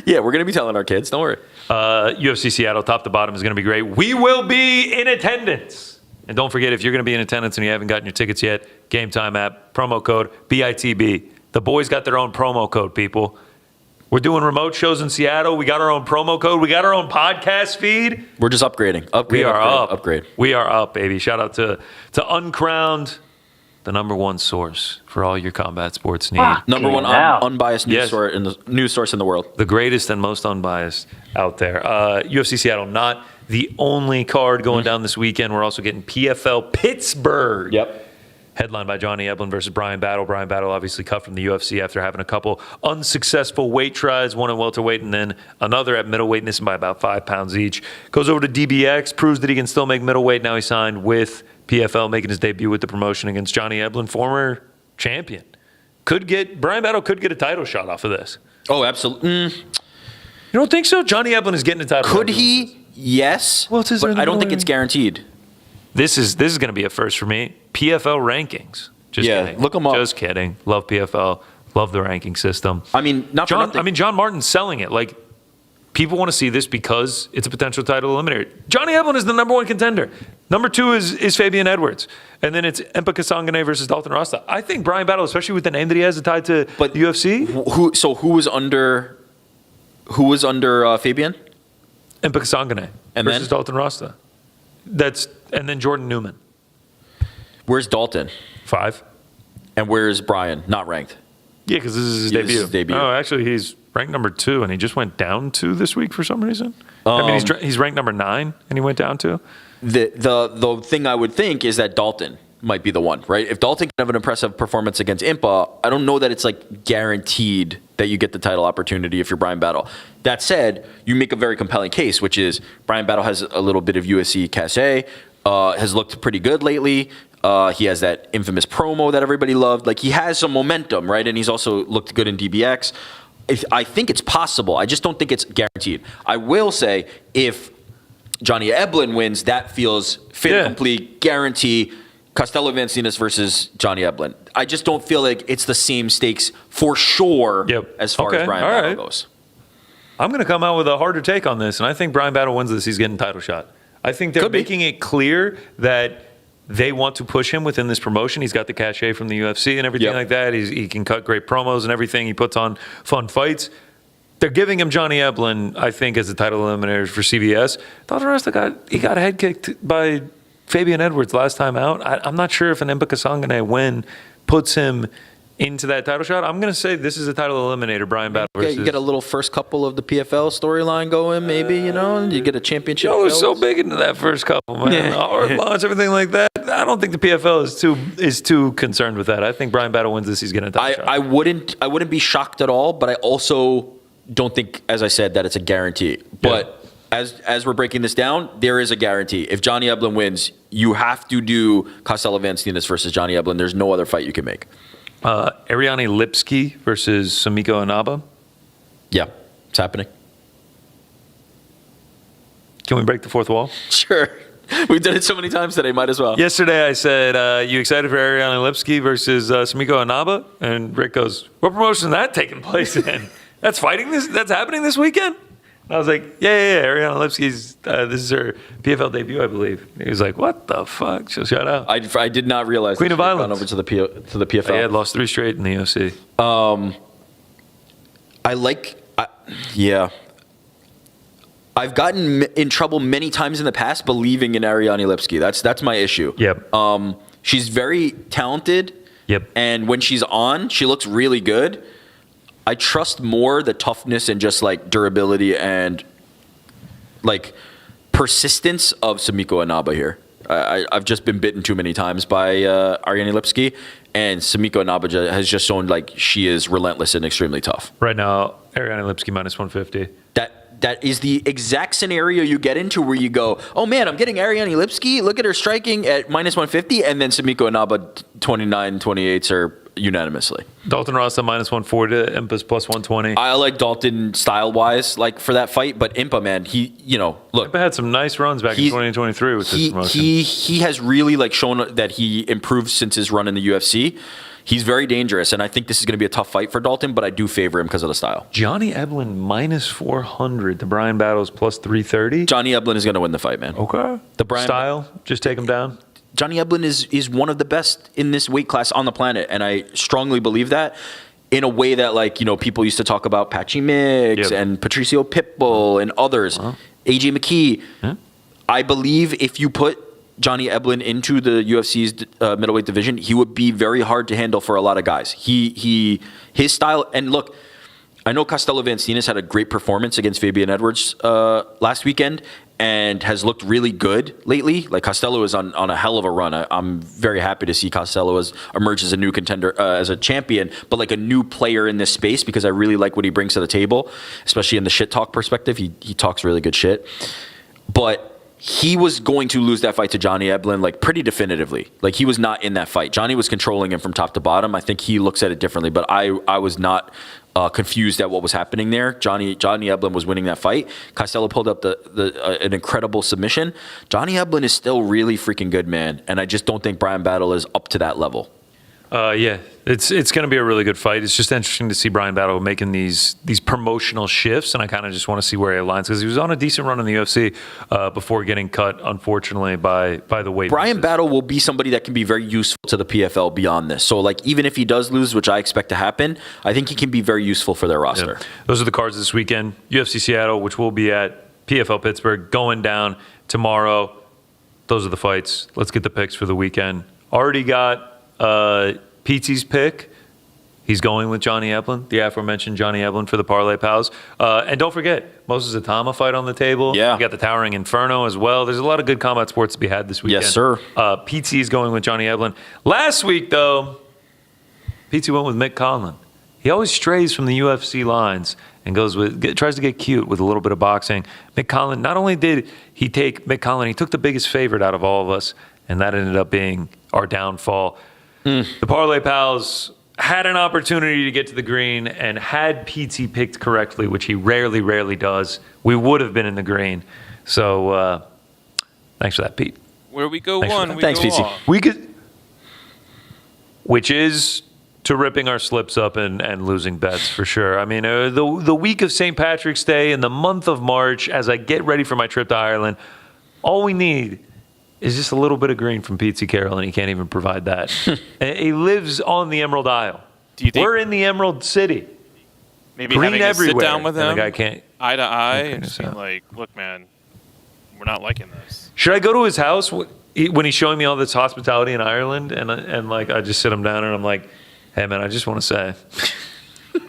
Yeah, we're going to be telling our kids. Don't worry. UFC Seattle, top to bottom, is going to be great. We will be in attendance. And don't forget, if you're going to be in attendance and you haven't gotten your tickets yet, Game Time app, promo code BITB. The boys got their own promo code, people. We're doing remote shows in Seattle. We got our own promo code. We got our own podcast feed. We're just upgrading. We are upgrade. We are up, baby. Shout out to Uncrowned, the number one source for all your combat sports needs. Number one unbiased news source in the world. The greatest and most unbiased out there. UFC Seattle, not the only card going down this weekend. We're also getting PFL Pittsburgh. Yep. Headlined by Johnny Eblen versus Brian Battle. Brian Battle obviously cut from the UFC after having a couple unsuccessful weight tries, one at welterweight and then another at middleweight, missing by about 5 pounds each. Goes over to DBX, proves that he can still make middleweight. Now he signed with PFL, making his debut with the promotion against Johnny Eblen, former champion. Brian Battle could get a title shot off of this. Oh, absolutely. You don't think so? Johnny Eblen is getting a title. Could he? Yes. Well, it's but I don't think it's guaranteed. This is going to be a first for me. PFL rankings. Just kidding. Look them up. Just kidding. Love PFL. Love the ranking system. I mean, John Martin's selling it. Like, people want to see this because it's a potential title eliminator. Johnny Eblen is the number one contender. Number two is Fabian Edwards. And then it's Empa Kasangane versus Dalton Rasta. I think Brian Battle, especially with the name that he has tied to the UFC. Who was under Fabian? Empa Kasangane versus Dalton Rasta. And then Jordan Newman. Where's Dalton? 5. And where's Brian? Not ranked. Yeah, because this is his debut. This is his debut. Oh, actually, he's ranked number 2, and he just went down 2 this week for some reason. I mean, he's ranked number 9, and he went down 2. The thing I would think is that Dalton might be the one, right? If Dalton can have an impressive performance against Impa, I don't know that it's like guaranteed that you get the title opportunity if you're Brian Battle. That said, you make a very compelling case, which is Brian Battle has a little bit of UFC cachet, has looked pretty good lately. He has that infamous promo that everybody loved. Like, he has some momentum, right? And he's also looked good in DBX. I think it's possible. I just don't think it's guaranteed. I will say, if Johnny Eblen wins, that feels fait accompli, guarantee. Costello Vancinas versus Johnny Eblen. I just don't feel like it's the same stakes for sure as far as Brian Battle goes. I'm going to come out with a harder take on this, and I think Brian Battle wins this. He's getting a title shot. I think they're making it clear that they want to push him within this promotion. He's got the cachet from the UFC and everything like that. He can cut great promos and everything. He puts on fun fights. They're giving him Johnny Eblen, I think, as the title eliminator for CBS. Dalton Rasta got a head kicked by Fabian Edwards last time out. I'm not sure if an Empa Kasangane win puts him into that title shot. I'm going to say this is a title eliminator, Brian Battle versus... You get a little first couple of the PFL storyline going, maybe, and you get a championship. I was so big into that first couple, man. Hard launch, everything like that. I don't think the PFL is too concerned with that. I think Brian Battle wins this. He's getting a title shot. I wouldn't be shocked at all, but I also don't think, as I said, that it's a guarantee. But as we're breaking this down, there is a guarantee. If Johnny Eblen wins, you have to do Costello Vancinas versus Johnny Eblen. There's no other fight you can make. Ariane Lipski versus Sumiko Inaba. Yeah, it's happening. Can we break the fourth wall? Sure. We've done it so many times today, might as well. Yesterday I said, you excited for Ariel Lipski versus Sumiko Inaba? And Rick goes, what promotion is that taking place in? That's happening this weekend? And I was like, yeah. Ariel Lipski's, this is her PFL debut, I believe. And he was like, what the fuck? So shout out. I did not realize Queen of that she had Violence. gone over to the PFL. I had lost 3 straight in the UFC. I've gotten in trouble many times in the past believing in Ariane Lipski. That's my issue. Yep. She's very talented. Yep. And when she's on, she looks really good. I trust more the toughness and just like durability and like persistence of Sumiko Inaba here. I've just been bitten too many times by Ariane Lipski, and Sumiko Inaba has just shown like she is relentless and extremely tough. Right now, Ariel Lipski minus 150. That is the exact scenario you get into where you go, oh man, I'm getting Ariane Lipski. Look at her striking at minus 150, and then Sumiko Inaba 29-28s are unanimously. Dalton Ross at minus 140, Impa's plus 120. I like Dalton style-wise, like for that fight, but Impa, man, look. Impa had some nice runs back in 2023 with this promotion. He has really like shown that he improved since his run in the UFC. He's very dangerous, and I think this is going to be a tough fight for Dalton, but I do favor him because of the style. Johnny Eblen minus 400 to Brian Battles plus 330. Johnny Eblen is going to win the fight, man. Okay. The Brian style, just take him down. Johnny Eblen is one of the best in this weight class on the planet, and I strongly believe that in a way that, like, people used to talk about Patchy Mix and Patricio Pitbull and others, AJ McKee. Yeah. I believe if you put Johnny Eblen into the UFC's middleweight division, he would be very hard to handle for a lot of guys. His style, and look, I know Costello Vancinas had a great performance against Fabian Edwards last weekend and has looked really good lately. Like, Costello is on a hell of a run. I'm very happy to see Costello emerge as a new contender, as a champion, but like a new player in this space, because I really like what he brings to the table, especially in the shit talk perspective. He talks really good shit. But he was going to lose that fight to Johnny Eblen, like, pretty definitively. Like, he was not in that fight. Johnny was controlling him from top to bottom. I think he looks at it differently, but I was not confused at what was happening there. Johnny Eblen was winning that fight. Costello pulled up an incredible submission. Johnny Eblen is still really freaking good, man, and I just don't think Brian Battle is up to that level. Yeah, it's going to be a really good fight. It's just interesting to see Brian Battle making these promotional shifts, and I kind of just want to see where he aligns, because he was on a decent run in the UFC before getting cut, unfortunately, by the weight. Brian Battle will be somebody that can be very useful to the PFL beyond this. So, like, even if he does lose, which I expect to happen, I think he can be very useful for their roster. Yeah. Those are the cards this weekend. UFC Seattle, which will be at PFL Pittsburgh, going down tomorrow. Those are the fights. Let's get the picks for the weekend. Already got PT's pick. He's going with Johnny Eblen, the aforementioned Johnny Eblen, for the Parlay Pals. And don't forget, Moses Atama fight on the table. Yeah. You got the Towering Inferno as well. There's a lot of good combat sports to be had this weekend. Yes, sir. PT is going with Johnny Eblen. Last week, though, PT went with Mick Conlan. He always strays from the UFC lines and tries to get cute with a little bit of boxing. Mick Conlan, not only did he take Mick Conlan, he took the biggest favorite out of all of us, and that ended up being our downfall. The Parlay Pals had an opportunity to get to the green, and had PT picked correctly, which he rarely does, we would have been in the green. So thanks for that, Pete. Where we go Thanks one, we Thanks, go PC. off. Which is to ripping our slips up and losing bets for sure. I mean, the week of St. Patrick's Day in the month of March, as I get ready for my trip to Ireland, all we need is just a little bit of green from Pete Carroll, and he can't even provide that. And he lives on the Emerald Isle. Do you think We're in the Emerald City. maybe green having a sit everywhere. down with And him, the guy can't. eye to eye, can't and just figure being this like, "Look, man, we're not liking this." Should I go to his house when he's showing me all this hospitality in Ireland, and like I just sit him down and I'm like, "Hey, man, I just want to say."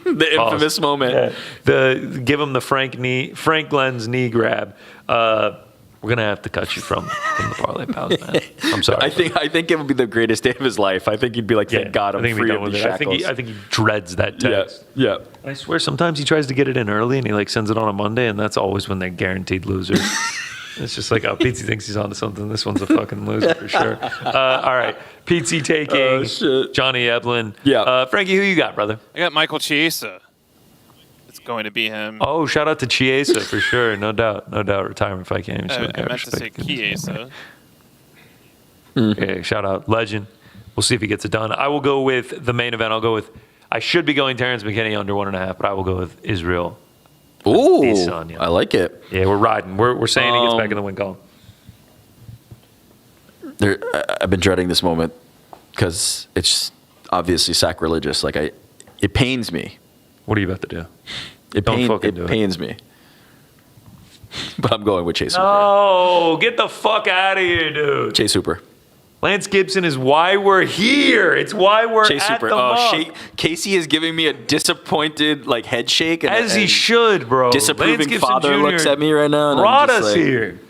The infamous moment. Yeah. Give him the Frank Glenn's knee grab. We're gonna have to cut you from the Parlay Pals, man. I'm sorry. I think it would be the greatest day of his life. I think he'd be like, thank God I'm I think free he'd be of done these with it. shackles. I think he dreads that text. Yeah. I swear sometimes he tries to get it in early and he like sends it on a Monday, and that's always when they're guaranteed losers. It's just like, oh, PT thinks he's onto something. This one's a fucking loser for sure. All right. PT taking Johnny Eblen. Yeah. Frankie, who you got, brother? I got Michael Chiesa. it's going to be him. Oh, shout out to Chiesa for sure. No doubt. No doubt. Retirement fight game. I meant to say Chiesa. Yeah, shout out. Legend. We'll see if he gets it done. I will go with the main event. I should be going Terrence McKinney under 1.5, but I will go with Israel. Ooh, Adesanya. I like it. Yeah, we're riding. We're saying he gets back in the win column. I've been dreading this moment because it's obviously sacrilegious. Like it pains me. What are you about to do? It pains me. But I'm going with Chase Hooper. Oh, get the fuck out of here, dude. Chase Hooper. Lance Gibson is why we're here. It's why we're Chase at Hooper. the Muck. Casey is giving me a disappointed head shake. As he should, bro. Disapproving father Jr. looks at me right now. And brought I'm just us here.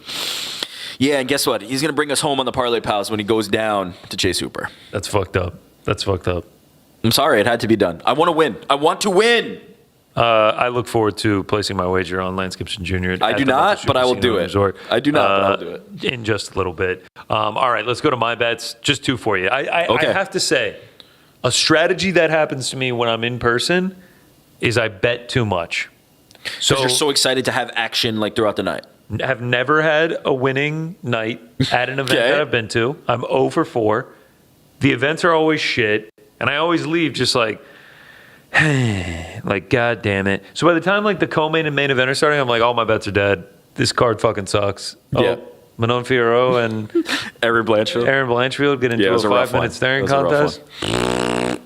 Yeah, and guess what? He's going to bring us home on the Parlay Pals when he goes down to Chase Hooper. That's fucked up. I'm sorry. It had to be done. I want to win. I want to win. I look forward to placing my wager on Lance Gibson Jr. I do not, but I will do it. Resort. I do not, but I will do it. In just a little bit. All right, let's go to my bets. Just 2 for you. I have to say, a strategy that happens to me when I'm in person is I bet too much. So you're so excited to have action throughout the night. Have never had a winning night at an event that I've been to. I'm 0 for 4. The events are always shit, and I always leave just God damn it. So by the time the co-main and main event are starting, I'm like, all my bets are dead. This card fucking sucks. Yeah. Manon Figueroa and Aaron Blanchfield get into a 5-minute staring contest. I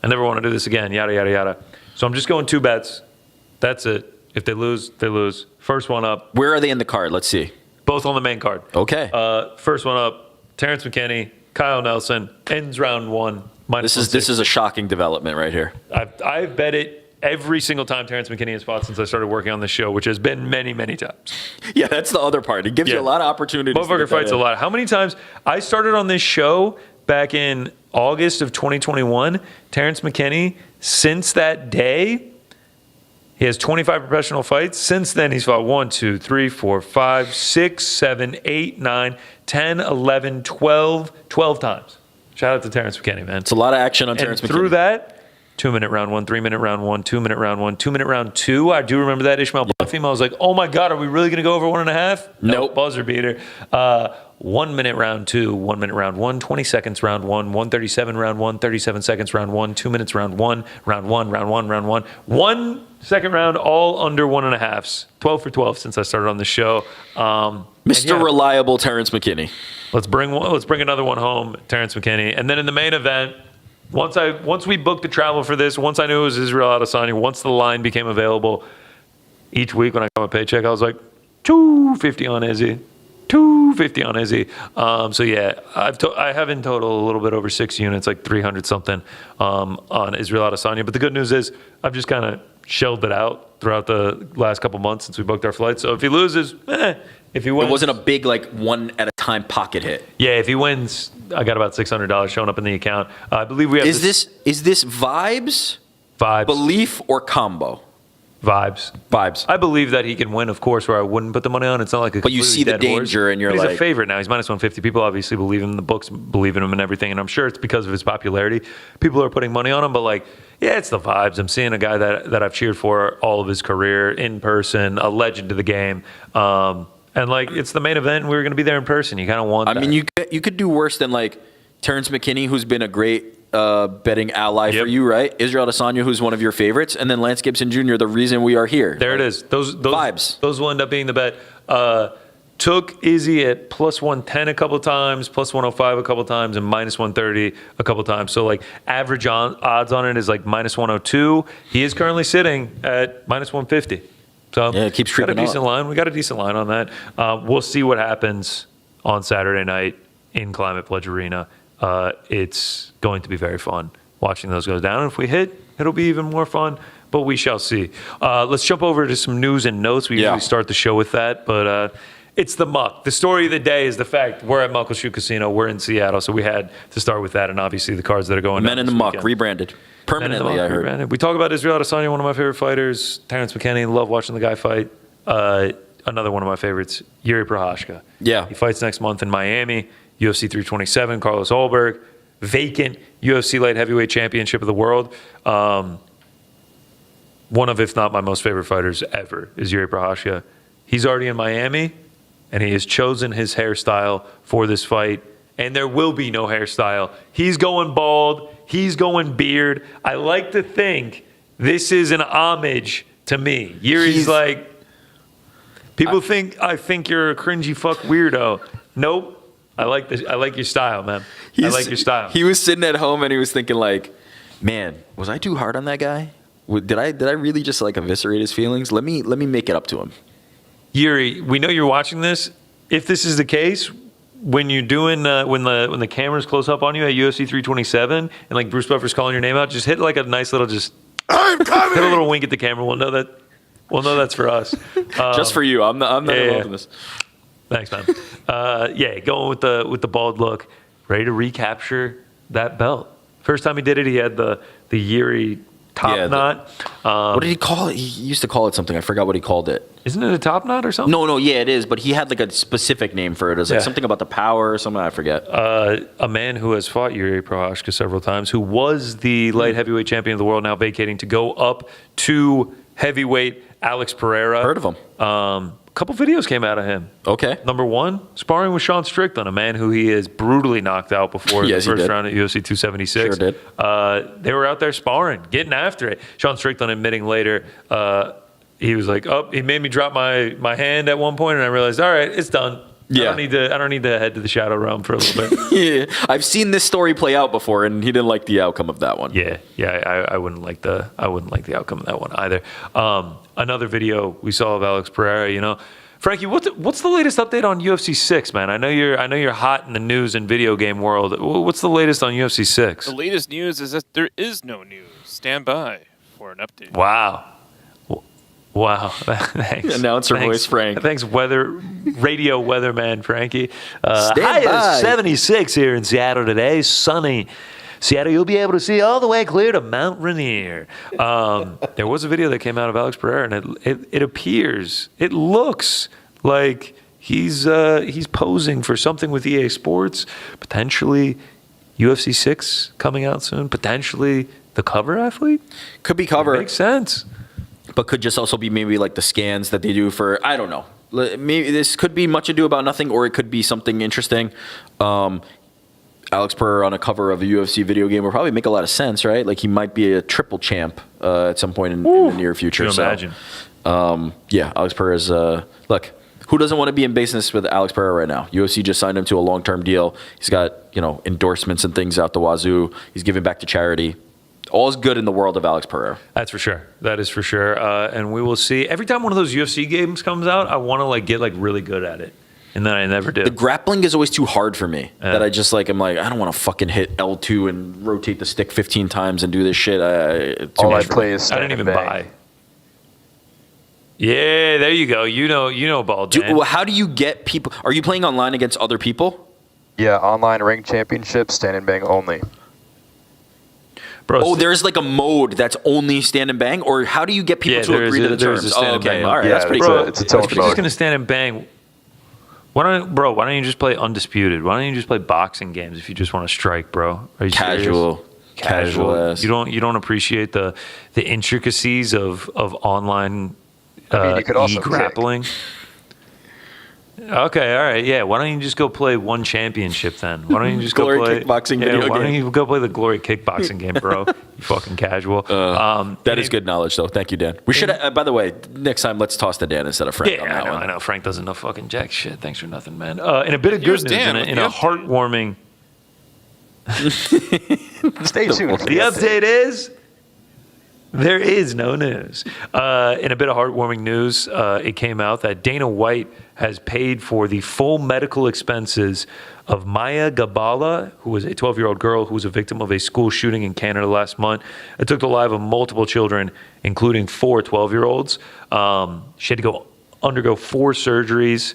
never want to do this again. Yada, yada, yada. So I'm just going 2 bets. That's it. If they lose, they lose. First one up. Where are they in the card? Let's see. Both on the main card. Okay. First one up, Terrence McKinney, Kyle Nelson, ends round 1. This is a shocking development right here. I've bet it every single time Terrence McKinney has fought since I started working on this show, which has been many, many times. Yeah, that's the other part. It gives you a lot of opportunities. Motherfucker fights a lot. How many times? I started on this show back in August of 2021. Terrence McKinney, since that day, he has 25 professional fights. Since then, he's fought 1, 2, 3, 4, 5, 6, 7, 8, 9, 10, 11, 12 times. Shout out to Terrence McKinney, man. It's a lot of action on Terrence McKinney. Through that, 2-minute round 1, 3-minute round 1, 2-minute round 1, 2-minute round 2. I do remember that Ishmael Bluffing. I was like, oh my God, are we really going to go over 1.5? Nope. Buzzer beater. 1-minute round 2, 1-minute round 1, 20 seconds round 1, 137 round 1, 37 seconds round 1, 2 minutes round 1, round 1, round 1, round 1. 1 second round, all under 1.5s. 12 for 12 since I started on the show. Mr. Reliable Terrence McKinney. Let's bring another one home, Terrence McKinney. And then in the main event, once we booked the travel for this, once I knew it was Israel Adesanya, once the line became available, each week when I got my paycheck, I was like, $250 on Izzy. $250 on Izzy. So yeah, I have in total a little bit over 6 units, like 300 something on Israel Adesanya. But the good news is I've just kind of shelled it out throughout the last couple months since we booked our flight. So if he loses, if he wins, it wasn't a big one at a time pocket hit. Yeah, if he wins, I got about $600 showing up in the account. I believe we have. Is this vibes, belief, or combo? Vibes. I believe that he can win, of course, where I wouldn't put the money on. It's not like a but you see the danger, and you're he's a favorite now. He's minus 150. People obviously believe him. The books believe in him and everything, and I'm sure it's because of his popularity. People are putting money on him, but yeah, it's the vibes. I'm seeing a guy that I've cheered for all of his career in person, a legend to the game. And it's the main event. And we were going to be there in person. You kind of want. I mean, you could do worse than Terrence McKinney, who's been a great betting ally for you, right? Israel Adesanya, who's one of your favorites, and then Lance Gibson Jr., the reason we are here. There it is. Those vibes. Those will end up being the bet. Took Izzy at plus 110 a couple times, plus 105 a couple times, and minus 130 a couple times. So average odds on it is minus 102. He is currently sitting at minus 150. So yeah, it keeps creeping up. We got a decent line on that. We'll see what happens on Saturday night in Climate Pledge Arena. It's going to be very fun watching those go down. And if we hit, it'll be even more fun, but we shall see. Let's jump over to some news and notes. We usually start the show with that, but it's the Muck. The story of the day is the fact we're at Muckleshoot Casino. We're in Seattle, so we had to start with that, and obviously the cards that are going Men down in the Muck, rebranded. Permanently, I heard. Rebranded. We talk about Israel Adesanya, one of my favorite fighters. Terrence McKinney, love watching the guy fight. Another one of my favorites, Yuri Prochazka. Yeah. He fights next month in Miami, UFC 327, Carlos Ulberg, vacant UFC light heavyweight championship of the world. one of, if not my most favorite fighters ever, is Yuri Prochazka. He's already in Miami, and he has chosen his hairstyle for this fight, and there will be no hairstyle. He's going bald. He's going beard. I like to think this is an homage to me. Yuri's like, people think I think you're a cringy fuck weirdo. Nope. I like this. I like your style, man. I like your style. He was sitting at home and he was thinking like, man, was I too hard on that guy? Did I really just like eviscerate his feelings? Let me make it up to him. Yuri, we know you're watching this. If this is the case, when you're doing when the camera's close up on you at UFC 327 and like Bruce Buffer's calling your name out, just hit like a nice little I'm coming. hit a little wink at the camera. We'll know that's for us. Just for you. I'm not involved in this. Thanks, man. Going with the bald look, ready to recapture that belt. First time he did it, he had the Yuri top knot. What did he call it? He used to call it something. I forgot what he called it. Isn't it a top knot or something? No, yeah, it is. But he had like a specific name for it. It was like something about the power or something. I forget. A man who has fought Yuri Prochazka several times, who was the light heavyweight champion of the world, now vacating to go up to heavyweight, Alex Pereira. Heard of him. A couple videos came out of him. Okay. Number one, sparring with Sean Strickland, a man who he has brutally knocked out before the first round at UFC 276. Sure did. They were out there sparring, getting after it. Sean Strickland admitting later, he was like, he made me drop my hand at one point, and I realized, all right, it's done. Yeah. I don't need to head to the shadow realm for a little bit. Yeah, I've seen this story play out before, and he didn't like the outcome of that one. Yeah, I wouldn't like the outcome of that one either. Another video we saw of Alex Pereira. Frankie, what's the latest update on UFC 6, man? I know you're hot in the news and video game world. What's the latest on UFC 6? The latest news is that there is no news. Stand by for an update. Wow. Thanks. Announcer voice, Frank. Thanks, radio weatherman Frankie. Stand high by. is 76 here in Seattle today. Sunny. Seattle, you'll be able to see all the way clear to Mount Rainier. There was a video that came out of Alex Pereira, and it looks like he's posing for something with EA Sports, potentially UFC 6 coming out soon, potentially the cover athlete. Could be cover. Makes sense. But could just also be maybe like the scans that they do for, I don't know. Maybe this could be Much Ado About Nothing, or it could be something interesting. Alex Pereira on a cover of a UFC video game would probably make a lot of sense, right? Like he might be a triple champ at some point in the near future. Can you imagine? Alex Pereira's, look, who doesn't want to be in business with Alex Pereira right now? UFC just signed him to a long-term deal. He's got, endorsements and things out the wazoo. He's giving back to charity. All's good in the world of Alex Pereira. That's for sure. That is for sure. And we will see. Every time one of those UFC games comes out, I want to get really good at it. And then I never do. The grappling is always too hard for me. That I just I'm I don't want to fucking hit L2 and rotate the stick 15 times and do this shit. All I play is I didn't even buy. Yeah, there you go. You know ball, Dan. How do you get people? Are you playing online against other people? Yeah, online ring championship, stand and bang only. Bro, there's like a mode that's only stand and bang, or how do you get people to agree to the terms? Okay, all right, that's pretty cool. It's a total If you're just gonna stand and bang, why don't you just play Undisputed? Why don't you just play boxing games if you just want to strike, bro? Are you Casual ass. You don't appreciate the intricacies of online you could also grappling. Okay, all right, yeah. Why don't you just go play one championship then? Why don't you just Glory go play kickboxing video why don't game. you go play the Glory kickboxing game, bro? You fucking casual. That is good knowledge, though. Thank you, Dan. We should. By the way, next time let's toss to Dan instead of Frank. Yeah, I know. Frank doesn't know fucking jack shit. Thanks for nothing, man. And a bit of good news in a heartwarming. Stay tuned. The update is there is no news. In a bit of heartwarming news, it came out that Dana White has paid for the full medical expenses of Maya Gabala, who was a 12-year-old girl who was a victim of a school shooting in Canada last month. It took the life of multiple children, including 4 12-year-olds. She had to undergo 4 surgeries.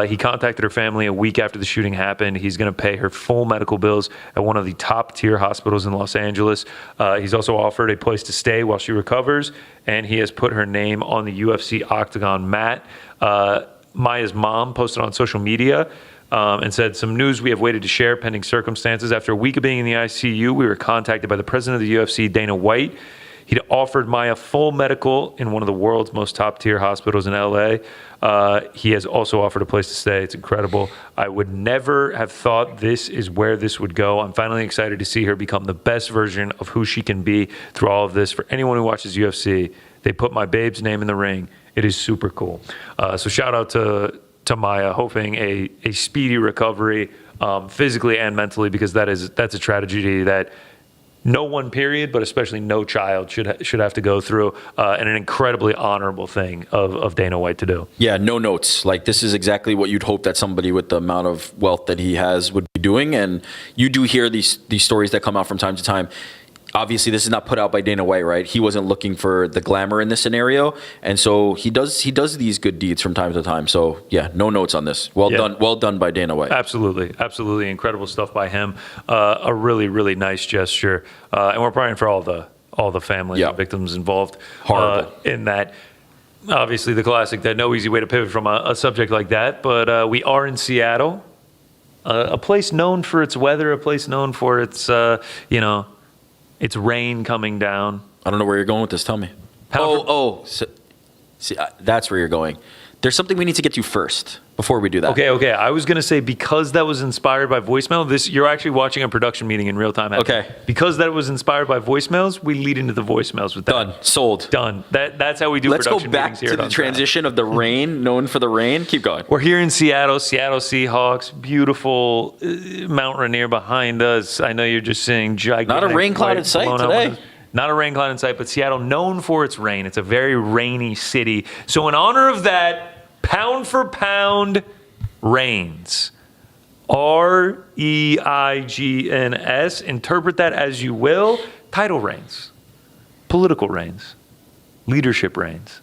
He contacted her family a week after the shooting happened. He's going to pay her full medical bills at one of the top-tier hospitals in Los Angeles. He's also offered a place to stay while she recovers, and he has put her name on the UFC Octagon mat. Maya's mom posted on social media and said, "Some news we have waited to share pending circumstances. After a week of being in the ICU, we were contacted by the president of the UFC, Dana White. He'd offered Maya full medical in one of the world's most top-tier hospitals in LA. He has also offered a place to stay. It's incredible. I would never have thought this is where this would go. I'm finally excited to see her become the best version of who she can be through all of this. For anyone who watches UFC, they put my babe's name in the ring. It is super cool. So shout out to Maya, hoping a speedy recovery physically and mentally, because that's a tragedy that no one, period, but especially no child should have to go through, and an incredibly honorable thing of Dana White to do. Yeah, no notes. Like, this is exactly what you'd hope that somebody with the amount of wealth that he has would be doing. And you do hear these stories that come out from time to time. Obviously, this is not put out by Dana White, right? He wasn't looking for the glamour in this scenario, and so he does these good deeds from time to time. So yeah, no notes on this. Well done by Dana White. Absolutely incredible stuff by him. A really nice gesture, and we're praying for all the families and victims involved. Horrible in that. Obviously, the classic that no easy way to pivot from a subject like that, but we are in Seattle, a place known for its weather, a place known for its it's rain coming down. I don't know where you're going with this. Tell me. See, that's where you're going. There's something we need to get to first before we do that. Okay. I was going to say, because that was inspired by voicemail, you're actually watching a production meeting in real time. Okay. Because that was inspired by voicemails, we lead into the voicemails with that. Done. Sold. Done. That's how we do Let's production go back meetings here to the transition of the rain, known for the rain. Keep going. We're here in Seattle Seahawks, beautiful Mount Rainier behind us. I know you're just seeing gigantic. Not a rain cloud in sight today. Not a rain cloud in sight, but Seattle known for its rain. It's a very rainy city. So in honor of that, pound for pound, Reigns. Reigns. Interpret that as you will. Title reigns. Political reigns. Leadership reigns.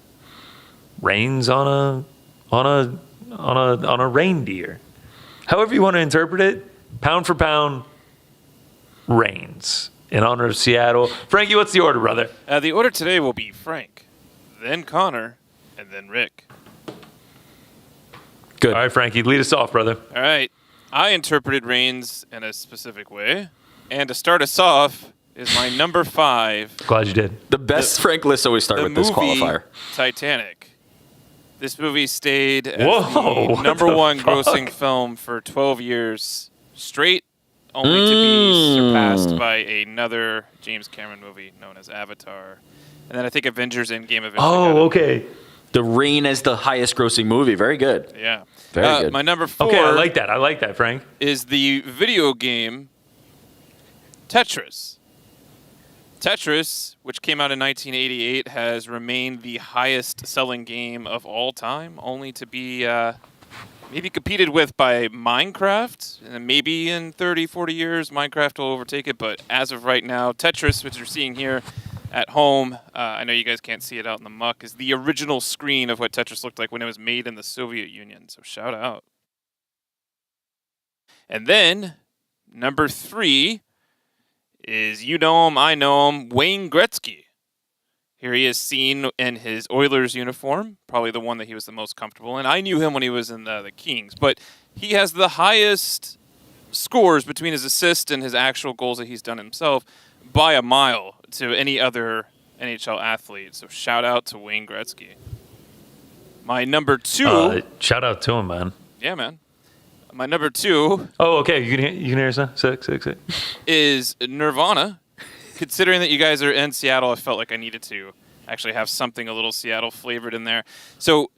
Reigns on a reindeer. However you want to interpret it, pound for pound, Reigns. In honor of Seattle. Frankie, what's the order, brother? The order today will be Frank, then Connor, and then Rick. Good. All right, Frankie, lead us off, brother. All right. I interpreted Reigns in a specific way. And to start us off is my number 5. Glad you did. The best Frank lists always start with this qualifier. Titanic. This movie stayed as the number 1 grossing film for 12 years straight, only to be surpassed by another James Cameron movie known as Avatar. And then I think Avengers Endgame eventually. Oh, okay. The Rain as the highest grossing movie. Very good. Yeah. Very good. My number 4. Okay, I like that, Frank. Is the video game Tetris. Tetris, which came out in 1988, has remained the highest selling game of all time, only to be maybe competed with by Minecraft. And maybe in 30, 40 years, Minecraft will overtake it. But as of right now, Tetris, which you're seeing here at home, I know you guys can't see it out in the muck, is the original screen of what Tetris looked like when it was made in the Soviet Union. So shout out. And then, number 3 is, you know him, I know him, Wayne Gretzky. Here he is seen in his Oilers uniform, probably the one that he was the most comfortable in. I knew him when he was in the Kings, but he has the highest scores between his assists and his actual goals that he's done himself by a mile to any other NHL athlete. So shout out to Wayne Gretzky. My number 2. Shout out to him, man. Yeah, man. My number 2. Oh, okay. You can hear us now? Sick. Is Nirvana. Considering that you guys are in Seattle, I felt like I needed to actually have something a little Seattle flavored in there. So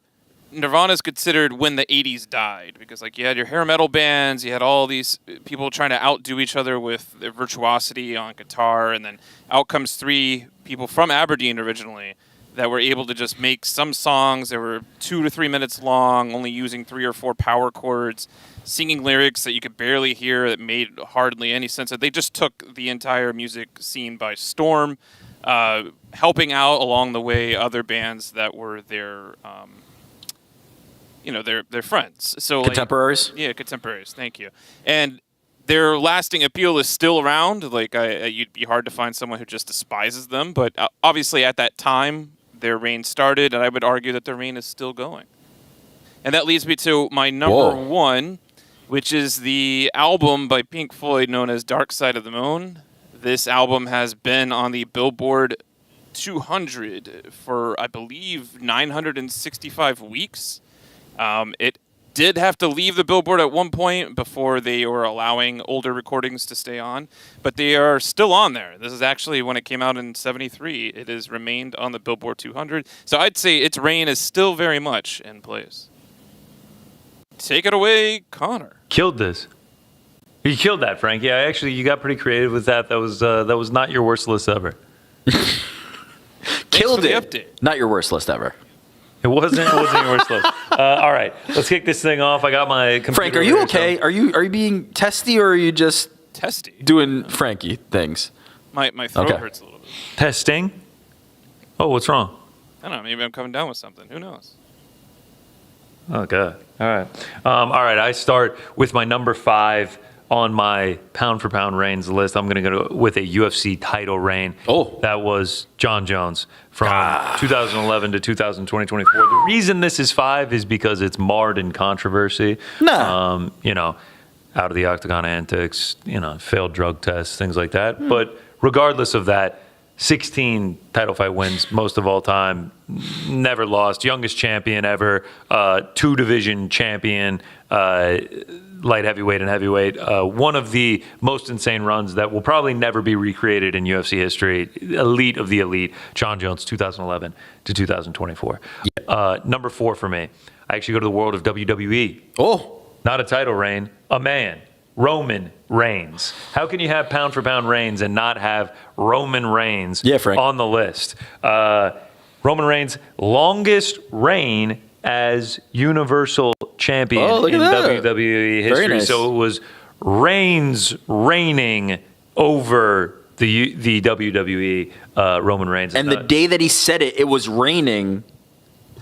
Nirvana is considered when the 80s died, because like you had your hair metal bands, you had all these people trying to outdo each other with their virtuosity on guitar, and then out comes 3 people from Aberdeen originally that were able to just make some songs that were 2 to 3 minutes long, only using 3 or 4 power chords, singing lyrics that you could barely hear that made hardly any sense. They just took the entire music scene by storm, helping out along the way other bands that were their their friends. So contemporaries? Yeah, contemporaries. Thank you. And their lasting appeal is still around. Like, you'd be hard to find someone who just despises them. But obviously at that time, their reign started, and I would argue that their reign is still going. And that leads me to my number 1, which is the album by Pink Floyd known as Dark Side of the Moon. This album has been on the Billboard 200 for, I believe, 965 weeks. It did have to leave the billboard at one point before they were allowing older recordings to stay on, but they are still on there. This is actually when it came out in 73. It has remained on the Billboard 200. So I'd say its reign is still very much in place. Take it away, Connor. Killed this. You killed that, Frank. Yeah, actually, you got pretty creative with that. That was not your worst list ever. Killed the it. update. Not your worst list ever. It wasn't your worst list. All right, let's kick this thing off. I got my computer. Frank, are you here, okay? so- Are you being testy, or are you just Testy. doing Frankie things? My throat Okay. hurts a little bit. Testing? Oh, what's wrong? I don't know. Maybe I'm coming down with something. Who knows? Oh, God. All right. All right, I start with my number 5 on my pound-for-pound reigns list. I'm going to go with a UFC title reign. Oh. That was John Jones from 2011 to 2024. The reason this is 5 is because it's marred in controversy. Nah. Out of the octagon antics, failed drug tests, things like that. But regardless of that, 16 title fight wins, most of all time, never lost, youngest champion ever, 2-division champion, light heavyweight and heavyweight. One of the most insane runs that will probably never be recreated in UFC history. Elite of the elite. John Jones, 2011 to 2024. Number 4 for me. I actually go to the world of WWE. Oh. Not a title reign, a man. Roman Reigns. How can you have pound for pound reigns and not have Roman Reigns Frank. on the list? Roman Reigns' longest reign as Universal Champion Oh, look in at that. WWE history. Very nice. So it was Reigns reigning over the WWE Roman Reigns. And the day that he said it, it was raining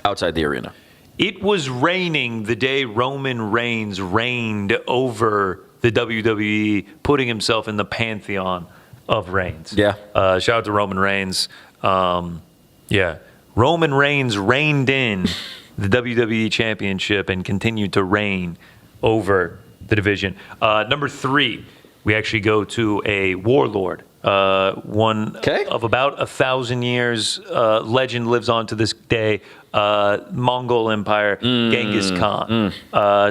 outside the arena. It was raining the day Roman Reigns reigned over the WWE, putting himself in the pantheon of reigns. Yeah. Shout out to Roman Reigns. Roman Reigns reigned in the WWE Championship and continued to reign over the division. Number 3, we actually go to a warlord. One of about 1,000 years. Legend lives on to this day. Mongol Empire, Genghis Khan.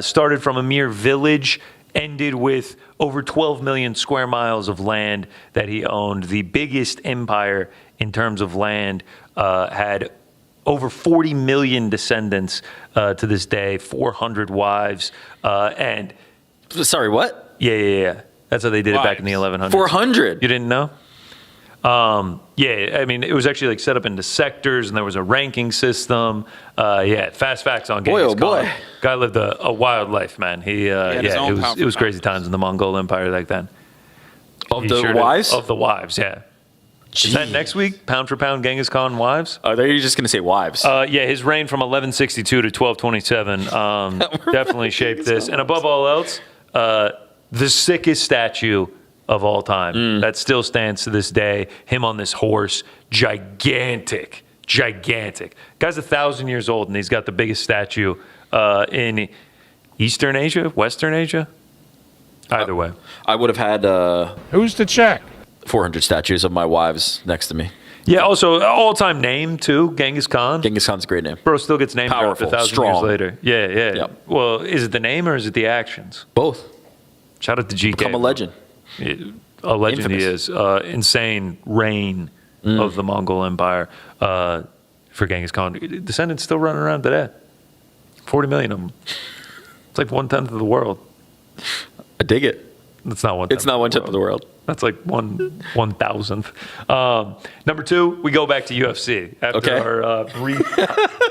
Started from a mere village, ended with over 12 million square miles of land that he owned. The biggest empire in terms of land, had over 40 million descendants to this day, 400 wives. And sorry, what? Yeah. That's how they did it back in the 1100s. 400? You didn't know? I mean, it was actually set up into sectors, and there was a ranking system. Fast facts on Genghis Khan. Guy lived a wild life, man. It was crazy times in the Mongol Empire back then. Of the wives? Of the wives, yeah. Jeez. Is that next week? Pound for pound, Genghis Khan wives? I thought you were just going to say wives. His reign from 1162 to 1227 definitely shaped this. And above all else, the sickest statue of all time. That still stands to this day. Him on this horse, gigantic. Guy's 1,000 years old, and he's got the biggest statue in Eastern Asia, Western Asia. Either way. I would have had Who's to check? 400 statues of my wives next to me. Yeah, also all-time name too, Genghis Khan. Genghis Khan's a great name. Bro still gets named Powerful, 1,000 strong. years later. Yeah. Yep. Well, is it the name or is it the actions? Both. Shout out to GK. Become a legend. A legend Infamous. he is. Insane reign of the Mongol Empire for Genghis Khan. Descendants still running around today. 40 million of them. It's like 1/10 of the world. I dig it. That's not 1/10. It's not 1/10 of the world. That's like 1,000th. Number 2, we go back to UFC after our brief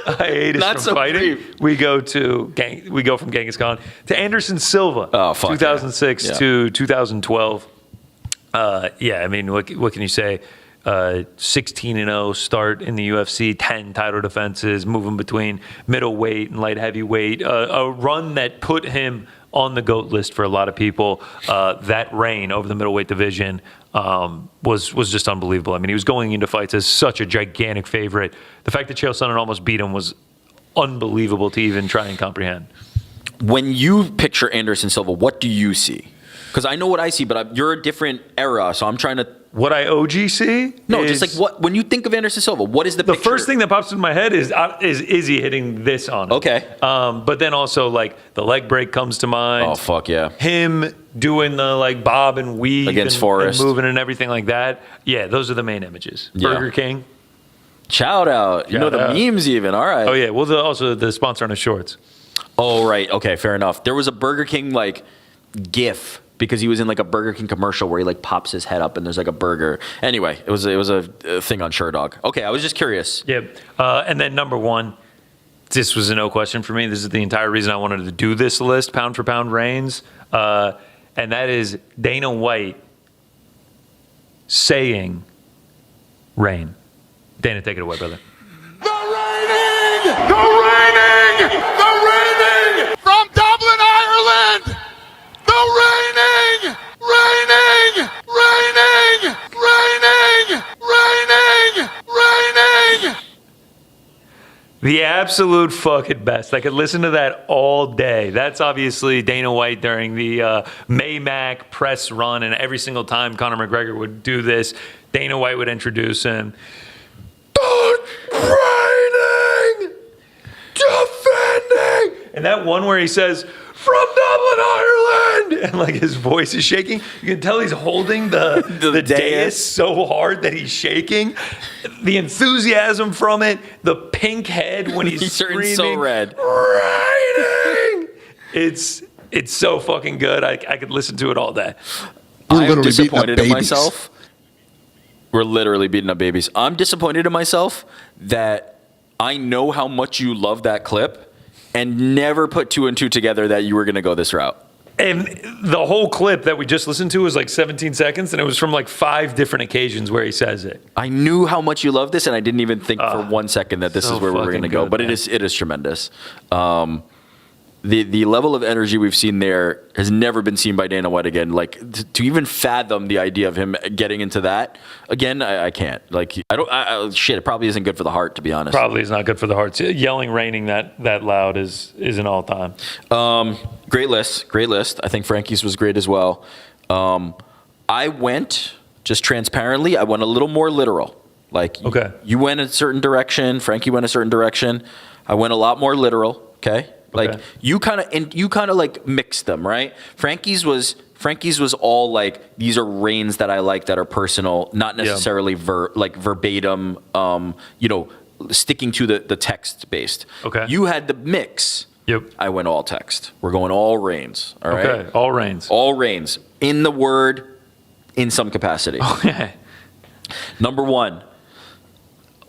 hiatus Not from so fighting. brief. We go from Genghis Khan to Anderson Silva. Oh, fuck 2006 yeah. to 2012. I mean, what can you say? 16-0 start in the UFC, 10 title defenses, moving between middleweight and light heavyweight. A run that put him on the GOAT list for a lot of people. That reign over the middleweight division was just unbelievable. I mean, he was going into fights as such a gigantic favorite. The fact that Chael Sonnen almost beat him was unbelievable to even try and comprehend. When you picture Anderson Silva, what do you see? Because I know what I see, but you're a different era, so I'm trying to what I OG see. No, is, just like what when you think of Anderson Silva, what is the the picture? first thing that pops into my head is Izzy hitting this on him. Okay. But then also like the leg break comes to mind. Oh fuck yeah. Him doing the like bob and weave Against and Forrest. moving and everything like that. Yeah, those are the main images. Yeah. Burger King. Shout out. You know Shout the out. memes even. All right. Oh yeah. Well, also the sponsor on his shorts. Oh right. Okay, fair enough. There was a Burger King like GIF because he was in like a Burger King commercial where he like pops his head up and there's like a burger. Anyway, it was a thing on Sherdog. Okay, I was just curious. Yep. And then number one, this was a no question for me. This is the entire reason I wanted to do this list, pound for pound Reigns, and that is Dana White saying "Reign." Dana, take it away, brother. The reigning from Dublin, Ireland. The reigning. The absolute fucking best. I could listen to that all day. That's obviously Dana White during the Maymac press run, and every single time Conor McGregor would do this, Dana White would introduce him. Reigning, defending, and that one where he says, "From Dublin, Ireland," and like his voice is shaking. You can tell he's holding the dais so hard that he's shaking. The enthusiasm from it, the pink head when he's turns screaming, so red. Reigning. It's so fucking good. I could listen to it all day. I'm literally disappointed beating in up babies. myself. We're literally beating up babies. I'm disappointed in myself that I know how much you love that clip and never put two and two together that you were going to go this route. And the whole clip that we just listened to was like 17 seconds, and it was from like 5 different occasions where he says it. I knew how much you love this, and I didn't even think for 1 second that this so is where we were fucking going to go. good, But man. it is tremendous. The level of energy we've seen there has never been seen by Dana White again. Like to even fathom the idea of him getting into that again, I can't. Like I don't. Shit, it probably isn't good for the heart, to be honest. Probably is not good for the heart. Yelling, raining that loud is an all time. Great list. I think Frankie's was great as well. I went just transparently. I went a little more literal. Like Okay. you went a certain direction. Frankie went a certain direction. I went a lot more literal. Okay. Like Okay. you kind of like mixed them, right? Frankie's was all like, these are reigns that I like that are personal, not necessarily verbatim. Sticking to the text based. Okay. You had the mix. Yep. I went all text. We're going all reigns. All right. Okay. All Reigns. All reigns in the word, in some capacity. Okay. Number 1.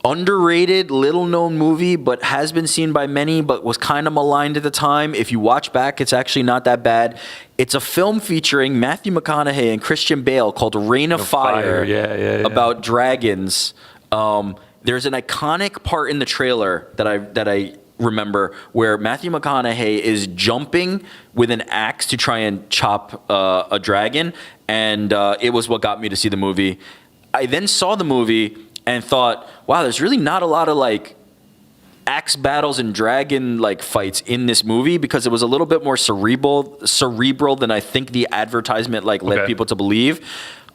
Underrated, little known movie, but has been seen by many, but was kind of maligned at the time. If you watch back, it's actually not that bad. It's a film featuring Matthew McConaughey and Christian Bale called Reign of Fire. Yeah. About dragons. There's an iconic part in the trailer that I remember where Matthew McConaughey is jumping with an axe to try and chop a dragon, and it was what got me to see the movie. I then saw the movie and thought, wow, there's really not a lot of like axe battles and dragon like fights in this movie, because it was a little bit more cerebral than I think the advertisement like led people to believe.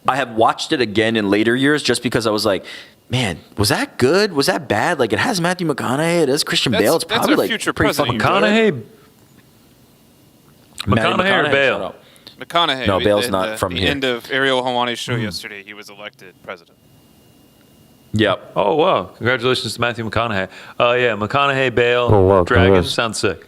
I have watched it again in later years just because I was like, man, was that good? Was that bad? Like, it has Matthew McConaughey, it has Christian Bale. It's probably our like future pretty president. fucking McConaughey or Bale? McConaughey. No, Bale's not from the here. end of Ariel Helwani's show yesterday, he was elected president. Yep. Oh, wow. Congratulations to Matthew McConaughey. Yeah, McConaughey, Bale, Dragon. congrats. Sounds sick.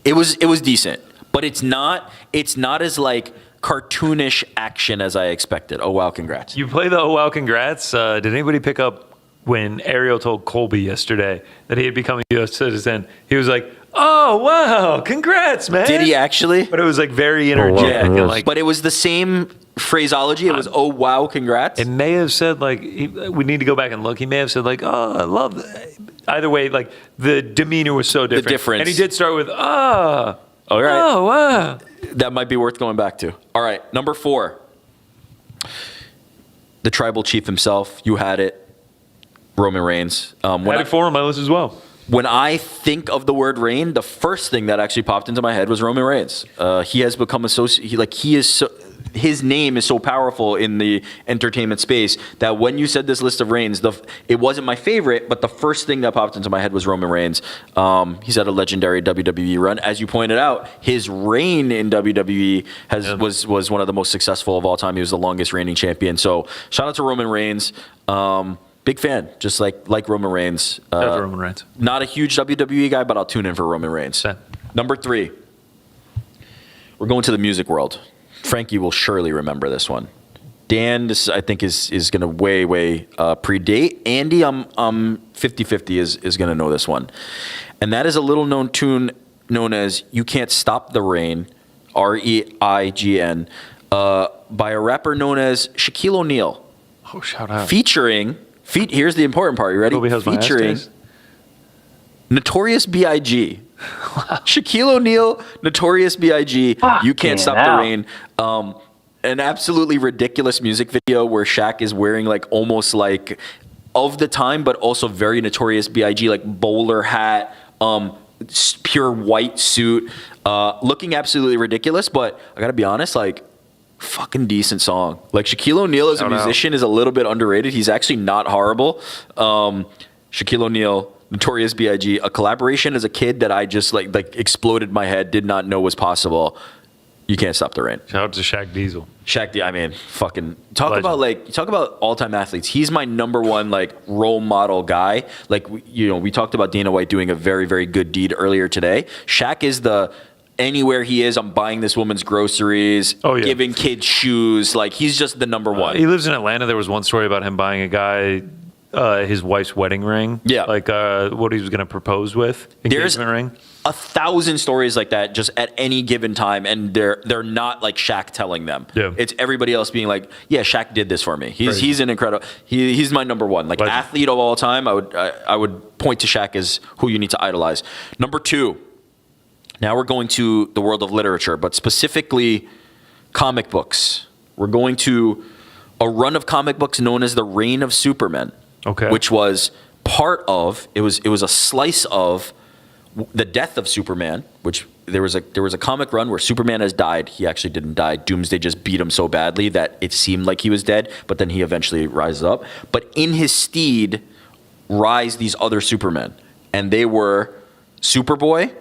It was decent, but it's not as like cartoonish action as I expected. Oh wow, congrats. You play the oh wow, congrats. Did anybody pick up when Ariel told Colby yesterday that he had become a U.S. citizen? He was like, oh wow, congrats, man. Did he actually? But it was like very energetic. And like, But it was the same phraseology. It was oh wow, congrats. it may have said like, we need to go back and look. He may have said like, oh, I love that. Either way, like the demeanor was so different. difference. And he did start with, All right. oh, wow. That might be worth going back to. All right, number 4. The tribal chief himself. You had it. Roman Reigns. Had it for on my list as well. When I think of the word reign, the first thing that actually popped into my head was Roman Reigns. He has become his name is so powerful in the entertainment space that when you said this list of Reigns, it wasn't my favorite, but the first thing that popped into my head was Roman Reigns. He's had a legendary WWE run. As you pointed out, his reign in WWE was one of the most successful of all time. He was the longest reigning champion. So shout out to Roman Reigns. Big fan, just like Roman Reigns. Shout out to Roman Reigns. Not a huge WWE guy, but I'll tune in for Roman Reigns. Same. Number 3. We're going to the music world. Frankie will surely remember this one. Dan, this I think is going to way predate. Andy, I'm 50-50 is going to know this one. And that is a little known tune known as You Can't Stop the Rain, REIGN, by a rapper known as Shaquille O'Neal. Oh, shout out. Here's the important part. You ready? Featuring Notorious B.I.G. Shaquille O'Neal, Notorious B.I.G. You Can't Stop the Rain. An absolutely ridiculous music video where Shaq is wearing like almost like of the time, but also very Notorious B.I.G. like bowler hat, pure white suit, looking absolutely ridiculous. But I gotta be honest, like fucking decent song. Like Shaquille O'Neal as a musician is a little bit underrated. He's actually not horrible. Shaquille O'Neal, Notorious B.I.G., a collaboration as a kid that I just like exploded my head, did not know was possible. You Can't Stop the Rain. Shout out to Shaq Diesel. I mean, fucking talk about all-time athletes. He's my number one like role model guy. Like we talked about Dana White doing a very, very good deed earlier today. Shaq is anywhere he is, I'm buying this woman's groceries, giving kids shoes. Like he's just the number one. He lives in Atlanta. There was one story about him buying a guy his wife's wedding ring. Yeah. Like what he was going to propose with. Engagement ring. 1,000 stories like that just at any given time, and they're not like Shaq telling them. Yeah. It's everybody else being like, yeah, Shaq did this for me. He's an incredible. He's my number one. Like athlete of all time, I would point to Shaq as who you need to idolize. Number 2. Now we're going to the world of literature, but specifically comic books. We're going to a run of comic books known as the Reign of Superman. Okay. Which was part of it was a slice of the death of Superman, which there was a comic run where Superman has died. He actually didn't die. Doomsday just beat him so badly that it seemed like he was dead, but then he eventually rises up. But in his stead rise these other Supermen, and they were Superboy,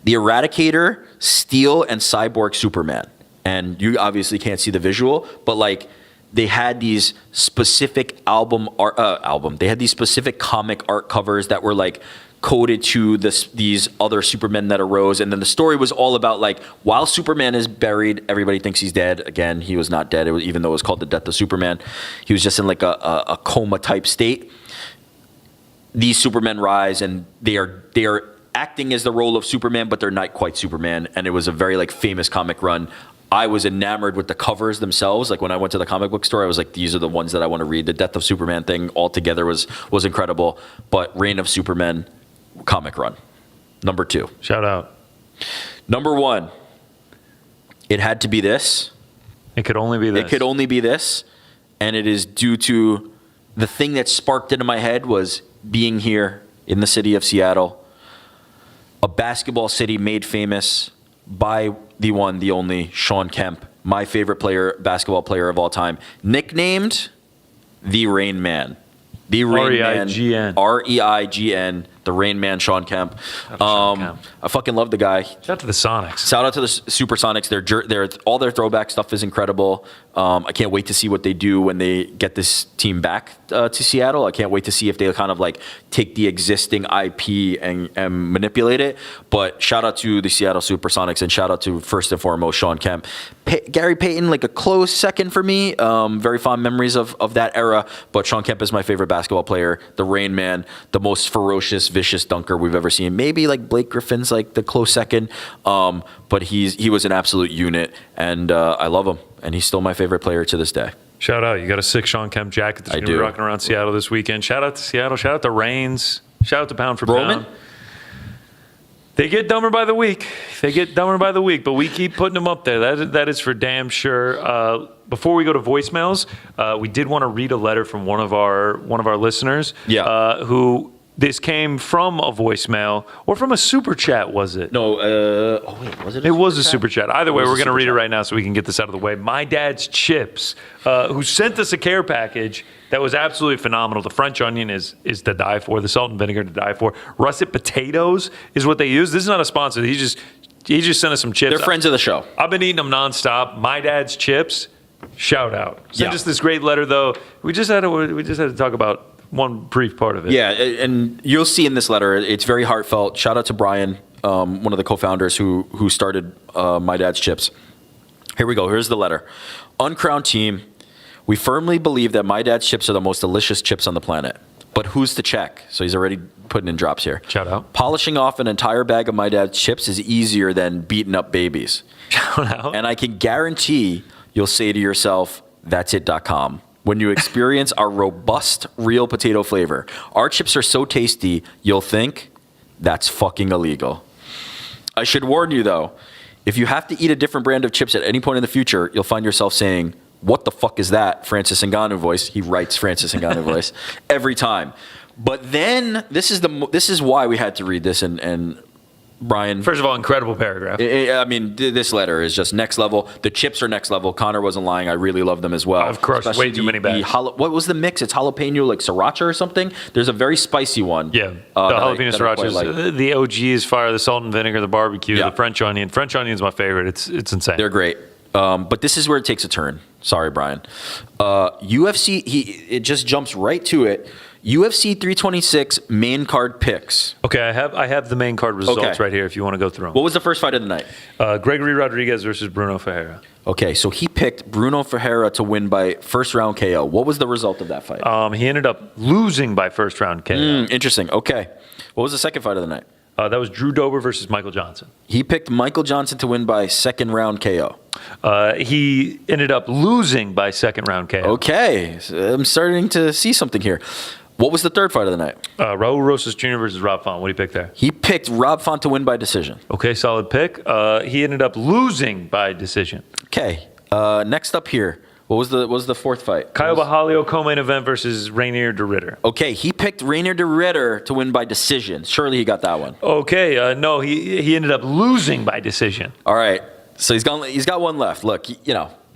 the Eradicator, Steel, and Cyborg Superman. And you obviously can't see the visual, but like they had these specific they had these specific comic art covers that were like coded to these other Supermen that arose. And then the story was all about like, while Superman is buried, everybody thinks he's dead. Again, he was not dead, even though it was called the death of Superman. He was just in like a coma type state. These Supermen rise, and they are acting as the role of Superman, but they're not quite Superman. And it was a very like famous comic run. I was enamored with the covers themselves. Like when I went to the comic book store, I was like, these are the ones that I want to read. The Death of Superman thing altogether was incredible. But Reign of Superman comic run. Number 2. Shout out. Number 1. It had to be this. It could only be this. It could only be this. And it is due to the thing that sparked into my head was being here in the city of Seattle. A basketball city made famous by the one, the only, Shawn Kemp, my favorite basketball player of all time, nicknamed the Rain Man. The Rain Man. REIGN. The Rain Man, Shawn Kemp. I fucking love the guy. Shout out to the Sonics. Shout out to the Supersonics. They're all their throwback stuff is incredible. I can't wait to see what they do when they get this team back to Seattle. I can't wait to see if they kind of like take the existing IP and manipulate it. But shout out to the Seattle Supersonics, and shout out to, first and foremost, Shawn Kemp. Gary Payton, like a close second for me. Very fond memories of that era. But Shawn Kemp is my favorite basketball player. The Rain Man, the most ferocious, vicious dunker we've ever seen. Maybe like Blake Griffin's like the close second. But he was an absolute unit, and I love him. And he's still my favorite player to this day. Shout out. You got a sick Shawn Kemp jacket that's going to be rocking around Seattle this weekend. Shout out to Seattle. Shout out to Reigns. Shout out to Pound for Pound. They get dumber by the week. But we keep putting them up there. That is for damn sure. Before we go to voicemails, we did want to read a letter from one of our listeners who this came from a voicemail or from a super chat, was it? No, wait, was it? It was a super chat. Either way, was we're a going to super read it chat. right now so we can get this out of the way. My Dad's Chips, who sent us a care package that was absolutely phenomenal. The French onion is to die for. The salt and vinegar to die for. Russet potatoes is what they use. This is not a sponsor. He just sent us some chips. They're friends of the show. I've been eating them nonstop. My Dad's Chips, shout out. Sent Yeah. us this great letter though. We just had to talk about one brief part of it. Yeah, and you'll see in this letter, it's very heartfelt. Shout out to Brian, one of the co-founders who started My Dad's Chips. Here we go. Here's the letter. Uncrowned team, we firmly believe that My Dad's Chips are the most delicious chips on the planet. But who's to check? So he's already putting in drops here. Shout out. Polishing off an entire bag of My Dad's Chips is easier than beating up babies. Shout out. And I can guarantee you'll say to yourself, that's it.com. When you experience our robust, real potato flavor. Our chips are so tasty, you'll think, that's fucking illegal. I should warn you, though, if you have to eat a different brand of chips at any point in the future, you'll find yourself saying, what the fuck is that? Francis Ngannou voice. He writes Francis Ngannou voice every time. But then, this is why we had to read this, and Brian. First of all, incredible paragraph. I mean, this letter is just next level. The chips are next level. Connor wasn't lying. I really love them as well. I've crushed Especially way too many bags. What was the mix? It's jalapeno, like sriracha or something. There's a very spicy one. Yeah, the that jalapeno I quite sriracha. like. The OG is fire. The salt and vinegar, the barbecue, Yeah. the French onion. French onion is my favorite. It's insane. They're great. But this is where it takes a turn. Sorry, Brian. UFC, it just jumps right to it. UFC 326 main card picks. Okay, I have the main card results Okay. right here if you want to go through them. What was the first fight of the night? Gregory Rodriguez versus Bruno Ferreira. Okay, so he picked Bruno Ferreira to win by first round KO. What was the result of that fight? He ended up losing by first round KO. Interesting. Okay. What was the second fight of the night? That was Drew Dober versus Michael Johnson. He picked Michael Johnson to win by second round KO. He ended up losing by second round KO. Okay, so I'm starting to see something here. What was the third fight of the night? Raul Rosas Jr. versus Rob Font. What do you pick there? He picked Rob Font to win by decision. Okay, solid pick. He ended up losing by decision. Okay, next up here. What was the fourth fight? Kyle Bahalio co-main event versus Rainier de Ritter. Okay, he picked Rainier de Ritter to win by decision. Surely he got that one. Okay, no, he ended up losing by decision. All right, so he's got one left. Look,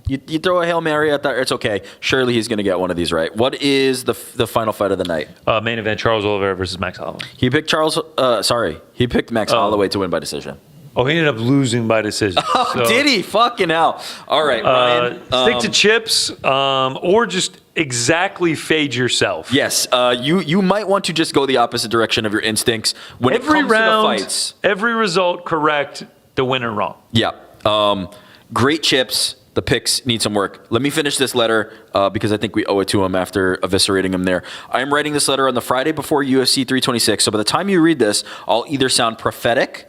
you throw a Hail Mary at that, it's okay. Surely he's going to get one of these right. What is the final fight of the night? Main event, Charles Oliveira versus Max Holloway. He picked he picked Max Holloway to win by decision. Oh, he ended up losing by decision. Oh, did he? Fucking hell. All right, Ryan. Stick to chips or just exactly fade yourself. Yes, you might want to just go the opposite direction of your instincts when it comes to the fights. Every result correct, the winner wrong. Yeah. Great chips. The picks need some work. Let me finish this letter because I think we owe it to him after eviscerating him there. I am writing this letter on the Friday before UFC 326, so by the time you read this, I'll either sound prophetic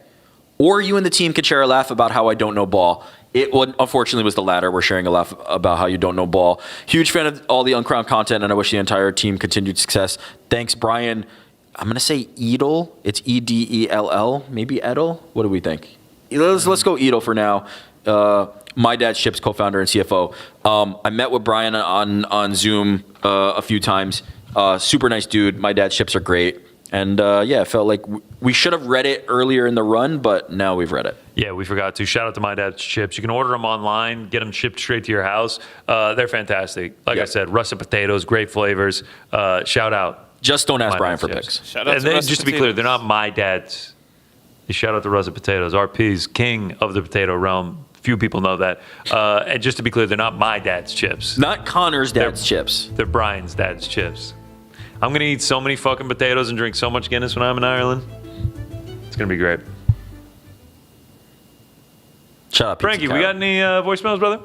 or you and the team could share a laugh about how I don't know ball. Unfortunately, was the latter. We're sharing a laugh about how you don't know ball. Huge fan of all the Uncrowned content, and I wish the entire team continued success. Thanks, Brian. I'm going to say Edel. It's Edell. Maybe Edel? What do we think? Let's go Edel for now. My Dad's Chips co-founder and CFO. I met with Brian on Zoom a few times. Super nice dude. My Dad's Chips are great. And I felt like we should have read it earlier in the run, but now we've read it. Yeah, we forgot to. Shout out to My Dad's Chips. You can order them online, get them shipped straight to your house. They're fantastic. Like I said, russet potatoes, great flavors. Shout out. Just don't ask My Brian Dad's for Chips. picks. Shout out And to then, Russet just to be clear, they're not My Dad's. Shout out to russet potatoes. RP's king of the potato realm. Few people know that. And just to be clear, they're not My Dad's Chips. Not Connor's dad's chips. They're Brian's dad's chips. I'm going to eat so many fucking potatoes and drink so much Guinness when I'm in Ireland. It's going to be great. Shut up, Frankie, we got any voicemails, brother?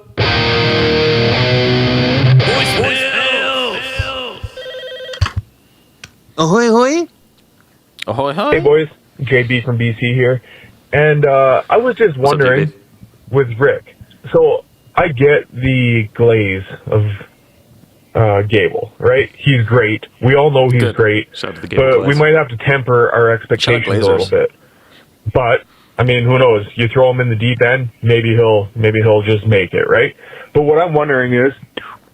Ahoy, hoy. Ahoy, hi. Hey, boys. JB from BC here. And I was just wondering with Rick. So I get the glaze of Gable, right? He's great. We all know he's great. Shout out to the Gable but we glaze. might have to temper our expectations a little Glazers. bit. But I mean, who knows? You throw him in the deep end, maybe he'll just make it, right? But what I'm wondering is,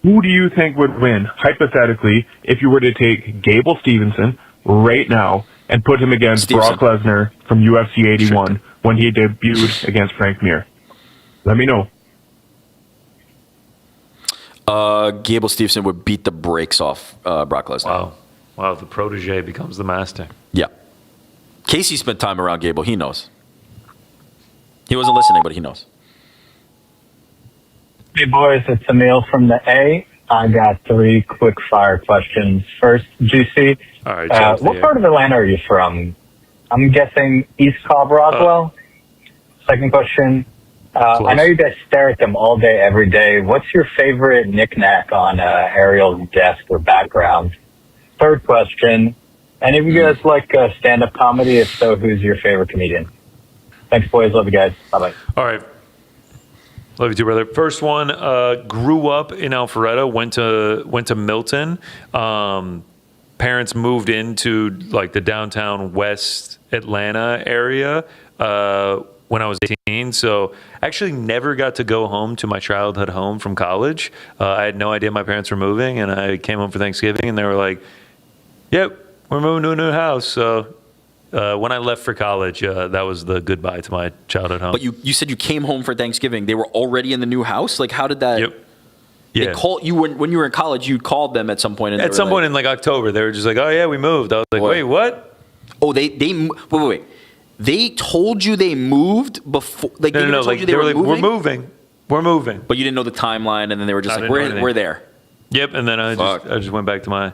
who do you think would win, hypothetically, if you were to take Gable Stevenson, right now and put him against Stevenson. Brock Lesnar from UFC 81 when he debuted against Frank Mir? Let me know. Gable Stevenson would beat the brakes off Brock Lesnar. Wow, the protege becomes the master. Yeah. Casey spent time around Gable. He knows. He wasn't listening, but he knows. Hey, boys, it's Emil from the A. I got 3 quick fire questions. First, Juicy, All right, what part of Atlanta are you from? I'm guessing East Cobb Roswell. Second question, I know you guys stare at them all day, every day. What's your favorite knickknack on Ariel's desk or background? Third question, any of you guys like stand-up comedy? If so, who's your favorite comedian? Thanks, boys. Love you guys. Bye-bye. All right. Love you too, brother. First one, grew up in Alpharetta, went to Milton. Parents moved into like the downtown West Atlanta area when I was 18. So actually never got to go home to my childhood home from college. I had no idea my parents were moving, and I came home for Thanksgiving, and they were like, "Yep, we're moving to a new house." So when I left for college, that was the goodbye to my childhood home. But you said you came home for Thanksgiving. They were already in the new house? Like, how did that... Yep. They Yeah. called you when you were in college. You called them at some point. And At some point in like October, they were just like, "Oh yeah, we moved." I was like, "Wait, what?" Oh, wait. They told you they moved before. Like, No, they told like you they were were like, moving? "We're moving." But you didn't know the timeline, and then they were just I like, didn't know anything. "We're there." Yep, and then I just went back to my.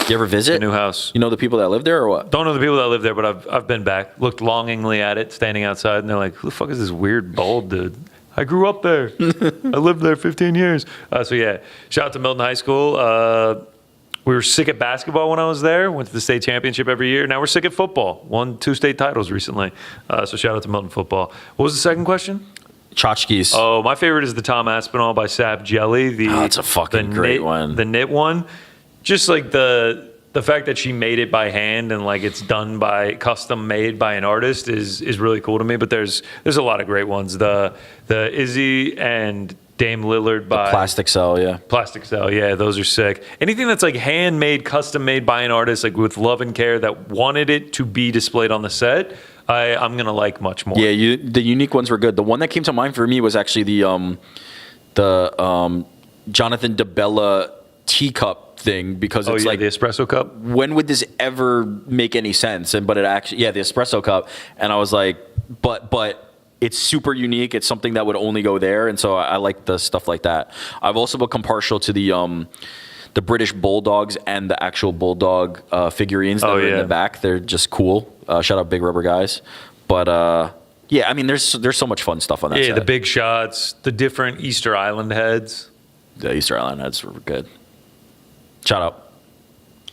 You ever visit new house? You know the people that live there or what? Don't know the people that live there, but I've been back. Looked longingly at it, standing outside, and they're like, "Who the fuck is this weird bald dude?" I grew up there. I lived there 15 years. So yeah, shout out to Milton High School. We were sick at basketball when I was there. Went to the state championship every year. Now we're sick at football. Won 2 state titles recently. So shout out to Milton football. What was the second question? Tchotchkes. Oh, my favorite is the Tom Aspinall by Sap Jelly. It's a fucking great one. The knit one. Just like the fact that she made it by hand and like it's done by custom made by an artist is really cool to me. But there's a lot of great ones. The Izzy and Dame Lillard by Plastic Cell, yeah. Plastic Cell, yeah, those are sick. Anything that's like handmade, custom made by an artist, like with love and care, that wanted it to be displayed on the set, I'm gonna like much more. Yeah, the unique ones were good. The one that came to mind for me was actually the Jonathan DeBella teacup thing, because it's like the espresso cup. When would this ever make any sense? But it actually, the espresso cup. And I was like, but it's super unique. It's something that would only go there, and so I like the stuff like that. I've also become partial to the British Bulldogs and the actual Bulldog figurines that are in the back. They're just cool. Shout out Big Rubber Guys. But yeah, I mean, there's so much fun stuff on that. Yeah, the big shots, the different Easter Island heads. The Easter Island heads were good. Shout out.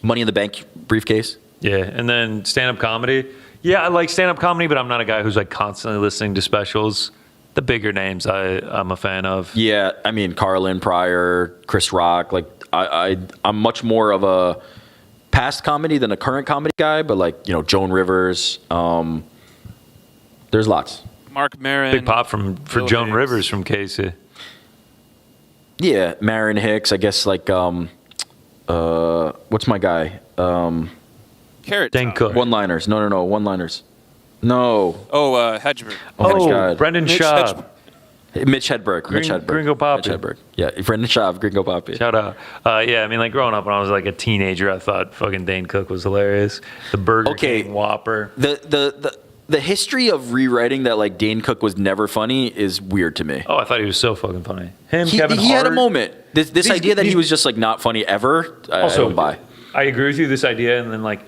Money in the Bank briefcase. Yeah, and then stand-up comedy. Yeah, I like stand-up comedy, but I'm not a guy who's like constantly listening to specials. The bigger names I'm a fan of. Yeah, I mean, Carlin, Pryor, Chris Rock. Like, I'm much more of a past comedy than a current comedy guy, but like, Joan Rivers. There's lots. Mark Maron. Big pop for Bill Joan Hicks. Rivers from Casey. Yeah, Marin Hicks. I guess like what's my guy? Carrot Dan Top. Cook. One-liners. No, one-liners. No. Oh, Hedgeberg. Oh my God. Brendan Mitch Schaub. Mitch Hedberg. Gringo Poppy. Mitch Hedberg. Yeah, Brendan Schaub, Gringo Poppy. Shout out. Yeah, I mean, like growing up when I was like a teenager, I thought fucking Dane Cook was hilarious. The Burger King Whopper. The history of rewriting that like Dane Cook was never funny is weird to me. Oh, I thought he was so fucking funny. Him, He Kevin Hart. had a moment. This idea that he was just like not funny ever, I don't buy. I agree with you. This idea, and then like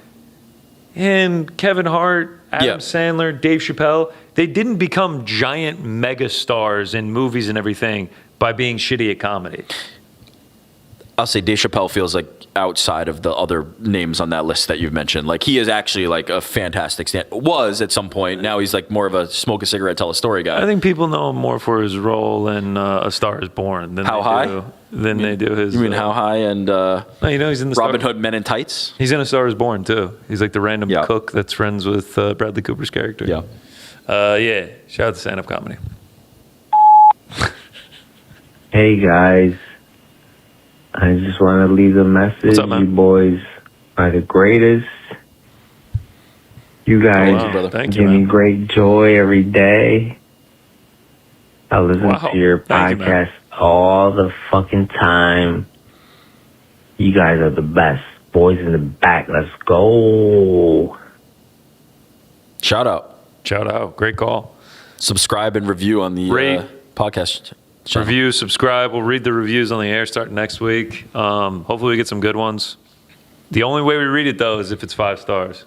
him, Kevin Hart, Adam Sandler, Dave Chappelle, they didn't become giant mega stars in movies and everything by being shitty at comedy. I'll say Dave Chappelle feels like outside of the other names on that list that you've mentioned. Like, he is actually like a fantastic was at some point. Now he's like more of a smoke a cigarette, tell a story guy. I think people know him more for his role in A Star Is Born than they do his. You mean How High and no, he's in the Robin Hood Men in Tights? He's in A Star Is Born too. He's like the random cook that's friends with Bradley Cooper's character. Yeah. Yeah. Shout out to stand-up comedy. Hey guys, I just want to leave a message. What's up, man? You boys are the greatest. You guys Thank you, brother. Thank you, give me man. great joy every day. I listen Wow. to your Thank you, man. podcast all the fucking time. You guys are the best. Boys in the back. Let's go. Shout out. Shout out. Great call. Subscribe and review on the Rate. podcast channel. Review, subscribe. We'll read the reviews on the air starting next week. Hopefully we get some good ones. The only way we read it, though, is if it's 5 stars.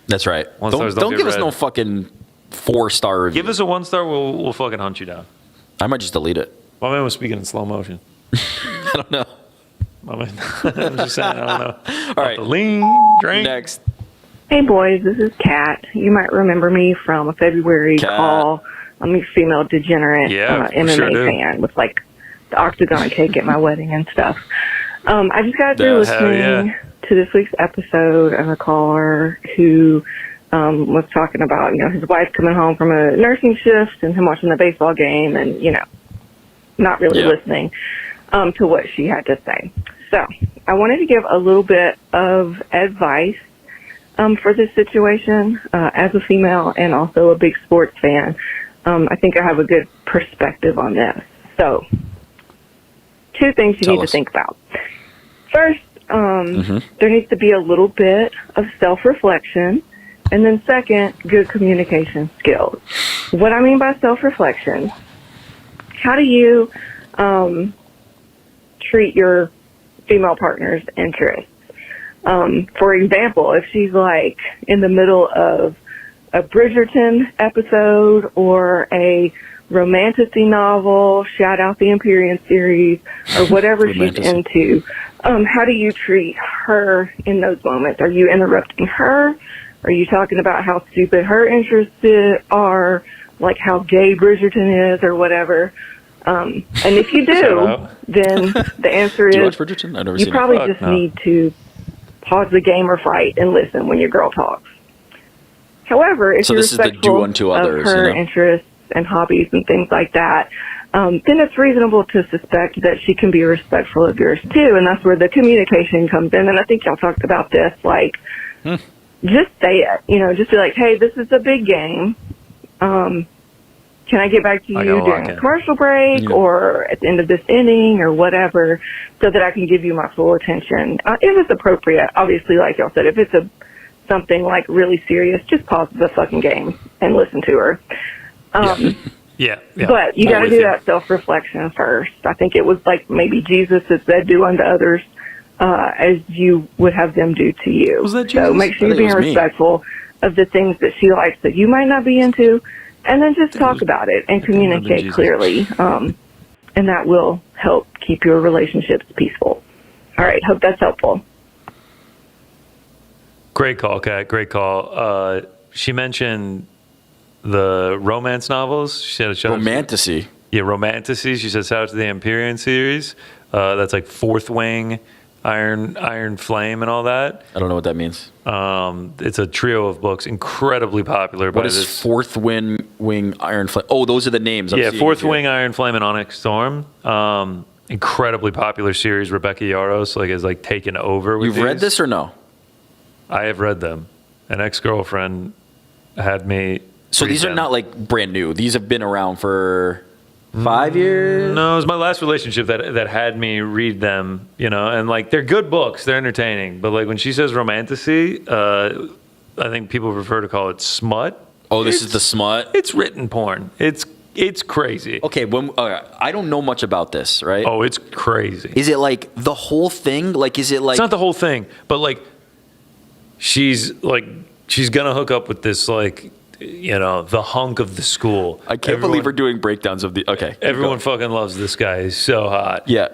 That's right. One Don't, stars don't get give us read. no fucking 4-star review. Give us a 1-star, we'll fucking hunt you down. I might just delete it. My man was speaking in slow motion. I don't know. My man. I'm just saying, I don't know. All right. Lean, drink. Next. Hey boys, this is Kat. You might remember me from a February Kat. call. I'm a female degenerate Yeah, MMA sure do. fan with like the octagon cake at my wedding and stuff. I just got through Hell listening yeah. to this week's episode of a caller who was talking about, his wife coming home from a nursing shift and him watching the baseball game and, not really Yeah. listening to what she had to say. So I wanted to give a little bit of advice for this situation as a female and also a big sports fan. I think I have a good perspective on this. So 2 things you Tell need us. to think about. First, there needs to be a little bit of self-reflection. And then second, good communication skills. What I mean by self-reflection, how do you treat your female partner's interests? For example, if she's like in the middle of a Bridgerton episode or a romantasy novel, shout out the Empyrean series, or whatever she's Romantasy. into, how do you treat her in those moments? Are you interrupting her? Are you talking about how stupid her interests are, like how gay Bridgerton is or whatever? And if you Shout do, out. then the answer Do you is watch Bridgerton? I've never you seen probably Fuck just no. need to pause the game or fight and listen when your girl talks. However, if So you're this is the do respectful unto of others, her you know? interests and hobbies and things like that, then it's reasonable to suspect that she can be respectful of yours too, and that's where the communication comes in. And I think y'all talked about this, like, just say it. Just be like, hey, this is a big game. Can I get back to I you gotta during lock a in. commercial break or at the end of this inning or whatever so that I can give you my full attention? If it's appropriate, obviously, like y'all said, if it's something like really serious, just pause the fucking game and listen to her. Yeah. But you I'm got to with do you. that self-reflection first. I think it was like maybe Jesus that said, do unto others as you would have them do to you. Was that So Jesus? make sure I you're think it being was me. respectful of the things that she likes that you might not be into, and then just talk about it and communicate Jesus. clearly. And that will help keep your relationships peaceful. All right, hope that's helpful. Great call, Kat. Great call. She mentioned the romance novels. She said shout out to- Romantasy. Yeah, romantasy. She says shout out to the Empyrean series. That's like Fourth Wing, Iron Flame, and all that. I don't know what that means. It's a trio of books, incredibly popular. What by is this. Fourth Wing Iron Flame? Oh, those are the names. I'm Yeah, seeing Fourth here. Wing, Iron Flame, and Onyx Storm. Incredibly popular series. Rebecca Yaros is taken over. With You've read these. this or no? I have read them. An ex-girlfriend had me. So read these are them. not like brand new. These have been around for 5 years. No, it was my last relationship that had me read them, and they're good books, they're entertaining. But when she says romantasy, I think people prefer to call it smut. Oh, this is the smut. It's written porn. It's crazy. Okay, I don't know much about this, right? Oh, it's crazy. Is it like the whole thing? Like, is it like? It's not the whole thing, but she's gonna hook up with this the hunk of the school. I can't believe we're doing breakdowns of the. Okay, Everyone fucking loves this guy. He's so hot. Yeah.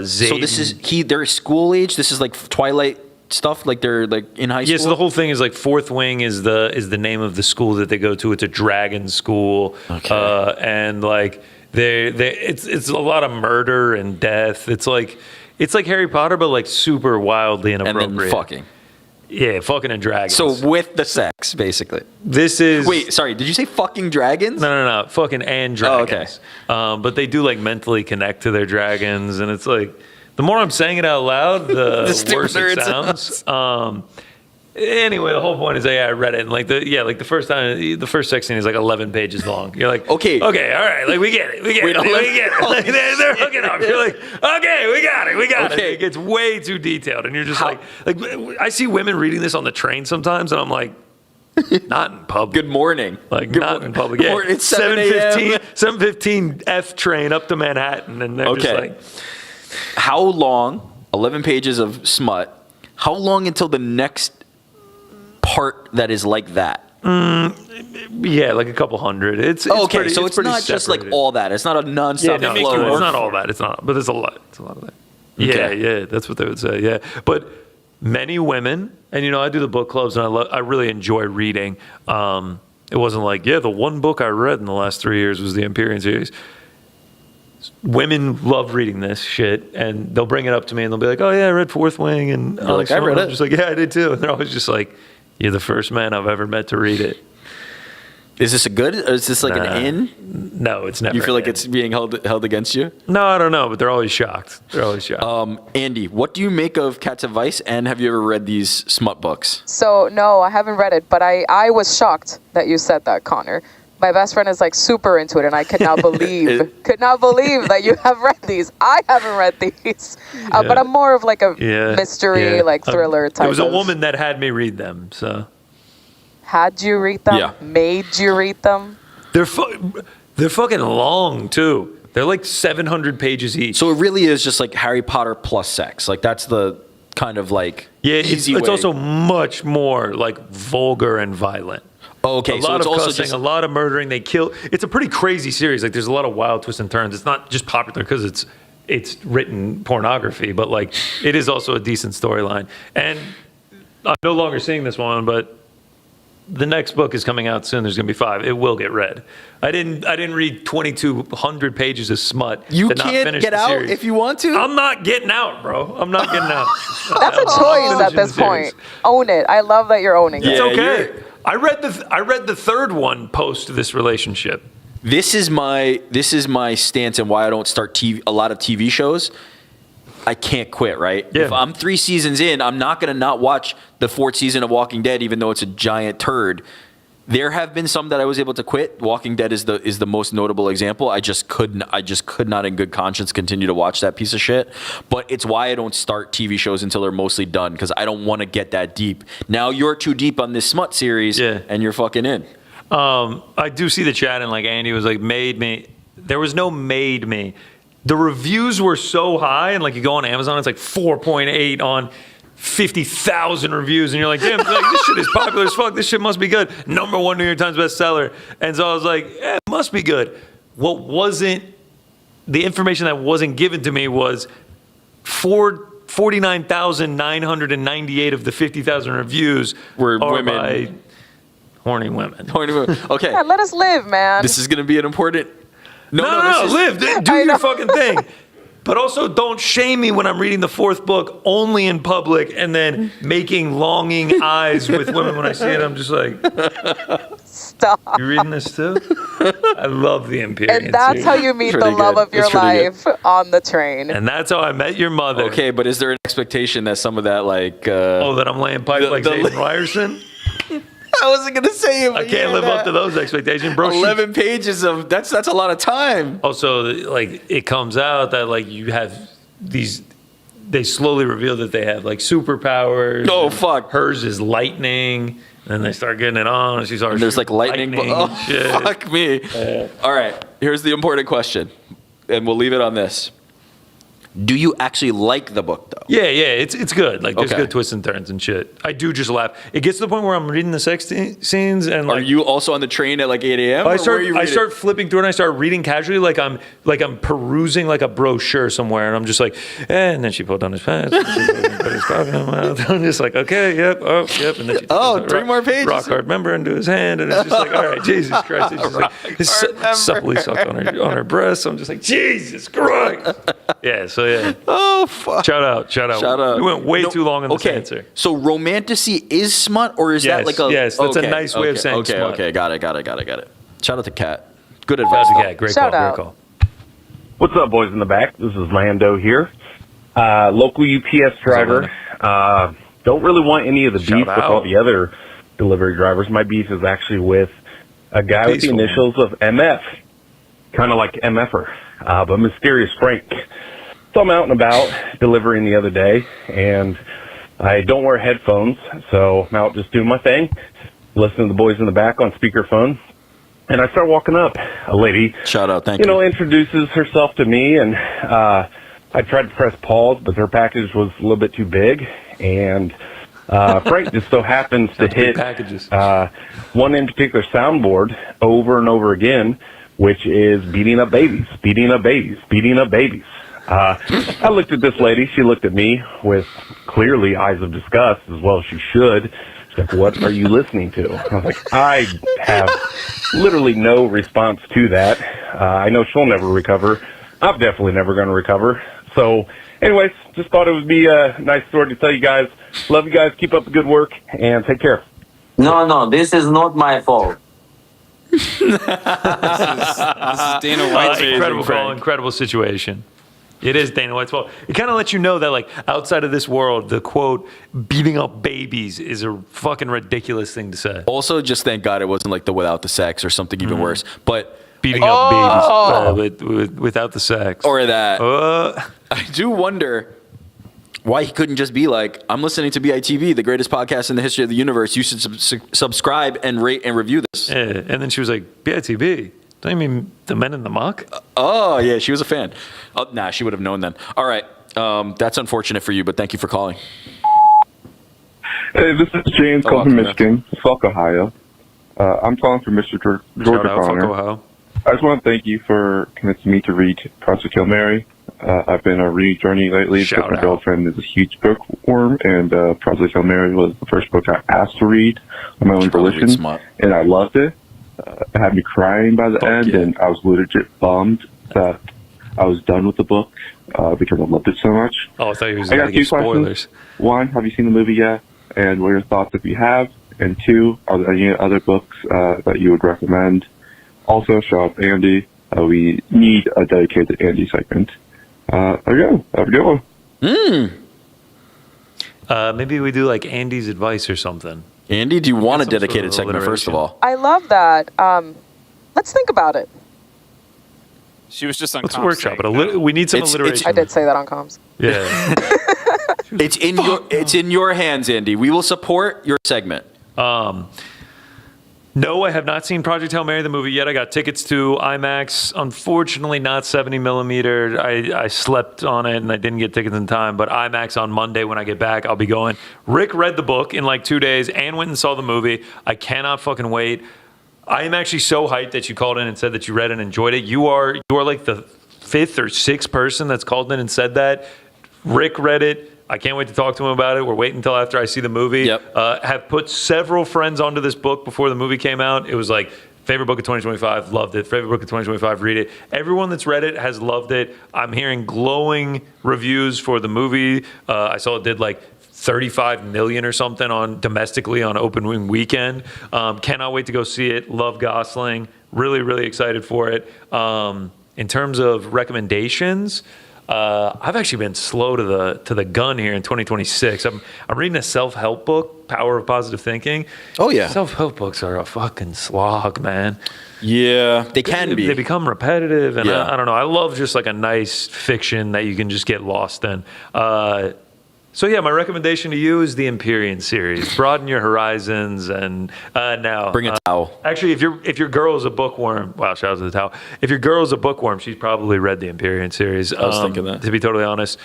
So this is they're school age. This is like Twilight stuff. Like they're in high school. Yeah, so the whole thing is Fourth Wing is the name of the school that they go to. It's a dragon school, and it's a lot of murder and death. It's like Harry Potter, but super wildly inappropriate. And then fucking. Yeah, fucking and dragons. So with the sex, basically. This is. Wait, sorry. Did you say fucking dragons? No. Fucking and dragons. Oh, okay. But they do mentally connect to their dragons, and it's the more I'm saying it out loud, the worse stupider it it sounds. Anyway, the whole point is, I read it, and the first time, the first section is like 11 pages long. You're like, okay, all right, like we get it. Like, they're hooking up. You're like, okay, we got it. It gets way too detailed, and you're just like I see women reading this on the train sometimes, and I'm like, not in public. Good morning. Like, not in public. Yeah, it's 7:15. 7:15 F train up to Manhattan, and they're just like, how long? 11 pages of smut. How long until the next part that is like that? Yeah, like a couple hundred. It's okay, so it's not just like all that. It's not a non-stop flow. It's not all that. It's not, but there's a lot. It's a lot of that. Yeah, that's what they would say. Yeah, but many women, and I do the book clubs, and I really enjoy reading. It wasn't like, the one book I read in the last 3 years was the Empyrean series. Women love reading this shit, and they'll bring it up to me, and they'll be like, "Oh yeah, I read Fourth Wing," and I read it. I'm just like, "Yeah, I did too." And they're always just like, "You're the first man I've ever met to read it." Is this a good? Or is this like an in? No, it's never. You feel like it's being held against you? No, I don't know, but they're always shocked. Andy, what do you make of Cats of Vice, and have you ever read these smut books? So no, I haven't read it, but I was shocked that you said that, Connor. My best friend is like super into it, and I could not believe that you have read these. I haven't read these, but I'm more of like a mystery, like thriller type. It was a woman that had me read them. So had you read them? Yeah. Made you read them? They're fucking long too. They're like 700 pages each. So it really is just like Harry Potter plus sex. Like that's the kind of like easy way. It's also much more like vulgar and violent. Okay, a lot of cussing, a lot of murdering. They kill. It's a pretty crazy series. Like, there's a lot of wild twists and turns. It's not just popular because it's written pornography, but like it is also a decent storyline. And I'm no longer seeing this one, but the next book is coming out soon. There's going to be 5. It will get read. I didn't read 2,200 pages of smut. You can't get out if you want to. I'm not getting out, bro. I'm not getting out. That's a choice at this point. Own it. I love that you're owning it. It's okay. I read the third one post this relationship. This is my stance and why I don't start a lot of TV shows. I can't quit, right? Yeah. If I'm 3 seasons in, I'm not going to not watch the 4th season of Walking Dead, even though it's a giant turd. There have been some that I was able to quit. Walking Dead is the most notable example. I just could not in good conscience continue to watch that piece of shit. But it's why I don't start TV shows until they're mostly done, because I don't want to get that deep. Now you're too deep on this smut series, and you're fucking in. I do see the chat, and like Andy was like, made me. There was no made me. The reviews were so high, and like you go on Amazon, it's like 4.8 on 50,000 reviews, and you're like, damn, like, this shit is popular as fuck. This shit must be good. #1 New York Times bestseller. And so I was like, it must be good. The information that wasn't given to me was 49,998 of the 50,000 reviews were women. By horny women. Horny women. Okay. Yeah, let us live, man. This is going to be an important. No, live. Do your fucking thing. But also, don't shame me when I'm reading the 4th book only in public and then making longing eyes with women when I see it. I'm just like, stop. You reading this too? I love the Empyrean. And that's how you meet the love of your life on the train. And that's how I met your mother. Okay, but is there an expectation that some of that, like... that I'm laying pipe like Zayden Ryerson? I wasn't gonna say it. I can't live up to those expectations, bro. 11 pages of that's a lot of time. Also, like it comes out that like you have these. They slowly reveal that they have like superpowers. Oh fuck! Hers is lightning, and they start getting it on. And she's already there's like lightning. Shit. Fuck me! All right, here's the important question, and we'll leave it on this. Do you actually like the book though? Yeah, it's good. Like there's good twists and turns and shit. I do just laugh. It gets to the point where I'm reading the sex scenes and like. Are you also on the train at like 8 a.m.? I start flipping through and I start reading casually, like I'm perusing like a brochure somewhere, and I'm just like, and then she pulled down his pants, and she put his cock in her mouth. I'm just like, okay, yep, and then she takes 3 more pages. Rock hard member into his hand, and it's just like, all right, Jesus Christ, it's just like supplely sucked on her breasts. I'm just like, Jesus Christ. Yeah, so yeah. Oh fuck! Shout out! We went way too long in this answer. So romantasy is smut, or is that like a? Yes, that's a nice way of saying smut. Okay, got it. Shout out to Kat. Good advice. Shout out to Kat. Great call. What's up, boys in the back? This is Lando here, local UPS driver. don't really want any of the beef with out. all the other delivery drivers. My beef is actually with a guy with the Peaceful. initials of MF, kind of like MFer, but Mysterious Frank. So I'm out and about delivering the other day, and I don't wear headphones, so I'm out just doing my thing, listening to the boys in the back on speakerphone, and I start walking up. A lady, shout out, thank you. Introduces herself to me, and I tried to press pause, but her package was a little bit too big, and Frank just so happens to hit one in particular soundboard over and over again, which is beating up babies, beating up babies, beating up babies. I looked at this lady. She looked at me with clearly eyes of disgust, as well as she should. She's like, "What are you listening to?" I was like, "I have literally no response to that. I know she'll never recover. I'm definitely never going to recover." So, anyways, just thought it would be a nice story to tell you guys. Love you guys. Keep up the good work, and take care. No, this is not my fault. This is Dana White's incredible fault. call, incredible situation. It is Dana White's fault. It kind of lets you know that, like, outside of this world, the quote, beating up babies is a fucking ridiculous thing to say. Also, just thank God it wasn't like the without the sex or something even worse. But beating up babies without the sex. Or that. I do wonder why he couldn't just be like, I'm listening to BITB, the greatest podcast in the history of the universe. You should subscribe and rate and review this. Yeah. And then she was like, BITB? Don't you mean the Men in the Muck? Oh, yeah, she was a fan. Oh, nah, she would have known then. All right. That's unfortunate for you, but thank you for calling. Hey, this is James calling from Michigan, fuck Ohio. I'm calling for Mr. Georgia Connor. I just want to thank you for convincing me to read Project Hail Mary. I've been on a reading journey lately because my girlfriend is a huge bookworm, and Project Hail Mary was the first book I asked to read on my own volition, and I loved it. It had me crying by the end, and I was legit bummed that I was done with the book because I loved it so much. Oh, I thought you were I going got to two give spoilers. questions. One, have you seen the movie yet? And what are your thoughts if you have? And two, are there any other books that you would recommend? Also, shout out to Andy. We need a dedicated Andy segment. There you go. Have a good one. Maybe we do like Andy's advice or something. Andy, do you want a dedicated segment, first of all? I love that. Let's think about it. She was just on Let's comms workshop saying it. We need some alliteration. I did say that on comms. Yeah. It's in your hands, Andy. We will support your segment. No, I have not seen Project Hail Mary, the movie, yet. I got tickets to IMAX. Unfortunately, not 70 millimeter. I slept on it and I didn't get tickets in time. But IMAX on Monday when I get back, I'll be going. Rick read the book in like 2 days and went and saw the movie. I cannot fucking wait. I am actually so hyped that you called in and said that you read and enjoyed it. You are like the 5th or 6th person that's called in and said that. Rick read it. I can't wait to talk to him about it. We're waiting until after I see the movie. Have put several friends onto this book before the movie came out. It was like, favorite book of 2025, loved it. Favorite book of 2025, read it. Everyone that's read it has loved it. I'm hearing glowing reviews for the movie. I saw it did like 35 million or something on domestically on opening weekend. Cannot wait to go see it. Love Gosling. Really, really excited for it. In terms of recommendations, I've actually been slow to the gun here in 2026. I'm reading a self-help book, Power of Positive Thinking. Oh yeah, self-help books are a fucking slog, man. Yeah, they can be. They become repetitive, and Yeah. I don't know. I love just like a nice fiction that you can just get lost in. So yeah, my recommendation to you is the Empyrean series. Broaden your horizons, and now Bring a towel. Actually, if your girl is a bookworm, wow, shout out to the towel. If your girl is a bookworm, she's probably read the Empyrean series. I was thinking that. To be totally honest,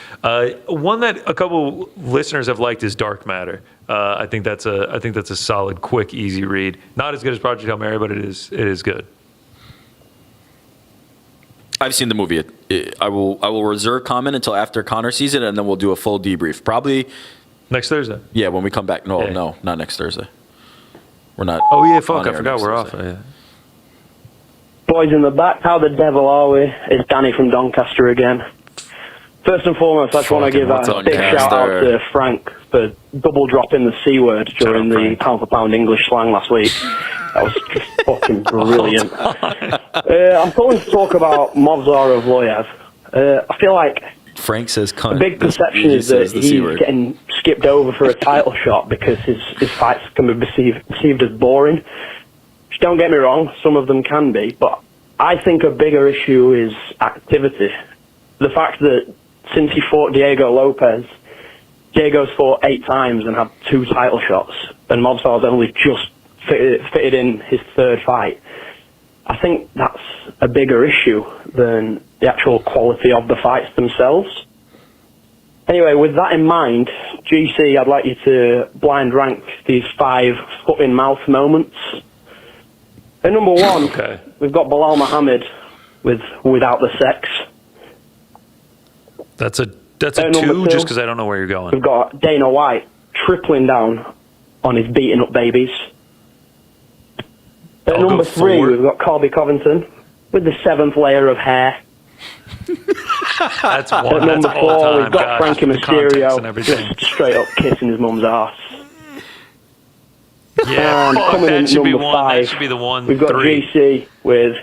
one that a couple listeners have liked is Dark Matter. I think that's a solid, quick, easy read. Not as good as Project Hail Mary, but it is good. I've seen the movie. I will reserve comment until after Connor sees it, and then we'll do a full debrief. Probably next Thursday. Yeah, when we come back. No, not next Thursday. We're not. Oh yeah, fuck! on I air forgot next we're Thursday. off. Yeah. Boys in the back, how the devil are we? It's Danny from Doncaster again. First and foremost, I just want to give a big shout out to Frank for double dropping the C word during the pound for pound English slang last week. That was just fucking brilliant. I'm calling to talk about Movsar of Loyev. I feel like Frank says cunt. The big perception is that he's getting skipped over for a title shot because his fights can be perceived as boring. Which, don't get me wrong, some of them can be, but I think a bigger issue is activity. The fact that since he fought Diego Lopez, Diego's fought 8 times and had 2 title shots, and Mobstar's only just fitted in his 3rd fight. I think that's a bigger issue than the actual quality of the fights themselves. Anyway, with that in mind, GC, I'd like you to blind rank these 5 foot-in-mouth moments. At number 1, we've got Bilal Muhammad without the sex. That's a 2, just because I don't know where you're going. We've got Dana White tripling down on his beating up babies. At number 3, we've got Colby Covington with the 7th layer of hair. That's one. At number That's 4, we've got Frankie the context and Mysterio everything. just straight up kissing his mum's ass. Yeah, And coming in that should be number 1. 5, That should be the 1. we've got 3. GC with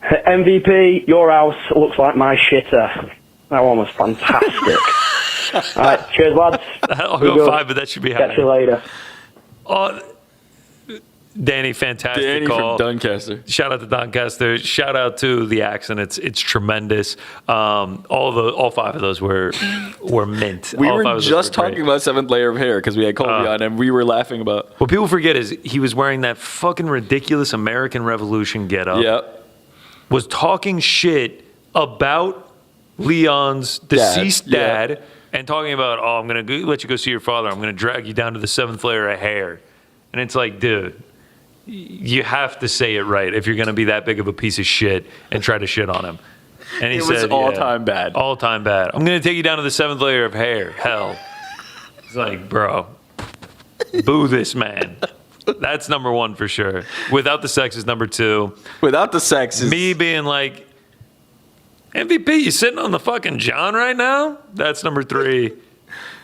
MVP, your house looks like my shitter. That one was fantastic. Alright, cheers lads. I'll We'll go 5, but that should be higher. Catch you later. Oh, Danny, fantastic Danny call. from Doncaster. Shout out to Doncaster. Shout out to the accent. It's tremendous. All 5 of those were mint. We All 5 were of those just were great. talking about 7th layer of hair because we had Colby on, and we were laughing about. What people forget is he was wearing that fucking ridiculous American Revolution getup. Yep. Was talking shit about Leon's deceased dad, and talking about, I'm going to let you go see your father. I'm going to drag you down to the 7th layer of hair. And it's like, dude, you have to say it right if you're going to be that big of a piece of shit and try to shit on him. And he It said, was all-time bad. All-time bad. I'm going to take you down to the 7th layer of hair. Hell. It's like, bro, boo this man. That's number 1 for sure. Without the sex is number 2. Without the sex is... Me being like, MVP, you sitting on the fucking John right now? That's number 3.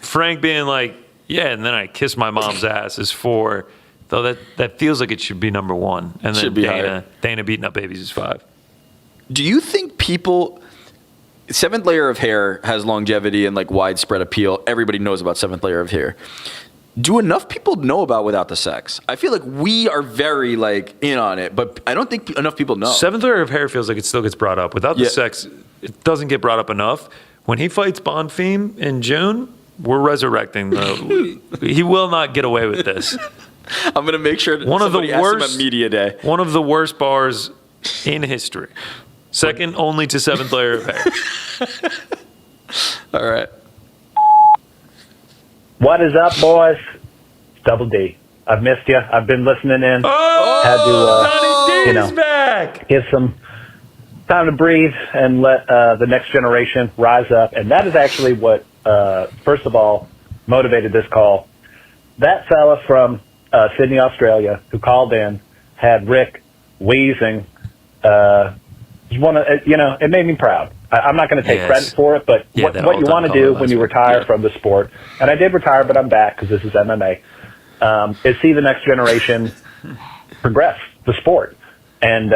Frank being like, yeah, and then I kiss my mom's ass is 4. Though that feels like it should be number 1. And then Should be higher. Dana beating up babies is 5. Do you think people... 7th layer of hair has longevity and like widespread appeal. Everybody knows about 7th layer of hair. Do enough people know about without the sex? I feel like we are very like in on it, but I don't think enough people know. 7th layer of hair feels like it still gets brought up. Without the sex, it doesn't get brought up enough. When he fights Bonfim in June, we're resurrecting the... he will not get away with this. I'm gonna make sure one of the somebody asks him worst at media day. One of the worst bars in history. Second only to 7th layer of hair. All right. What is up, boys? Double D. I've missed you. I've been listening in. Had to, Donnie D's back. Get some time to breathe and let the next generation rise up. And that is actually what, first of all, motivated this call. That fella from Sydney, Australia, who called in, had Rick wheezing. It made me proud. I'm not going to take credit for it, but what you want to do when you retire from the sport, and I did retire, but I'm back because this is MMA, is see the next generation progress the sport. And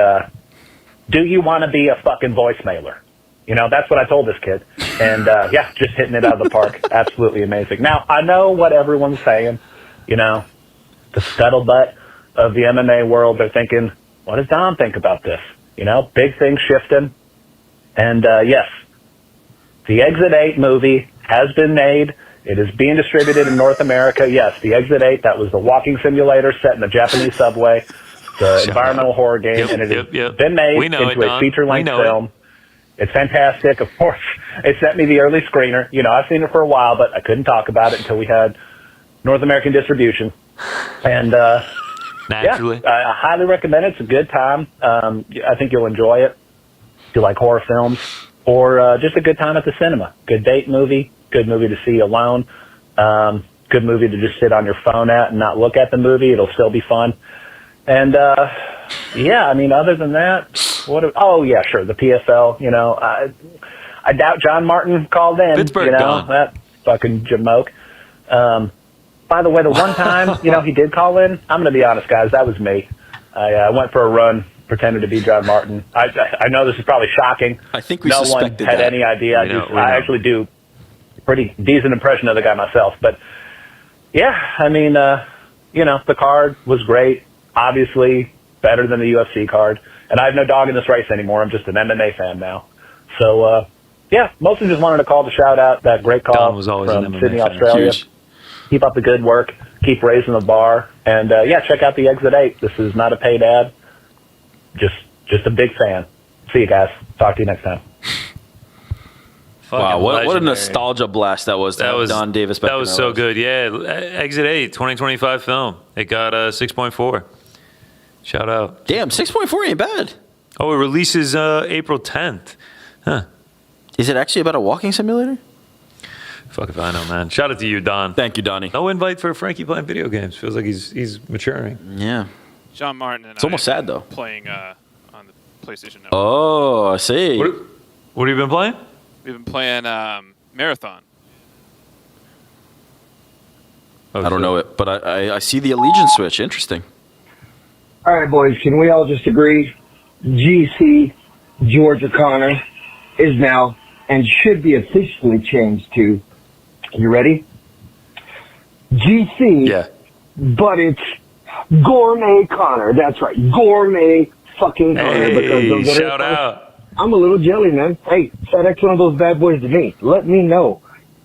do you want to be a fucking voicemailer? That's what I told this kid. And just hitting it out of the park. Absolutely amazing. Now, I know what everyone's saying, the scuttlebutt of the MMA world. They're thinking, what does Dom think about this? Big things shifting. And yes, the Exit 8 movie has been made. It is being distributed in North America. Yes, the Exit 8, that was the walking simulator set in the Japanese subway, the environmental horror game, and it has been made into a feature-length film. It's fantastic. Of course, it sent me the early screener. I've seen it for a while, but I couldn't talk about it until we had North American distribution. And naturally, I highly recommend it. It's a good time. I think you'll enjoy it. If you like horror films, or just a good time at the cinema. Good date movie. Good movie to see alone. Good movie to just sit on your phone at and not look at the movie. It'll still be fun. And other than that, the PFL. I doubt John Martin called in. Pittsburgh gone. That fucking jamoke. By the way, the one time he did call in, I'm going to be honest, guys, that was me. I went for a run pretended to be John Martin. I know this is probably shocking. I think we no one suspected had that. any idea. We know. I actually do a pretty decent impression of the guy myself. But yeah, I mean, the card was great. Obviously better than the UFC card. And I have no dog in this race anymore. I'm just an MMA fan now. So, yeah, mostly just wanted to call the shout out. That great call Don was always from an MMA Sydney, fan. Australia. Huge. Keep up the good work. Keep raising the bar. And, yeah, check out the Exit 8. This is not a paid ad. Just a big fan. See you guys. Talk to you next time. Wow, what a legendary. nostalgia blast that was. To have Don Davis back That in was our so lives. good. Yeah, Exit 8, 2025 film. It got 6.4. Shout out. Damn, 6.4 ain't bad. Oh, it releases April 10th. Huh. Is it actually about a walking simulator? Fuck if I know, man. Shout out to you, Don. Thank you, Donnie. No invite for Frankie playing video games. Feels like he's maturing. Yeah. John Martin and It's almost sad, though. Playing on the PlayStation Network. Oh, I see. What have you been playing? We've been playing Marathon. I don't know it, but I see the allegiance switch. Interesting. All right, boys, can we all just agree GC George O'Connor is now and should be officially changed to, you ready? GC, yeah, but it's Gourmet Connor. That's right, Gourmet fucking Connor. Hey, because those other shout out. I'm a little jelly, man. Hey, FedEx one of those bad boys to me. Let me know.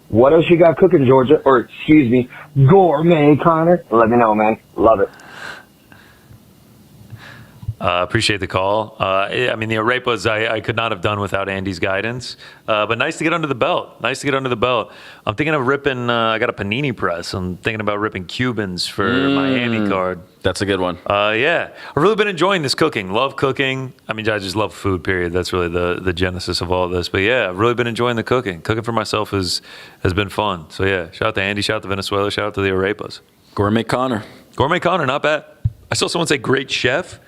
What else you got cooking, Georgia? Or, excuse me, Gourmet Connor? Let me know, man. Love it. Appreciate the call. I mean, the Arepas I could not have done without Andy's guidance. But nice to get under the belt. I'm thinking of ripping, I got a panini press. I'm thinking about ripping Cubans for Miami card. That's a good one. Yeah. I've really been enjoying this cooking. Love cooking. I mean, I just love food, period. That's really the genesis of all this. But yeah, I've really been enjoying the cooking. Cooking for myself has been fun. So yeah, shout out to Andy, shout out to Venezuela, shout out to the Arepas. Gourmet Connor, not bad. I saw someone say great chef.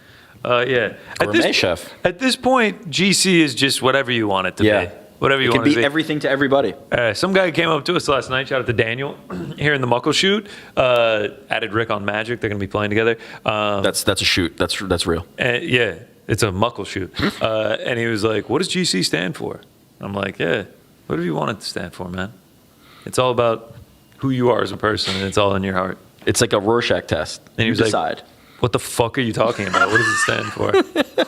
Yeah. Gourmet chef. At this point, GC is just whatever you want it to be. Whatever you it can want it be to be. everything to everybody. Some guy came up to us last night. Shout out to Daniel here in the Muckleshoot. Added Rick on Magic. They're going to be playing together. That's a shoot. That's real. Yeah, it's a Muckleshoot. And he was like, "What does GC stand for?" I'm like, "Yeah, whatever you want it to stand for, man. It's all about who you are as a person, and it's all in your heart." It's like a Rorschach test. And he you was decide. Like, "What the fuck are you talking about? What does it stand for?"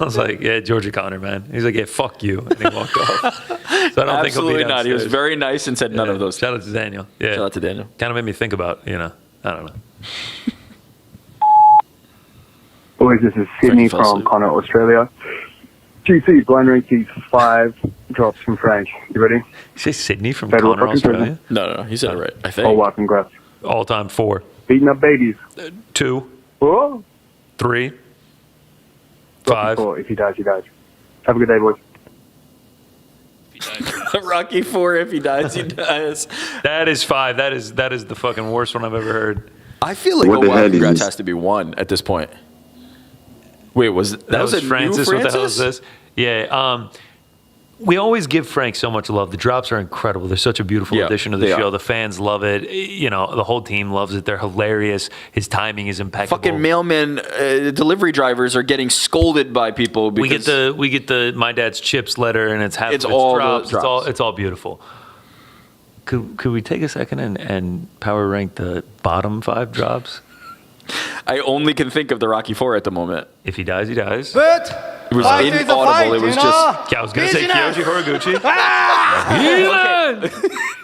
I was like, "Yeah, George O'Connor, man." He's like, "Yeah, fuck you," and he walked off. So I don't think he'll be not. He was downstairs. very nice and said none of those. Shout out to Daniel. Yeah, Shout out to Daniel. Kind of made me think about, I don't know. Boys, this is Sydney from Connaught, Australia. GC blind ranking 5 drops from Frank. You ready? You say Sydney from Federal Connaught, fucking Australia? No, he said it right. I think. Oh, wow, congrats. All time 4. Beating up babies. 2. Whoa. 3. 5. If he dies, he dies. Have a good day, boys. Rocky 4, if he dies, he dies. That is 5. That is the fucking worst one I've ever heard. I feel like a wild congrats has to be 1 at this point. Wait, was that was a Francis? new What the hell Francis? is this? Yeah. We always give Frank so much love. The drops are incredible. They're such a beautiful addition to the show. The fans love it. The whole team loves it. They're hilarious. His timing is impeccable. Fucking mailmen, delivery drivers are getting scolded by people because we get the my dad's chips letter, and it's half It's of its all the drops. drops. It's all beautiful. Could we take a second and power rank the bottom 5 drops? I only can think of the Rocky 4 at the moment. If he dies, he dies. But It was fight is a inaudible. fight, It was you just. Yeah, I was going to say Business. Kyoji Horiguchi.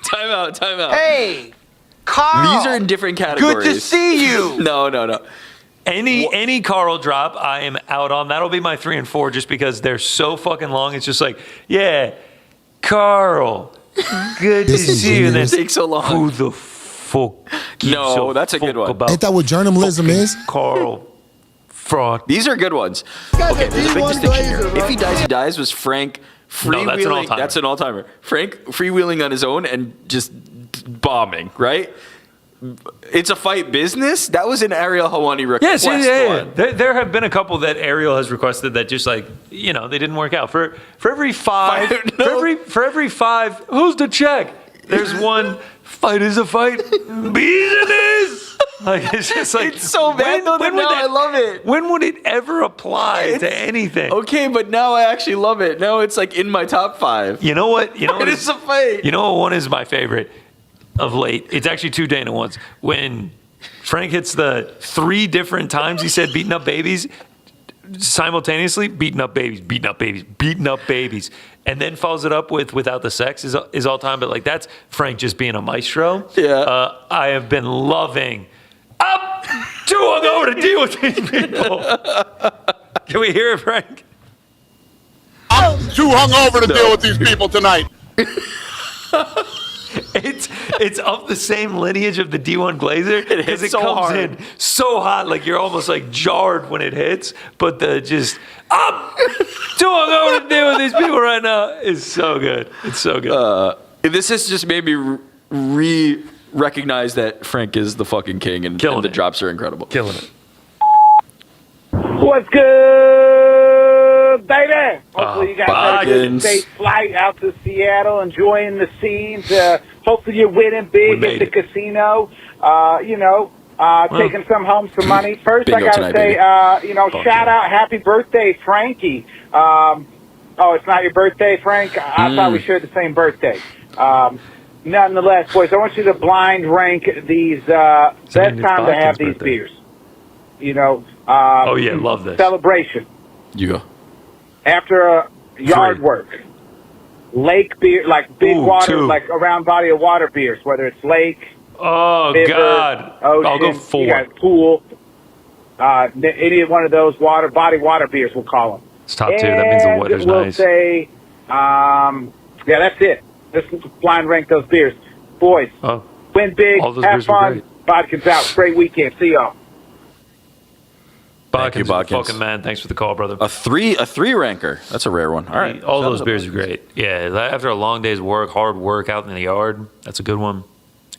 Time out. Hey, Carl. These are in different categories. Good to see you. No. Any Carl drop, I am out on. That'll be my 3 and 4 just because they're so fucking long. It's just like, yeah, Carl, good to see you. And then It takes so long. who the fuck? No, that's a good one. About Ain't that what journalism is? Carl Fraud. These are good ones. Okay, there's a big distinction here. If he dies, he dies was Frank freewheeling. that's an all-timer. That's an all-timer. Frank freewheeling on his own and just bombing, right? It's a fight business. That was an Ariel Helwani request. Yes, yeah. one. There have been a couple that Ariel has requested that just like they didn't work out. For every 5, for every 5, who's the check? There's one. Fight is a fight. Business. Like it's just like It's so bad though that now I love it. When would it ever apply to anything? Okay, but now I actually love it. Now it's like in my top 5. You know what? You know what It's a fight. You know what one is my favorite of late? It's actually 2 Dana ones. When Frank hits the 3 different times he said beating up babies, simultaneously beating up babies, beating up babies, beating up babies, and then follows it up with without the sex is all time. But like that's Frank just being a maestro. Yeah. I have been loving. I'm too hungover to deal with these people. Can we hear it, Frank? I'm too hungover to deal with these people tonight. It's of the same lineage of the D1 Glazer because it so comes hard. in so hot, like you're almost like jarred when it hits. But the just I'm too hungover to deal with these people right now is so good. It's so good. This has just made me recognize that Frank is the fucking king, and the drops are incredible. Killing it. What's good, baby? Hopefully you guys had a good safe flight out to Seattle, enjoying the scenes. Hopefully you're winning big at the casino. Taking some home some money. First, Bingo I gotta tonight, say, baby. shout out, happy birthday, Frankie. It's not your birthday, Frank? I thought we shared the same birthday. Nonetheless, boys, I want you to blind rank these best time to have these beers. Oh yeah, love this. Celebration. You go. After yard work. Lake beer, like big water, 2. like around body of water beers, whether it's lake, Oh river, God. ocean, I'll go 4. you got pool, any one of those body water beers, we'll call them. It's top 2. That means the weather's we'll nice. say, that's it. Let's blind rank those beers. Boys, win big, all those have beers were fun. great. Vodka's out. Great weekend. See y'all. Thank you, Bodkins, fucking man. Thanks for the call, brother. A three ranker. That's a rare one. All right. All those beers are great. Yeah, after a long day's work, hard work out in the yard, that's a good one.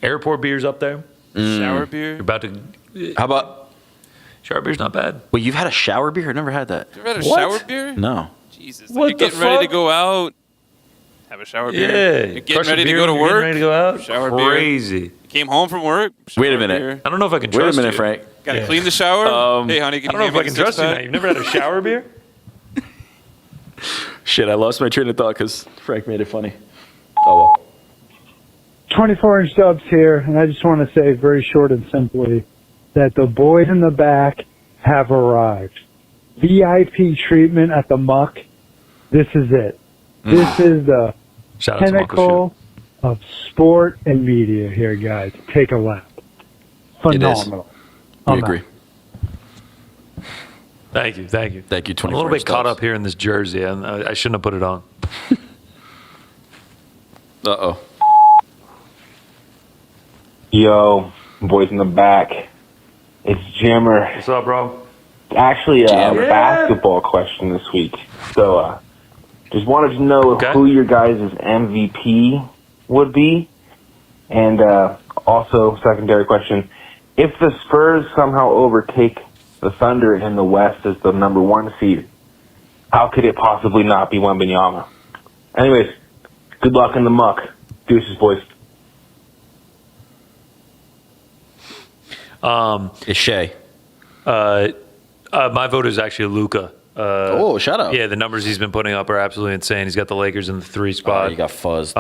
Airport beer's up there. Shower beer. You're about to. How about shower beer's not bad. Wait, you've had a shower beer? I never had that. You ever had a shower beer? No. Jesus. What You're getting the ready to fuck? go out. Have a shower beer. Yeah. You're getting Crush a ready to beer go to when you're work. getting ready to go out. Shower Crazy. beer. Came home from work. Wait a shower minute. beer. I don't know if I can Wait a trust minute, you. Frank. Got to clean the shower. Hey, honey, can I don't know you if I make can a trust you now. six-pack? You've never had a shower beer? Shit, I lost my train of thought because Frank made it funny. Oh well. 24-inch Dubs here, and I just want to say very short and simply that the boys in the back have arrived. VIP treatment at the Muck. This is it. This is the Shout out to Uncle pinnacle of sport and media here, guys. Take a lap. Phenomenal. We I'm agree. out. Thank you. Thank you, I'm a 24 little bit inch caught Dubs. up here in this jersey, and I shouldn't have put it on. Uh-oh. Yo, boys in the back. It's Jammer. What's up, bro? Actually, a Jammer. basketball question this week. So, just wanted to know who your guys' MVP would be. And also, secondary question, if the Spurs somehow overtake the Thunder in the West as the number 1 seed, how could it possibly not be Wembanyama? Anyways, good luck in the Muck. Deuces, boys. It's Shea. My vote is actually Luka. Shout out. Yeah, the numbers he's been putting up are absolutely insane. He's got the Lakers in the 3 spot. You got fuzzed.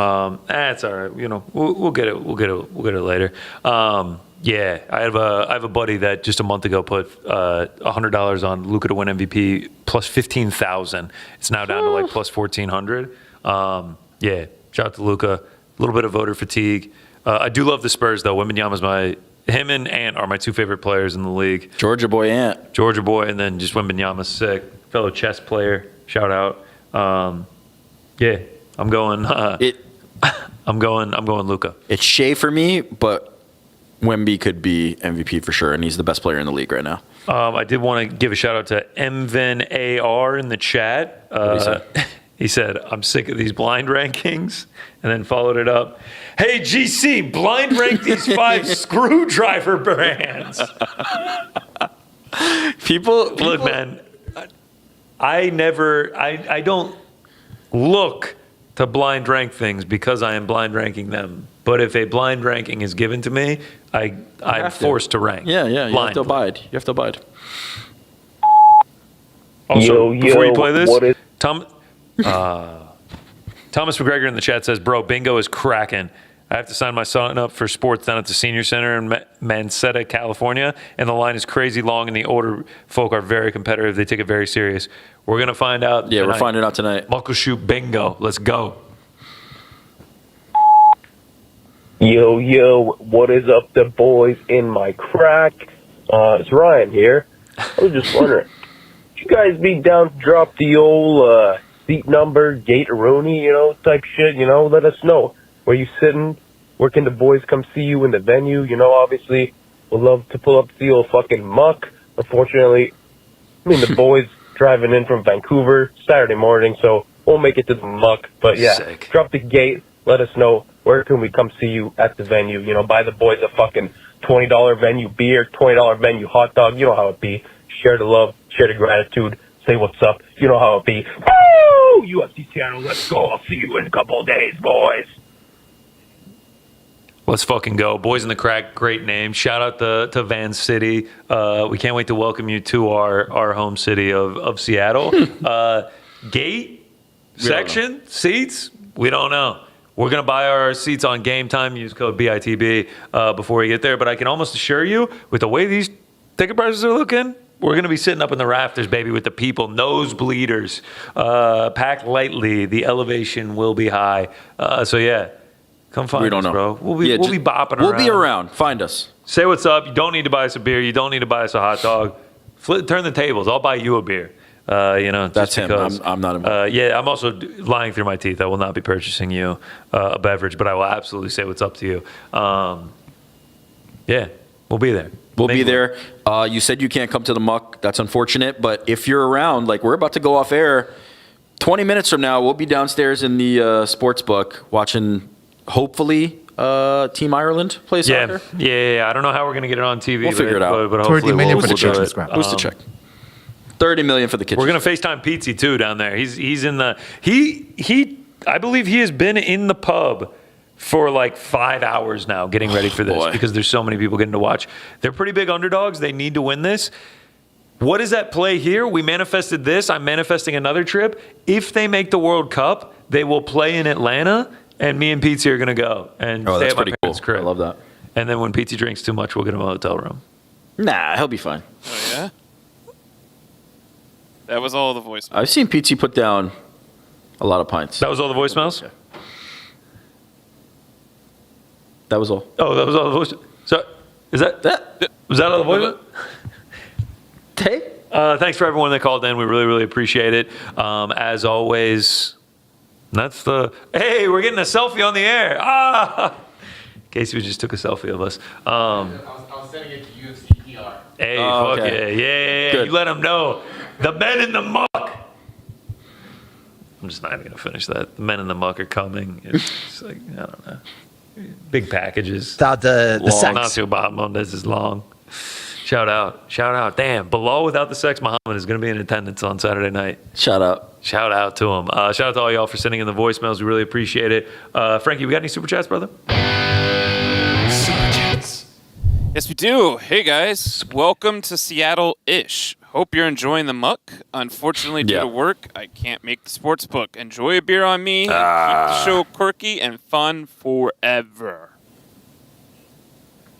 It's all right. You know, we'll get it. We'll get it later. Yeah, I have a buddy that just a month ago put $100 on Luka to win MVP plus 15,000. It's now down to like plus 1,400. Yeah, shout out to Luka. A little bit of voter fatigue. I do love the Spurs though. Wembanyama's him and Ant are my 2 favorite players in the league. Georgia boy Ant. And then just Wembanyama's sick. Fellow chess player. Shout out. Yeah, I'm going. I'm going Luka. It's Shea for me, but Wemby could be MVP for sure, and he's the best player in the league right now. I did want to give a shout out to Mvin AR in the chat. He said, I'm sick of these blind rankings, and then followed it up. Hey, GC, blind rank these 5 screwdriver brands. People, look, man, I don't look to blind rank things because I am blind ranking them. But if a blind ranking is given to me, I'm forced to rank. Yeah. You have blindly. to abide. You have to abide. Also, before you play this, what is- Thomas McGregor in the chat says, bro, bingo is cracking. I have to sign my son up for sports down at the Senior Center in Mansetta, California, and the line is crazy long, and the older folk are very competitive. They take it very serious. We're going to find out Yeah, tonight. we're finding out tonight. Muckleshoot bingo. Let's go. Yo, what is up, the boys in my crack? It's Ryan here. I was just wondering, would you guys be down to drop the old seat number, gate-a-rooney, type shit, let us know. Where you sitting? Where can the boys come see you in the venue? Obviously, we'd love to pull up the old fucking muck. Unfortunately, the boys driving in from Vancouver Saturday morning, so we'll make it to the muck. But yeah, Sick. Drop the gate. Let us know. Where can we come see you at the venue? Buy the boys a fucking $20 venue beer, $20 venue hot dog. You know how it be. Share the love, share the gratitude, say what's up. You know how it be. Woo! UFC Seattle, let's go. I'll see you in a couple of days, boys. Let's fucking go. Boys in the Crack, great name. Shout out to Van City. We can't wait to welcome you to our home city of Seattle. Gate, section, seats, we don't know. We're going to buy our seats on Game Time. Use code BITB before we get there. But I can almost assure you, with the way these ticket prices are looking, we're going to be sitting up in the rafters, baby, with the people. Nosebleeders. Pack lightly. The elevation will be high. So, yeah. Come find us, bro. We'll be bopping around. We'll be around. Find us. Say what's up. You don't need to buy us a beer. You don't need to buy us a hot dog. Turn the tables. I'll buy you a beer. That's him. Because, I'm not involved. yeah, I'm also lying through my teeth. I will not be purchasing you a beverage, but I will absolutely say what's up to you. Yeah, we'll be there. We'll be there. You said you can't come to the muck. That's unfortunate. But if you're around, we're about to go off air. 20 minutes from now, we'll be downstairs in the sports book watching, hopefully, Team Ireland play soccer. Yeah. I don't know how we're going to get it on TV. We'll figure it out. But hopefully we'll Who's do it. the check? 30 million for the kitchen. We're going to FaceTime Pizzi, too, down there. He's in the... I believe he has been in the pub for 5 hours now getting ready for this because there's so many people getting to watch. They're pretty big underdogs. They need to win this. What is at play here? We manifested this. I'm manifesting another trip. If they make the World Cup, they will play in Atlanta, and me and Pizzi are going to go and stay at my parents' crib. I love that. And then when Pizzi drinks too much, we'll get him a hotel room. Nah, he'll be fine. Oh, yeah? That was all the voicemails. I've seen Pizzi put down a lot of pints. That was all the voicemails? Yeah. That was all. Oh, that was all the voicemails? So, was that all the voicemails? Hey. Thanks for everyone that called in. We really, really appreciate it. As always, that's hey, we're getting a selfie on the air. Casey just took a selfie of us. I was sending it to UFC PR. Hey, fuck okay. yeah. Good. You let them know. The men in the muck. I'm just not even going to finish that. The men in the muck are coming. It's I don't know. Big packages. The long, sex. not too bottom. This is long. Shout out. Damn, Bilal without the sex Muhammad is going to be in attendance on Saturday night. Shout out to him. Shout out to all y'all for sending in the voicemails. We really appreciate it. Frankie, we got any super chats, brother? Super chats. Yes, we do. Hey, guys. Welcome to Seattle-ish. Hope you're enjoying the muck. Unfortunately, due to work, I can't make the sports book. Enjoy a beer on me and keep the show quirky and fun forever.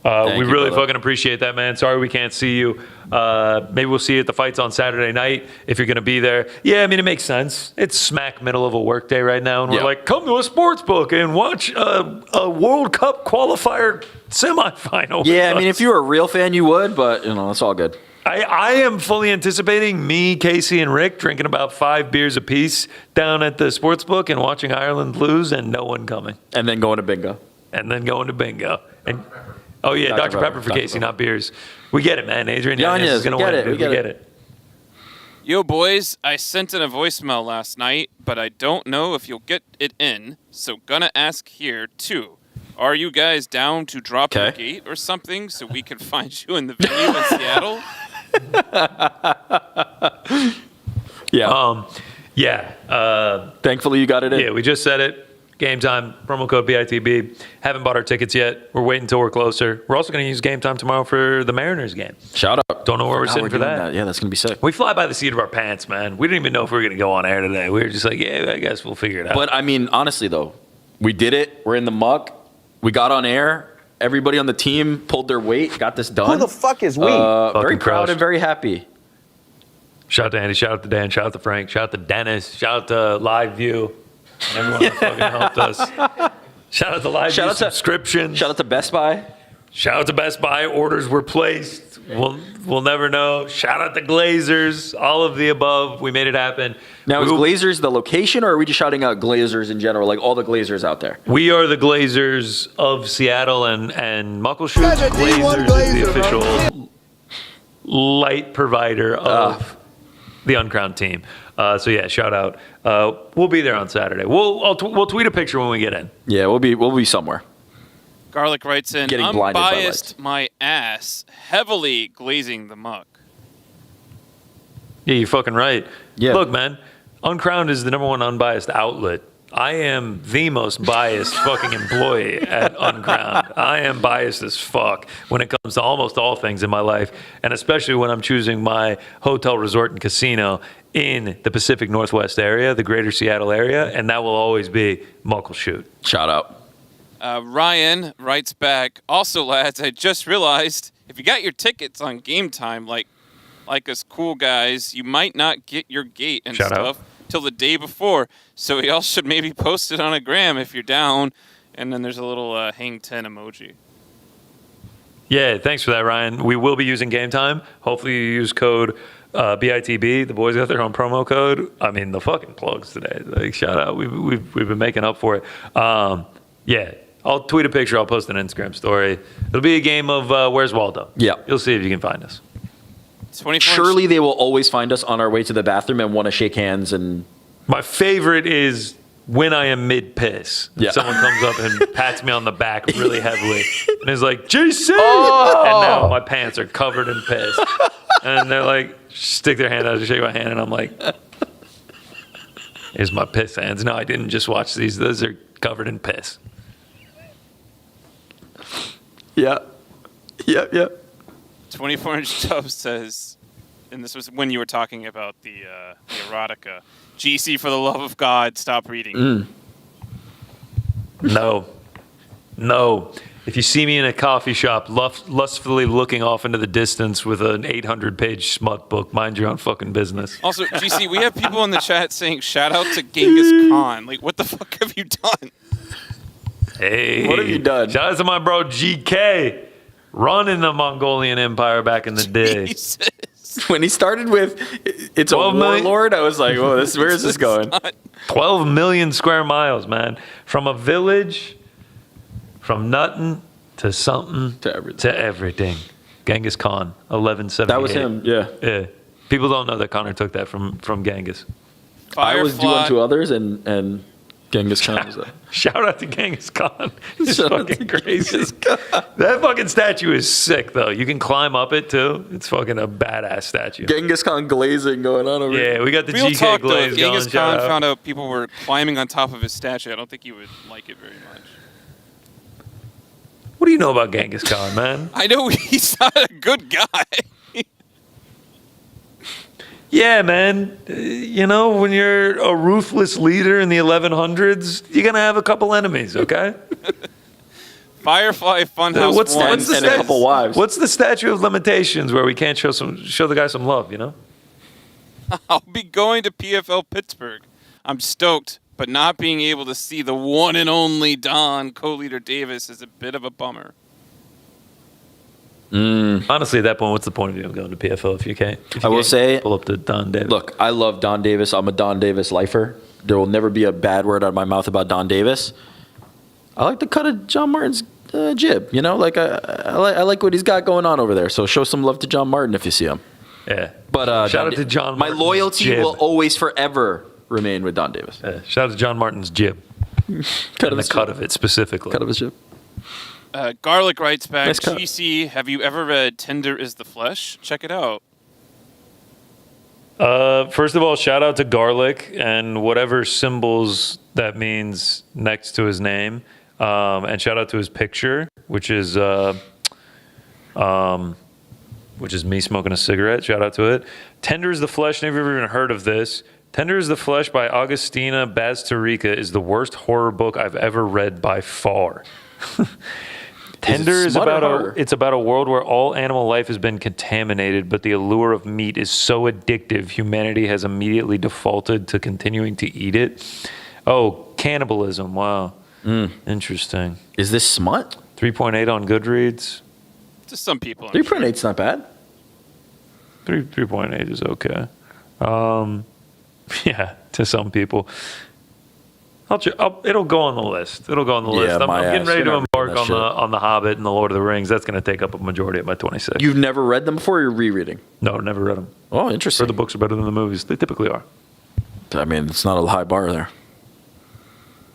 We really fucking appreciate that, man. Sorry we can't see you. Maybe we'll see you at the fights on Saturday night if you're going to be there. Yeah, I mean, it makes sense. It's smack middle of a work day right now, and we're like, come to a sports book and watch a World Cup qualifier semifinal. Yeah, I mean, if you were a real fan, you would, but, it's all good. I am fully anticipating me, Casey, and Rick drinking about 5 beers apiece down at the sports book and watching Ireland lose and no one coming. And then going to bingo. And, oh, yeah, Dr. Pepper for Casey, not beers. We get it, man. Adrian Yanez is going to win. We get it. Yo, boys, I sent in a voicemail last night, but I don't know if you'll get it in, so gonna ask here, too. Are you guys down to drop a gate or something so we can find you in the venue in Seattle? Yeah. Yeah. Thankfully, you got it in. Yeah, we just said it. Game Time, promo code BITB. Haven't bought our tickets yet. We're waiting until we're closer. We're also going to use Game Time tomorrow for the Mariners game. Shout out. Don't know where we're sitting for that. Yeah, that's going to be sick. We fly by the seat of our pants, man. We didn't even know if we were going to go on air today. We were just like, yeah, I guess we'll figure it out. But, I mean, honestly, though, we did it. We're in the muck. We got on air. Everybody on the team pulled their weight, got this done. Who the fuck is we? Very proud crushed. and very happy. Shout out to Andy. Shout out to Dan. Shout out to Frank. Shout out to Dennis. Shout out to Live View. Everyone that fucking helped us. Shout out to Live View subscriptions. Shout out to Best Buy. Shout out to Best Buy. Orders were placed. We'll never know. Shout out to Glazers. All of the above. We made it happen. Now, is Glazers the location, or are we just shouting out Glazers in general, like all the Glazers out there? We are the Glazers of Seattle and Muckleshoot. Glazers is the official light provider of the Uncrowned team. So yeah, shout out. We'll be there on Saturday. We'll tweet a picture when we get in. Yeah, we'll be somewhere. Garlic writes in, Getting blinded by unbiased my ass, heavily glazing the muck. Yeah, you're fucking right. Yeah. Look, man, Uncrowned is the #1 unbiased outlet. I am the most biased fucking employee at Uncrowned. I am biased as fuck when it comes to almost all things in my life, and especially when I'm choosing my hotel, resort, and casino in the Pacific Northwest area, the greater Seattle area, and that will always be Muckleshoot. Shout out. Ryan writes back, also, lads, I just realized if you got your tickets on Game Time, like us cool guys, you might not get your gate and Shout stuff till the day before. So y'all should maybe post it on a gram if you're down. And then there's a little hang 10 emoji. Yeah, thanks for that, Ryan. We will be using Game Time. Hopefully you use code BITB. The boys got their own promo code. I mean, the fucking plugs today. Like, shout out. We've been making up for it. Yeah. I'll tweet a picture. I'll post an Instagram story. It'll be a game of Where's Waldo? Yeah. You'll see if you can find us. Surely they will always find us on our way to the bathroom and want to shake hands. And my favorite is when I am mid-piss. Yeah. Someone comes up and pats me on the back really heavily and is like, JC! And now my pants are covered in piss. And they're like, stick their hand out to shake my hand. And I'm like, here's my piss hands. No, I didn't just watch these. Those are covered in piss. Yeah. 24-inch Dove says, and this was when you were talking about the erotica, GC, for the love of God, stop reading. No. If you see me in a coffee shop lustfully looking off into the distance with an 800-page smut book, mind your own fucking business. Also, GC, we have people in the chat saying, shout out to Genghis Khan. Like, what the fuck have you done? Hey. What have you done? Shout out to my bro GK, running the Mongolian Empire back in the day. Jesus. When he started with, it's a warlord, I was like, whoa, where is this going? 12 million square miles, man. From a village, from nothing to something to everything. Genghis Khan, 1178. That was him, yeah. People don't know that Connor took that from Genghis. I was do unto others, and Genghis Khan was that. Shout out to Genghis Khan. It's fucking crazy. That fucking statue is sick, though. You can climb up it, too. It's fucking a badass statue. Genghis Khan glazing going on over here. Yeah, we got the Real GK talk, glaze though, if Genghis going. Khan found out people were climbing on top of his statue, I don't think he would like it very much. What do you know about Genghis Khan, man? I know he's not a good guy. Yeah, man. You know, when you're a ruthless leader in the 1100s, you're going to have a couple enemies, okay? Firefly Funhouse what's one. the a couple wives. What's the statute of limitations where we can't show the guy some love, you know? I'll be going to PFL Pittsburgh. I'm stoked, but not being able to see the one and only Don, co-leader Davis, is a bit of a bummer. Honestly, at that point, what's the point of you going to PFL if you can't? I will say, pull up to Don Davis. Look, I love Don Davis. I'm a Don Davis lifer. There will never be a bad word out of my mouth about Don Davis. I like the cut of John Martin's jib. You know, like I like what he's got going on over there. So show some love to John Martin if you see him. Yeah. But shout out to John my Martin's loyalty jib. will always forever remain with Don Davis. Yeah. Shout out to John Martin's jib. Cut of it specifically. Cut of his jib. Garlic writes back, Nice cut. GC, have you ever read Tender is the Flesh? Check it out. First of all, shout out to Garlic and whatever symbols that means next to his name. And shout out to his picture, which is me smoking a cigarette. Shout out to it. Tender is the Flesh. Never even heard of this. Tender is the Flesh by Agustina Bazterrica is the worst horror book I've ever read by far. Tender is about a world where all animal life has been contaminated, but the allure of meat is so addictive, humanity has immediately defaulted to continuing to eat it. Oh, cannibalism. Wow. Interesting. Is this smut? 3.8 on Goodreads. To some people. 3.8 is not bad. 3.8 is okay. Yeah, to some people. It'll go on the list. It'll go on the list. I'm getting ready to embark on the Hobbit and the Lord of the Rings. That's going to take up a majority of my 26. You've never read them before, or you're rereading? No, never read them. Oh, interesting. Heard the books are better than the movies. They typically are. I mean, it's not a high bar there.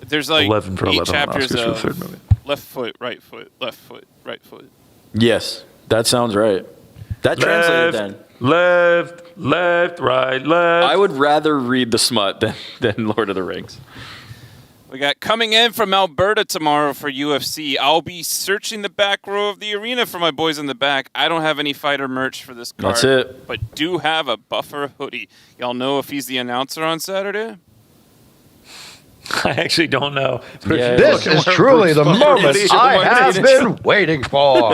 There's like 11 for 11 chapters Oscars for the of third movie. left foot, right foot, left foot, right foot. Yes, that sounds right. That translated then. Left, right, left. I would rather read The Smut than Lord of the Rings. We got coming in from Alberta tomorrow for UFC. I'll be searching the back row of the arena for my boys in the back. I don't have any fighter merch for this card. That's it. But do have a Buffer hoodie. Y'all know if he's the announcer on Saturday? I actually don't know. Yeah, this is truly the moment I have been waiting for.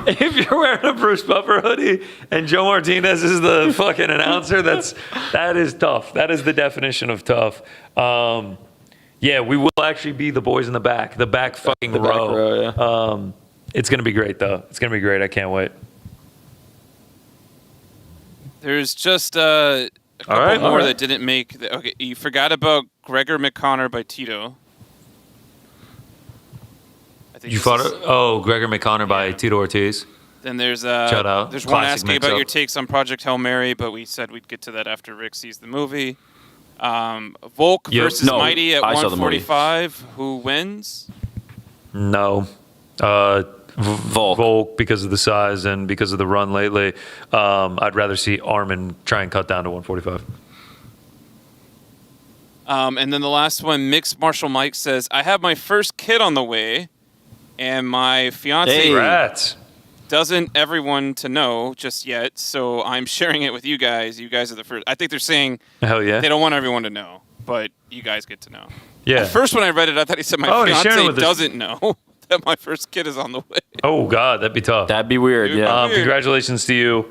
If you're wearing a Bruce Buffer hoodie and Joe Martinez is the fucking announcer, that is tough. That is the definition of tough. Yeah, we will actually be the boys in the back fucking row. Back row, yeah. It's gonna be great though. It's gonna be great. I can't wait. There's just a couple more that didn't make. Okay, you forgot about Gregor McConnor by Tito. You thought Gregor McConnor by Tito Ortiz. Then there's shout out. There's one Classic asking about mix-up. your takes on Project Hail Mary, but we said we'd get to that after Rick sees the movie. Volk versus Mighty at 145. Who wins? No. Volk because of the size and because of the run lately. I'd rather see Armin try and cut down to 145. And then the last one, Mixed Marshall Mike says, I have my first kid on the way, and my fiance doesn't everyone to know just yet, so I'm sharing it with you guys. You guys are the first. I think they're saying hell yeah. They don't want everyone to know, but you guys get to know. Yeah. At first when I read it, I thought he said my fiance doesn't know that my first kid is on the way. Oh, God, that'd be tough. That'd be weird, yeah. Congratulations to you.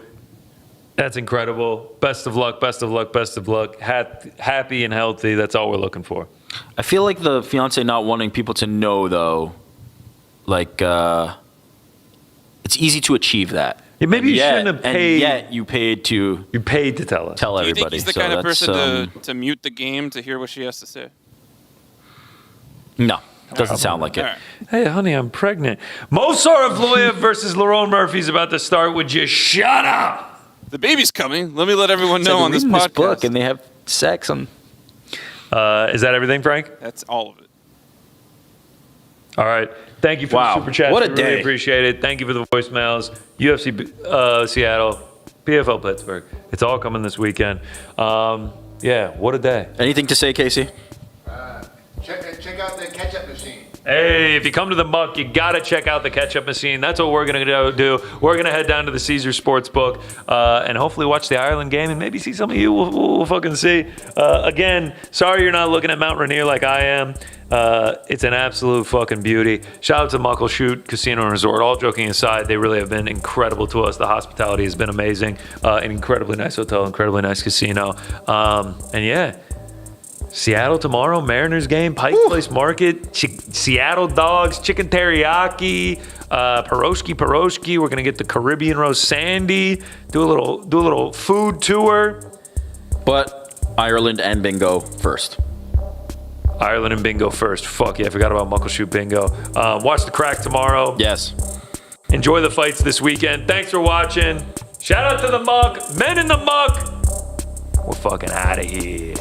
That's incredible. Best of luck, best of luck, best of luck. Happy and healthy. That's all we're looking for. I feel like the fiance not wanting people to know, though, like, it's easy to achieve that. Yeah, maybe you shouldn't have paid. And yet you paid to tell us. Tell Do you everybody. think he's the So kind of that's, person to mute the game to hear what she has to say? No, doesn't sound like it. All right. Hey, honey, I'm pregnant. Mosar Evloev versus Lerone Murphy's about to start. Would you shut up? The baby's coming. Let me let everyone know on this podcast. Book and they have sex on. Is that everything, Frank? That's all of it. All right. Thank you for the super chat. What a Really day. appreciate it. Thank you for the voicemails. UFC Seattle, PFL Pittsburgh. It's all coming this weekend. Yeah, what a day. Anything to say, Casey? Check out the ketchup machine. Hey, if you come to the Muck, you got to check out the ketchup machine. That's what we're going to do. We're going to head down to the Caesar Sportsbook and hopefully watch the Ireland game and maybe see some of you. We'll fucking see. Again, sorry you're not looking at Mount Rainier like I am. It's an absolute fucking beauty. Shout out to Muckleshoot Casino and Resort. All joking aside, they really have been incredible to us. The hospitality has been amazing. An incredibly nice hotel, incredibly nice casino. And yeah. Seattle tomorrow, Mariners game, Pike Place Market, Seattle dogs, chicken teriyaki, pierogi. We're gonna get the Caribbean roast Sandy. Do a little food tour. But Ireland and bingo first. Ireland and bingo first. Fuck yeah, I forgot about Muckleshoot bingo. Watch the crack tomorrow. Yes. Enjoy the fights this weekend. Thanks for watching. Shout out to the Muck, men in the Muck. We're fucking out of here.